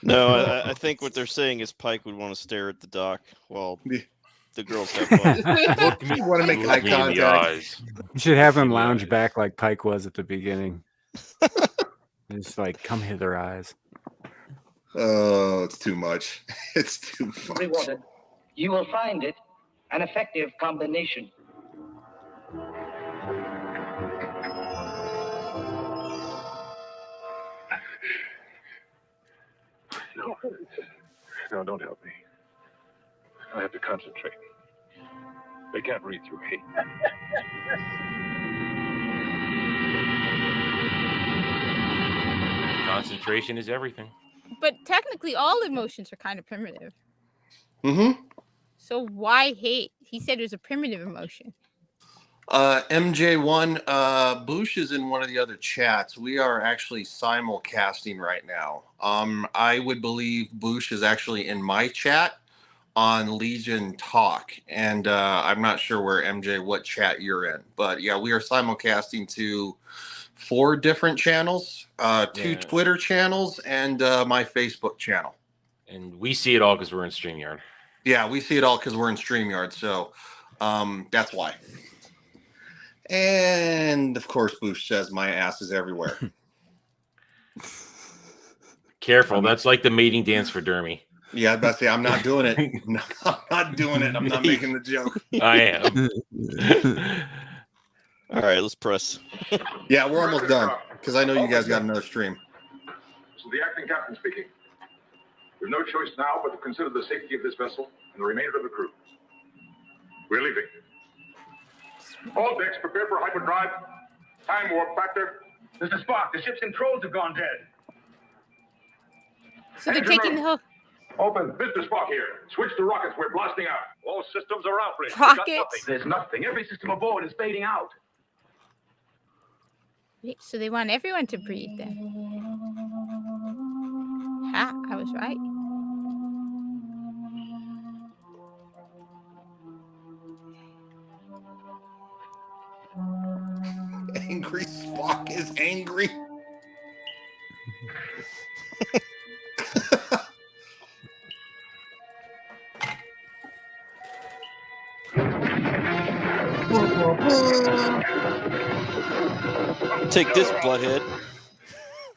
No, I think what they're saying is Pike would want to stare at the dock while the girls have fun. You want to make eye Look me in the contact. eyes. You should have him Yeah. lounge back like Pike was at the beginning. It's like, come hither, eyes. Oh, it's too much. It's too much. Rewarded. You will find it an effective combination. No, don't help me. I have to concentrate. They can't read through hate. Concentration is everything. But technically, all emotions are kind of primitive. Mm-hmm. So why hate? He said it was a primitive emotion. MJ1, Boosh is in one of the other chats. We are actually simulcasting right now. I would believe Boosh is actually in my chat on Legion Talk, and I'm not sure where MJ, what chat you're in, but yeah, we are simulcasting to 4 different channels, 2 Twitter channels, and my Facebook channel. And we see it all because we're in StreamYard. Yeah, we see it all because we're in StreamYard, so that's why. And of course, Boosh says my ass is everywhere. Careful, that's like the mating dance for Dermy. Yeah, I was about to say, I'm not doing it. No, I'm not doing it. I'm not making the joke. I am. All right, let's press. Yeah, we're almost done because I know you guys got another stream. So the acting captain speaking. There's no choice now but to consider the safety of this vessel and the remainder of the crew. We're leaving. All decks prepare for hyperdrive. Time warp factor. This is Spock. The ship's controls have gone dead. So they're taking the whole Open. Mr. Spock here. Switch to rockets. We're blasting out. All systems are outbreak. rockets. There's nothing. Every system aboard is fading out. Wait, so they want everyone to breathe then. Ha, I was right. Angry Spock is angry. Take this, butthead.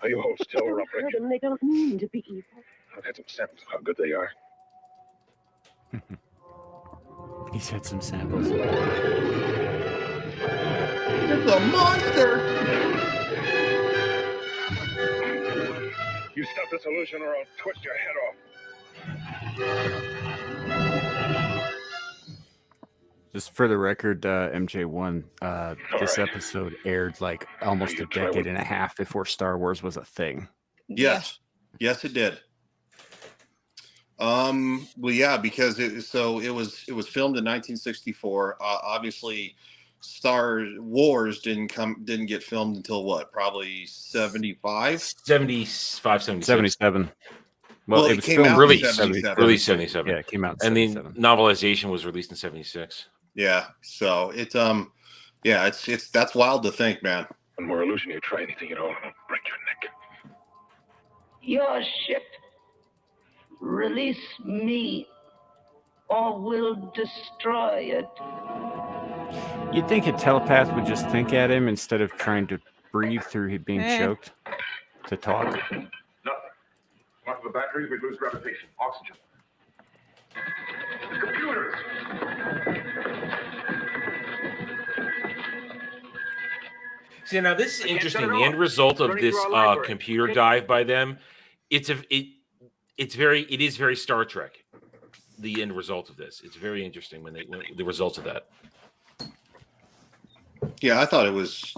Are you all still Tell operating? them they don't mean to be evil. I've had some samples of how good they are. He's had some samples. It's a monster. You stop the solution or I'll twist your head off. Just for the record, MJ1, this episode aired like almost a decade and a half before Star Wars was a thing. Yes. Yes, it did. Well, yeah, because it was filmed in 1964. Obviously, Star Wars didn't get filmed until what? Probably 75? 77. Well, it was came filmed out in released 77. Released 77. Yeah, it came out in and the 77. novelization was released in 76. Yeah, so it's it's that's wild to think, man. One more illusion, you try anything at all, and I'll break your neck. Your ship. Release me, or we'll destroy it. You'd think a telepath would just think at him instead of trying to breathe through him being choked to talk. Nothing. Off the batteries, we lose gravitation. Oxygen. Computers! See, now this is interesting. The end result of this computer dive by them, it is very Star Trek. The end result of this, it's very interesting when the results of that. Yeah, I thought it was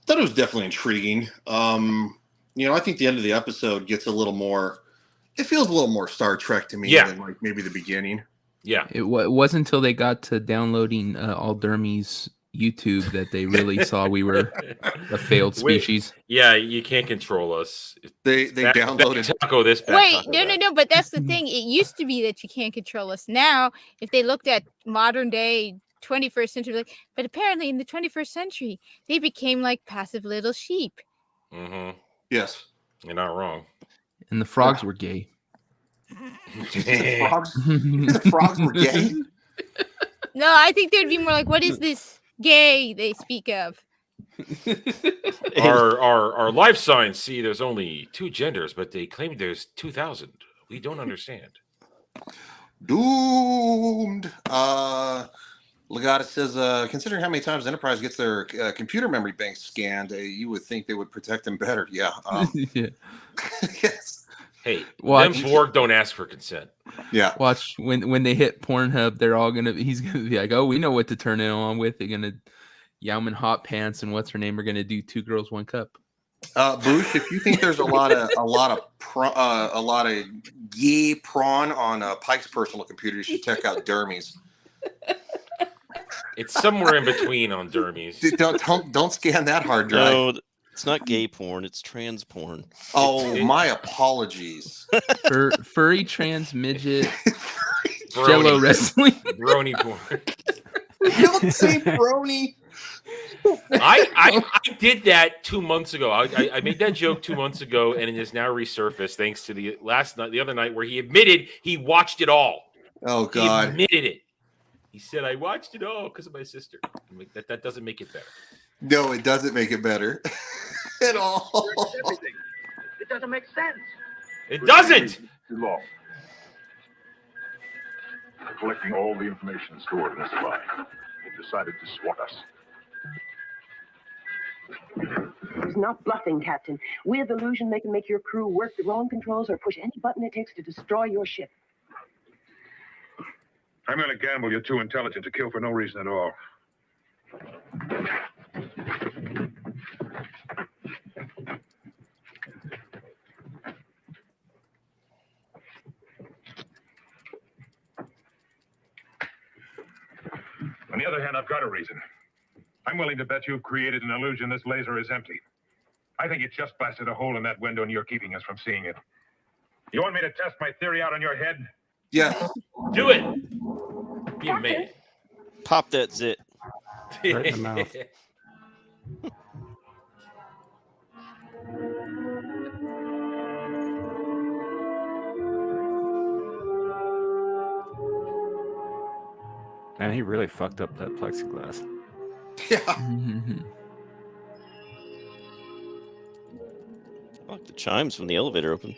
definitely intriguing. I think the end of the episode gets a little more. It feels a little more Star Trek to me than like maybe the beginning. Yeah, it wasn't until they got to downloading all Dermy's YouTube that they really saw we were a failed species. Yeah, you can't control us. They downloaded taco this. Wait, no, but that's the thing. It used to be that you can't control us. Now, if they looked at modern day 21st century, like, but apparently in the 21st century, they became like passive little sheep. Mm-hmm. Yes, you're not wrong. And the frogs were gay. The frogs were gay? No, I think there'd be more like, what is this gay they speak of? Our life signs see there's only 2 genders, but they claim there's 2,000. We don't understand. Doomed. Legata says, considering how many times Enterprise gets their computer memory banks scanned, you would think they would protect them better. Yeah. Yeah. Yes. Hey, Watch. them Borg don't ask for consent. Yeah. Watch when they hit Pornhub, he's gonna be like, oh, we know what to turn it on with. They're gonna Yauman Hot Pants and what's her name are gonna do 2 girls 1 cup. Boosh, if you think there's a lot of gay prawn on Pike's personal computer, you should check out Dermies. It's somewhere in between on Dermies. Dude, don't scan that hard drive. No, it's not gay porn. It's trans porn. Oh, my apologies. Furry trans midget. Brony. Jello wrestling. Brony porn. Don't say brony. I did that 2 months ago. I made that joke 2 months ago, and it has now resurfaced thanks to the other night where he admitted he watched it all. Oh God, he admitted it. He said, "I watched it all because of my sister." I'm like, that doesn't make it better. No, it doesn't make it better at all. It doesn't make sense. It doesn't. Too long. They're collecting all the information stored in this file. They've decided to swat us. It's not bluffing, Captain. With illusion, they can make your crew work the wrong controls or push any button it takes to destroy your ship. I'm going to gamble you're too intelligent to kill for no reason at all. On the other hand, I've got a reason. I'm willing to bet you've created an illusion this laser is empty. I think it just blasted a hole in that window and you're keeping us from seeing it. You want me to test my theory out on your head? Yes. Do it. Be a man. Pop that zit. Right in the mouth. Man, he really fucked up that plexiglass. Yeah. Mm-hmm. I like the chimes when the elevator opened.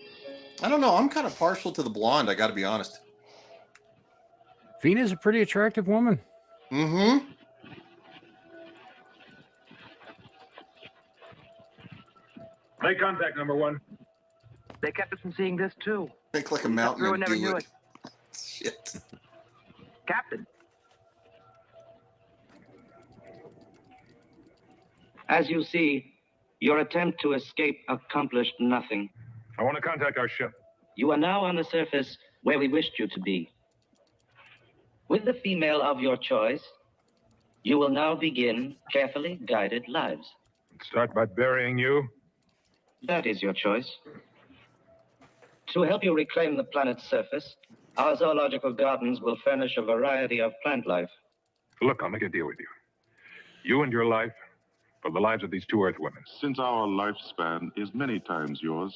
I don't know. I'm kind of partial to the blonde. I got to be honest. Venus is a pretty attractive woman. Mm-hmm. Make contact, number 1. They kept us from seeing this too. Think like a mountain Through and never do knew it. it. Shit. Captain. As you see, your attempt to escape accomplished nothing. I want to contact our ship. You are now on the surface where we wished you to be. With the female of your choice, you will now begin carefully guided lives. Start by burying you. That is your choice. To help you reclaim the planet's surface, our zoological gardens will furnish a variety of plant life. Look, I'll make a deal with you. You and your life for the lives of these 2 Earth women. Since our lifespan is many times yours,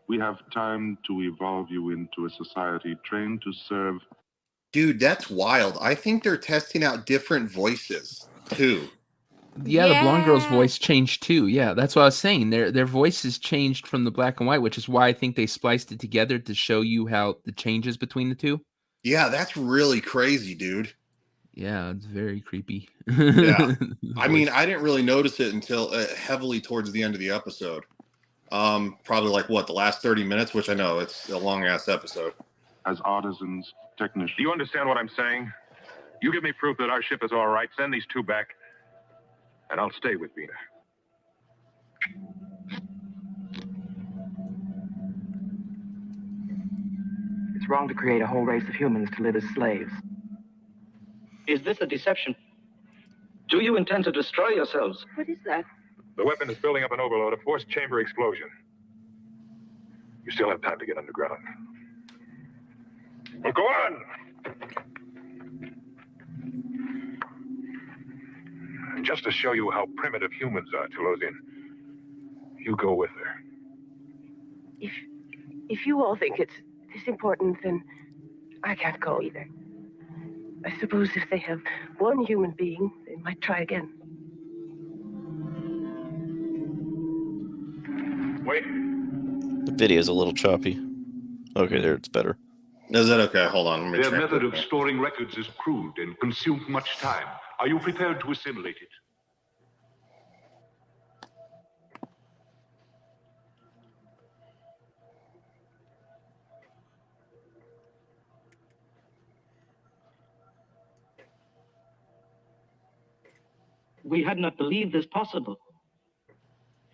we have time to evolve you into a society trained to serve. Dude, that's wild. I think they're testing out different voices too. Yeah, the blonde girl's voice changed too. Yeah, that's what I was saying. Their voices changed from the black and white, which is why I think they spliced it together to show you how the changes between the two. Yeah, that's really crazy, dude. Yeah, it's very creepy. Yeah. I mean, I didn't really notice it until heavily towards the end of the episode. Probably like what, the last 30 minutes, which I know it's a long ass episode. As artisans, technicians. Do you understand what I'm saying? You give me proof that our ship is all right. Send these 2 back, and I'll stay with Vina. It's wrong to create a whole race of humans to live as slaves. Is this a deception? Do you intend to destroy yourselves? What is that? The weapon is building up an overload, a forced chamber explosion. You still have time to get underground. Well, go on! Just to show you how primitive humans are, Telosian, you go with her. If you all think it's this important, then I can't go either. I suppose if they have one human being, they might try again. Wait. The video's a little choppy. Okay, there it's better. Is that okay? Hold on. Let me Their check method that. of storing records is crude and consumed much time. Are you prepared to assimilate it? We had not believed this possible.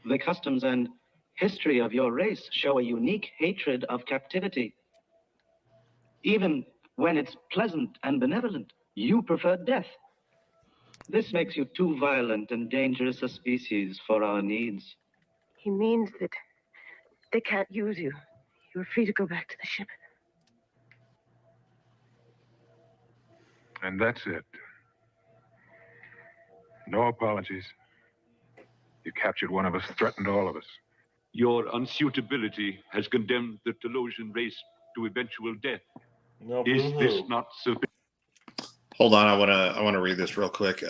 The customs and history of your race show a unique hatred of captivity. Even when it's pleasant and benevolent, you prefer death. This makes you too violent and dangerous a species for our needs. He means that they can't use you. You're free to go back to the ship. And that's it. No apologies. You captured one of us, threatened all of us. Your unsuitability has condemned the Telosian race to eventual death. No, Is this not sufficient? Hold on, I wanna read this real quick.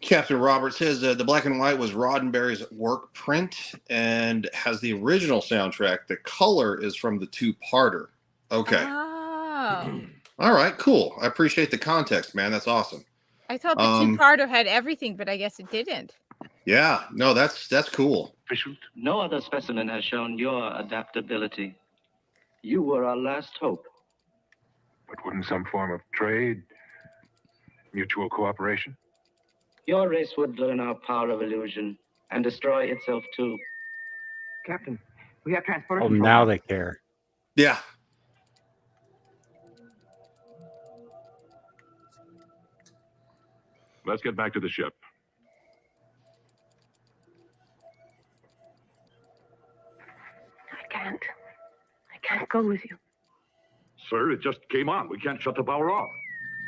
Captain Robert says the black and white was Roddenberry's work print and has the original soundtrack. The color is from the two-parter. Okay. Oh. All right, cool. I appreciate the context, man. That's awesome. I thought the two-parter had everything, but I guess it didn't. Yeah, no, that's cool. No other specimen has shown your adaptability. You were our last hope. But wouldn't some form of trade, mutual cooperation? Your race would learn our power of illusion and destroy itself too. Captain, we have transporter Oh, control. now they care. Yeah. Let's get back to the ship. I can't go with you. Sir, it just came on. We can't shut the power off.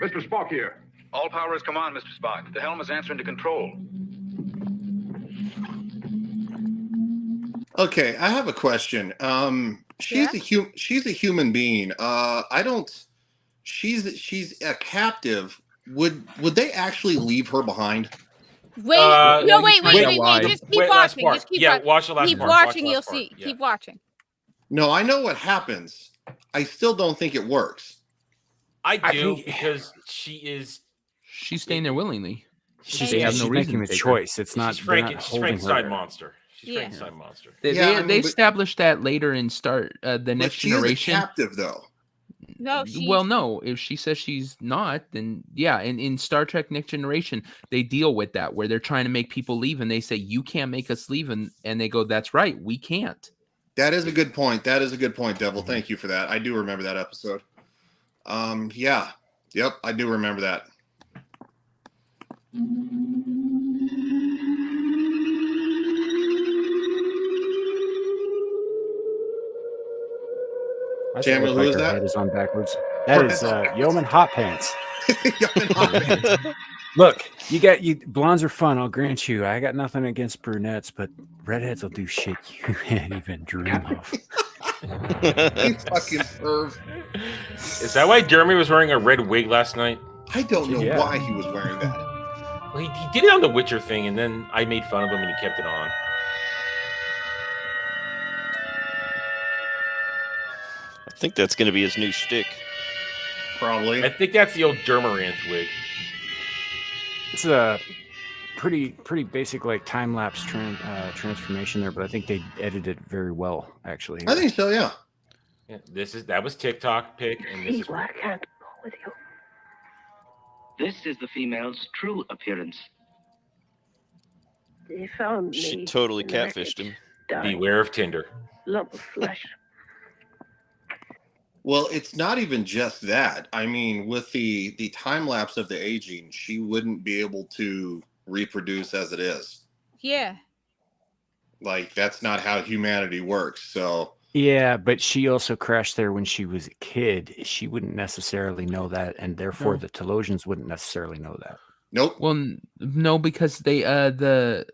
Mr. Spock here. All power is come on, Mr. Spock. The helm is answering to control. Okay, I have a question. She's a human being. She's a captive. Would they actually leave her behind? Wait, wait. Just keep watching. Just keep watching. Watch the last keep part. watching. Watch the You'll last part. see. Yeah. Keep watching. No, I know what happens. I still don't think it works. I do because she's staying there willingly. She's They have no reason making to the take her. choice. It's not. She's they're not She's holding her Frankenstein there. monster. She's Frankenstein monster. They established that later in the But next she is a generation. captive, though. No, Well, no. If she says she's not, then yeah. And in Star Trek Next Generation, they deal with that where they're trying to make people leave, and they say you can't make us leave, and they go, "That's right, we can't." That is a good point. That is a good point, Devil. Thank you for that. I do remember that episode. Yeah. Yep, I do remember that. That's Samuel, look who like is her that? head is on backwards. That is Yeoman Hot Pants. Look, you blondes are fun. I'll grant you. I got nothing against brunettes, but redheads will do shit you can't even dream of. You fucking perv. Is that why Jeremy was wearing a red wig last night? I don't know Yeah. why he was wearing that. Well, he did it on the Witcher thing, and then I made fun of him, and he kept it on. I think that's going to be his new shtick. Probably. I think that's the old Dermaranth wig. It's a pretty basic like time lapse transformation there, but I think they edited it very well actually. I think so. Yeah. Yeah, that was TikTok pic, and this is I can't go with you. This is the female's true appearance. They found me. She totally in the catfished wreckage, him. dying, beware of Tinder. lump of flesh. Well, it's not even just that. I mean, with the time lapse of the aging, she wouldn't be able to reproduce as it is. Yeah. Like that's not how humanity works. So Yeah, but she also crashed there when she was a kid. She wouldn't necessarily know that, and therefore No. the Telosians wouldn't necessarily know that. Nope. Well, no, because they the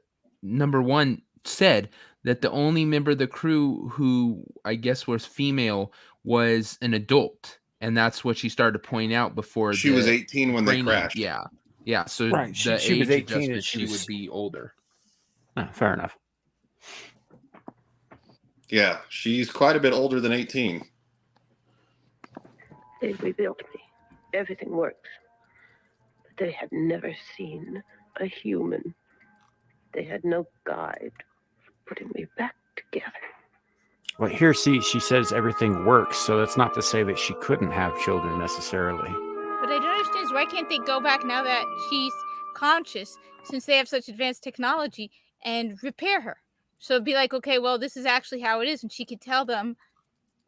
number one said that the only member of the crew who I guess was female was an adult. and that's what she started to point out before. She was 18 when they crashed. Yeah. So Right, the she was age 18 and adjustment, she she was- would be older. Fair enough. Yeah, she's quite a bit older than 18. They rebuilt me. Everything works. But they had never seen a human. They had no guide for putting me back together. Well, here, see, she says everything works, so that's not to say that she couldn't have children necessarily. What I don't understand is why can't they go back now that she's conscious, since they have such advanced technology, and repair her? So it'd be like, okay, well, this is actually how it is, and she could tell them.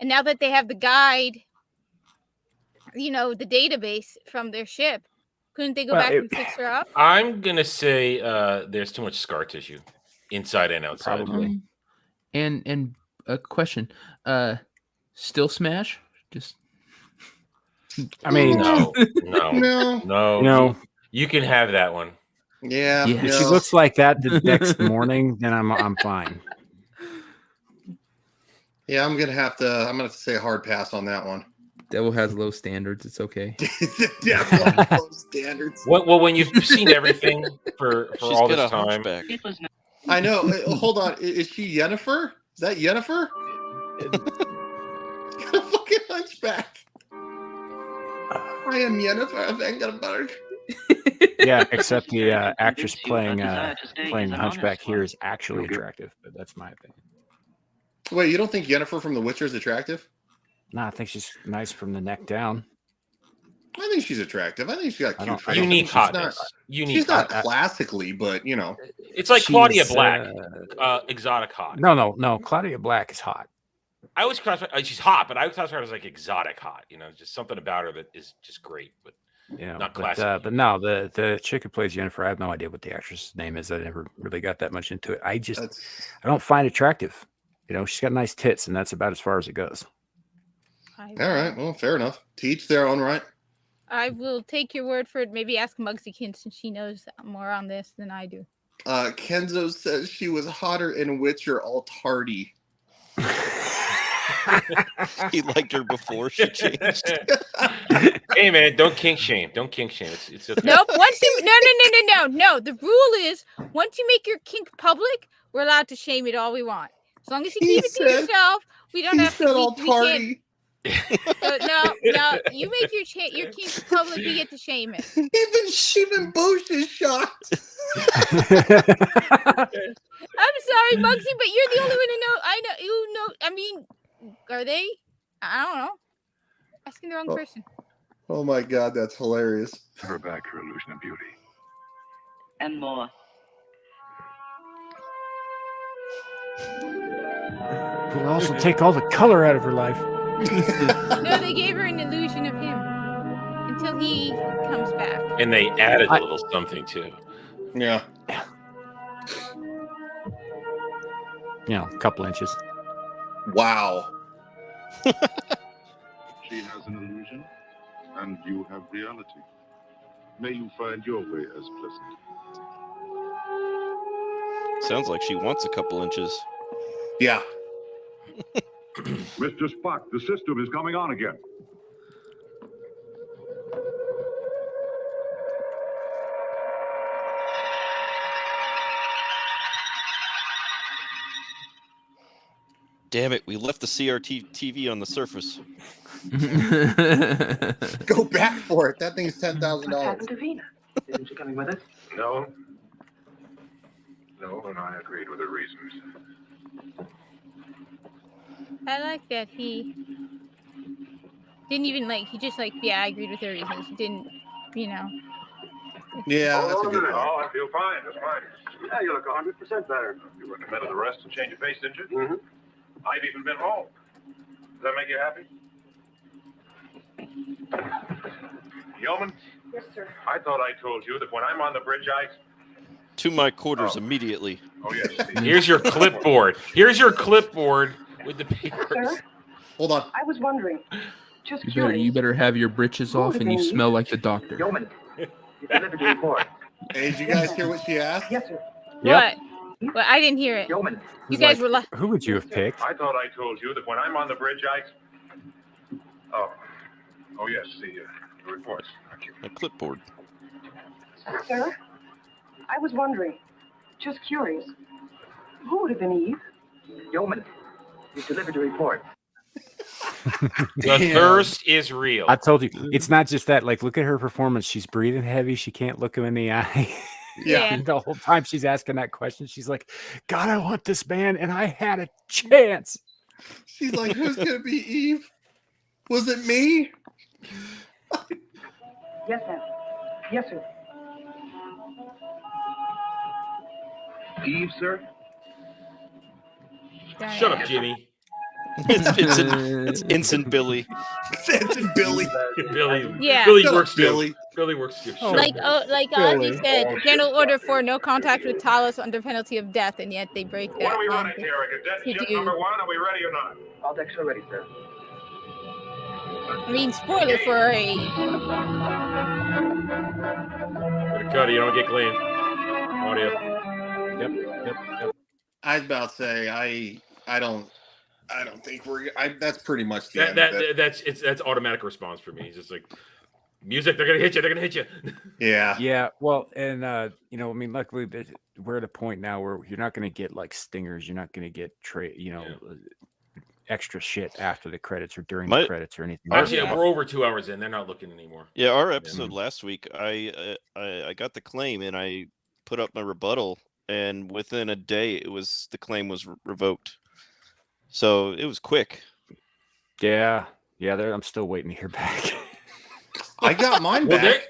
And now that they have the guide, the database from their ship, couldn't they go back and fix her up? I'm gonna say there's too much scar tissue, inside and outside. Probably. And a question, still smash? Just. I mean, no. You can have that one. Yeah. If she looks like that the next morning, then I'm fine. Yeah, I'm gonna have to say a hard pass on that one. Devil has low standards. It's okay. Devil has low standards. Well, when you've seen everything for all this time, I know. Hold on. Is she Yennefer? Is that Yennefer? Got a fucking hunchback. I am Yennefer of Engelberg. Yeah, except the actress playing the Hunchback here is actually attractive, but that's my opinion. Wait, you don't think Yennefer from The Witcher is attractive? No, I think she's nice from the neck down. I think she's attractive. I think she's got cute face. Unique She's hotness. She's not classically, but it's like Claudia Black, exotic hot. No. Claudia Black is hot. I always classify she's hot, but I would classify her as like exotic hot. Just something about her that is just great, but not classic. But no, the chick who plays Yennefer, I have no idea what the actress's name is. I never really got that much into it. I don't find it attractive. She's got nice tits, and that's about as far as it goes. All right, well, fair enough. To each their own right. I will take your word for it. Maybe ask Mugsy since she knows more on this than I do. Kenzo says she was hotter in Witcher all tardy. He liked her before she changed. Hey man, don't kink shame. It's okay. Nope. No. The rule is once you make your kink public, we're allowed to shame it all we want. As long as you keep it to yourself, we don't have to. All tardy. No. You make your kink public, we get to shame it. Even Bosch is shocked. I'm sorry, Muggsy, but you're the only one who know. I know you know. I mean, are they? I don't know. Asking the wrong person. Oh my God, that's hilarious. Her back her illusion of beauty. And more. We'll also take all the color out of her life. No, they gave her an illusion of him until he comes back. And they added a little something too. Yeah. A couple inches. Wow. She has an illusion, and you have reality. May you find your way as pleasant. Sounds like she wants a couple inches. Yeah. Mr. Spock, the system is coming on again. Damn it, we left the CRT TV on the surface. Go back for it. That thing's $10,000. What happened to Vina? Isn't she coming with us? No, and I agreed with her reasons. I like that he didn't even he just I agreed with her reasons. He didn't, Yeah, that's a good point. Oh, I feel fine. That's fine. Yeah, you look 100% better. You recommended the rest and change your face, didn't you? Mm-hmm. I've even been home. Does that make you happy? Yeoman? Yes, sir. I thought I told you that when I'm on the bridge, To my quarters immediately. Oh, yes. Here's your clipboard. With the papers. Sir? Hold on. I was wondering. Just curious. You better have your britches off and you smell like the doctor. Yeoman, you delivered the report. Hey, did you guys hear what she asked? Yes, sir. What? Well, I didn't hear it. Yeoman. You guys were Who would you have picked? I thought I told you that when I'm on the bridge, Oh, yes, the reports. Thank you. A clipboard. Sir, I was wondering, just curious, who would have been Eve? Yeoman, you delivered your report. The thirst is real. I told you, it's not just that. Like, look at her performance. She's breathing heavy. She can't look him in the eye. Yeah. The whole time she's asking that question, she's like, God, I want this man, and I had a chance. She's like, who's going to be Eve? Was it me? Yes, ma'am. Yes, sir. Eve, sir? Shut up, Jimmy. It's Ensign Billy. Ensign Billy. Billy. Yeah. Billy Shut up, works too. Billy. Billy works too. Like Ozzy said, General Order for no contact with Talos under penalty of death, and yet they break that. What are we and running here? A cadet ship do- number 1? Are we ready or not? All decks are ready, sir. I mean, spoiler for a. But cut it, you don't get claimed. Audio. Yep. I was about to say, I don't think that's pretty much the end That of it. that's automatic response for me. He's just like, music, they're gonna hit you. They're gonna hit you. Yeah. Yeah. Well, and I mean, luckily we're at a point now where you're not going to get like stingers. You're not going to get extra shit after the credits or during the credits or anything. Actually, we're over 2 hours in. They're not looking anymore. Yeah, our episode last week, I got the claim and I put up my rebuttal, and within a day, the claim was revoked. So it was quick. Yeah. I'm still waiting to hear back. I got mine back.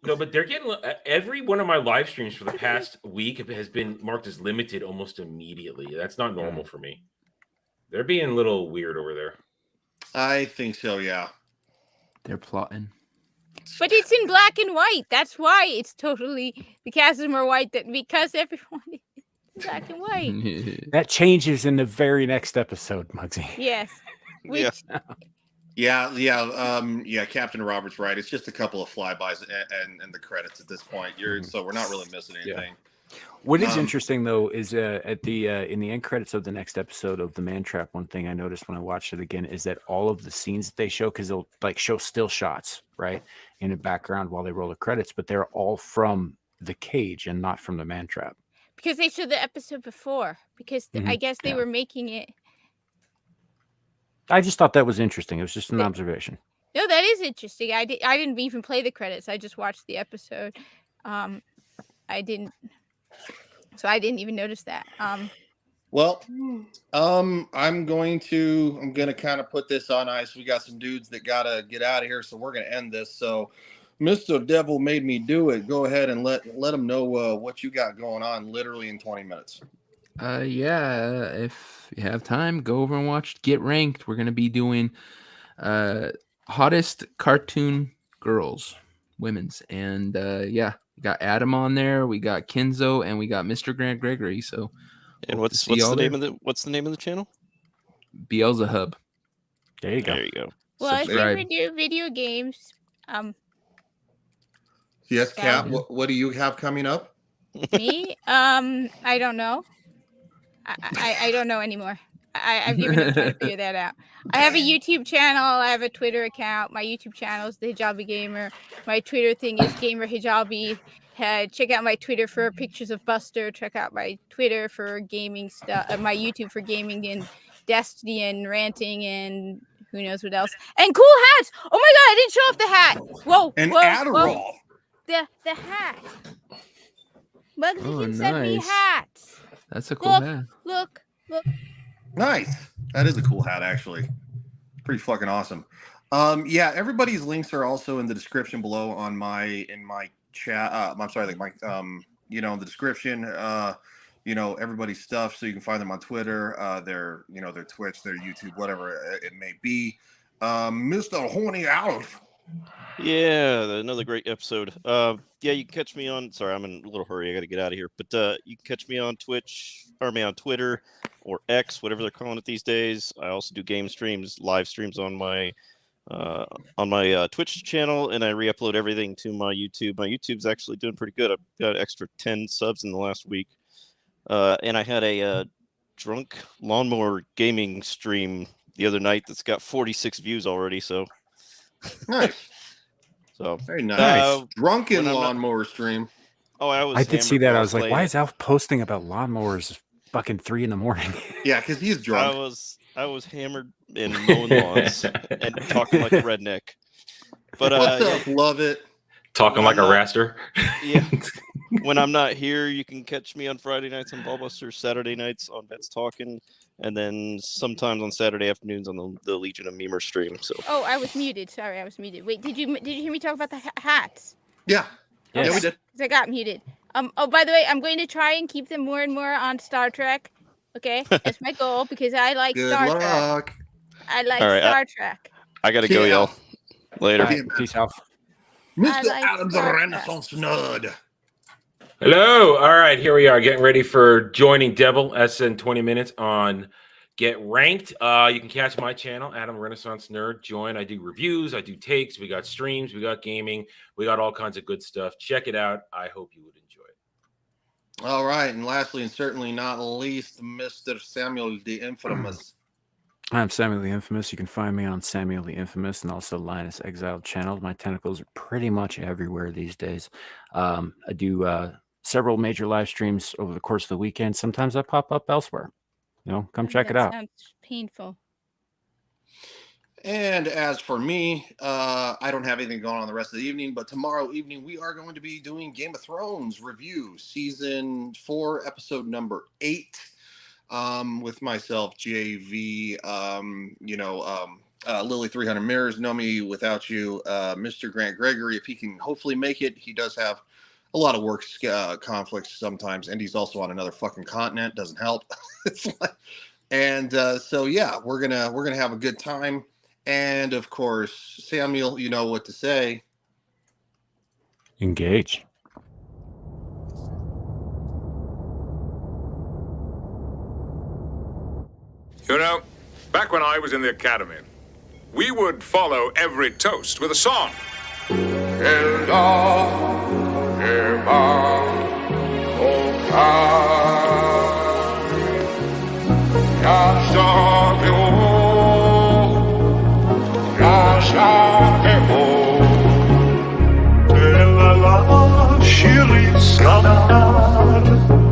But they're getting every one of my live streams for the past week has been marked as limited almost immediately. That's not normal for me. They're being a little weird over there. I think so, yeah. They're plotting. But it's in black and white. That's why it's totally the cast is more white because everyone is black and white. That changes in the very next episode, Muggsy. Yes. Yeah. Captain Robert's right. It's just a couple of flybys and the credits at this point. So we're not really missing anything. What is interesting though is at the in the end credits of the next episode of the Man Trap, one thing I noticed when I watched it again is that all of the scenes that they show, because they'll like show still shots right in the background while they roll the credits, but they're all from the cage and not from the Man Trap. Because they showed the episode before. Because I guess they were making it. I just thought that was interesting. It was just an observation. No, that is interesting. I didn't even play the credits. I just watched the episode. I didn't even notice that. I'm going to kind of put this on ice. We got some dudes that gotta get out of here, so we're gonna end this. So, Mr. Devil made me do it. Go ahead and let them know what you got going on, literally in 20 minutes. If you have time, go over and watch Get Ranked. We're gonna be doing hottest cartoon girls, women's, and we got Adam on there, we got Kenzo, and we got Mr. Grant Gregory. So, and what's the name of the channel? Beelzehub. There you go. There you go. Well, if you ever do video games, yes, Cap. What do you have coming up? Me? I don't know. I don't know anymore. I've given up trying to figure that out. I have a YouTube channel. I have a Twitter account. My YouTube channel is the Hijabi Gamer. My Twitter thing is Gamer Hijabi. Check out my Twitter for pictures of Buster. Check out my Twitter for gaming stuff. My YouTube for gaming and Destiny and ranting and who knows what else. And cool hats. Oh my God! I didn't show off the hat. Whoa! And whoa, Adderall. Whoa. The hat. Muggsy can nice. send me hats. That's a cool hat. Look. Nice. That is a cool hat, actually. Pretty fucking awesome. Everybody's links are also in the description below in my chat. I'm sorry, like my in the description. Everybody's stuff, so you can find them on Twitter, their Twitch, their YouTube, whatever it may be. Mr. Horny Alf. Yeah, another great episode. You can catch me on. Sorry, I'm in a little hurry. I got to get out of here. But you can catch me on on Twitter or X, whatever they're calling it these days. I also do game streams, live streams on my Twitch channel, and I re-upload everything to my YouTube. My YouTube's actually doing pretty good. I've got an extra 10 subs in the last week, and I had a drunk lawnmower gaming stream the other night that's got 46 views already. So Nice. So very nice. Drunken when I'm not- lawnmower stream. Oh, I did see that. I was like, why is Alf posting about lawnmowers fucking 3 a.m? Yeah, because he's drunk. I was hammered and mowing lawns and talking like a redneck. But what's up? Love it. Talking like a raster. Yeah. When I'm not here, you can catch me on Friday nights on Ballbusters, Saturday nights on Vets Talking, and then sometimes on Saturday afternoons on the Legion of Memer stream. So. Oh, I was muted. Sorry, I was muted. Wait, did you hear me talk about the hats? Yeah. Yeah, we did. 'Cause I got muted. Oh, by the way, I'm going to try and keep them more and more on Star Trek. Okay, that's my goal because I like Good Star luck. Trek. I like All right, Star Trek. I gotta go, y'all. Later. Peace out. Mr. like Adams, a Star Trek. Renaissance nerd. Hello. All right, here we are getting ready for joining Devil SN 20 minutes on Get Ranked. You can catch my channel, Adam Renaissance Nerd. Join. I do reviews. I do takes. We got streams. We got gaming. We got all kinds of good stuff. Check it out. I hope you would enjoy it. All right, and lastly, and certainly not least, Mr. Samuel the Infamous. I'm Samuel the Infamous. You can find me on Samuel the Infamous and also Linus Exiled channel. My tentacles are pretty much everywhere these days. I do several major live streams over the course of the weekend. Sometimes I pop up elsewhere. Come check it out. Sounds painful. And as for me, I don't have anything going on the rest of the evening, but tomorrow evening we are going to be doing Game of Thrones review, season 4, episode number 8, with myself, JV, Lily 300 Mirrors, Know Me Without You, Mr. Grant Gregory, if he can hopefully make it. He does have a lot of work conflicts sometimes, and he's also on another fucking continent. Doesn't help. So yeah, we're gonna have a good time. And of course, Samuel, you know what to say. Engage. You know, back when I was in the academy, we would follow every toast with a song. Shiri Skadar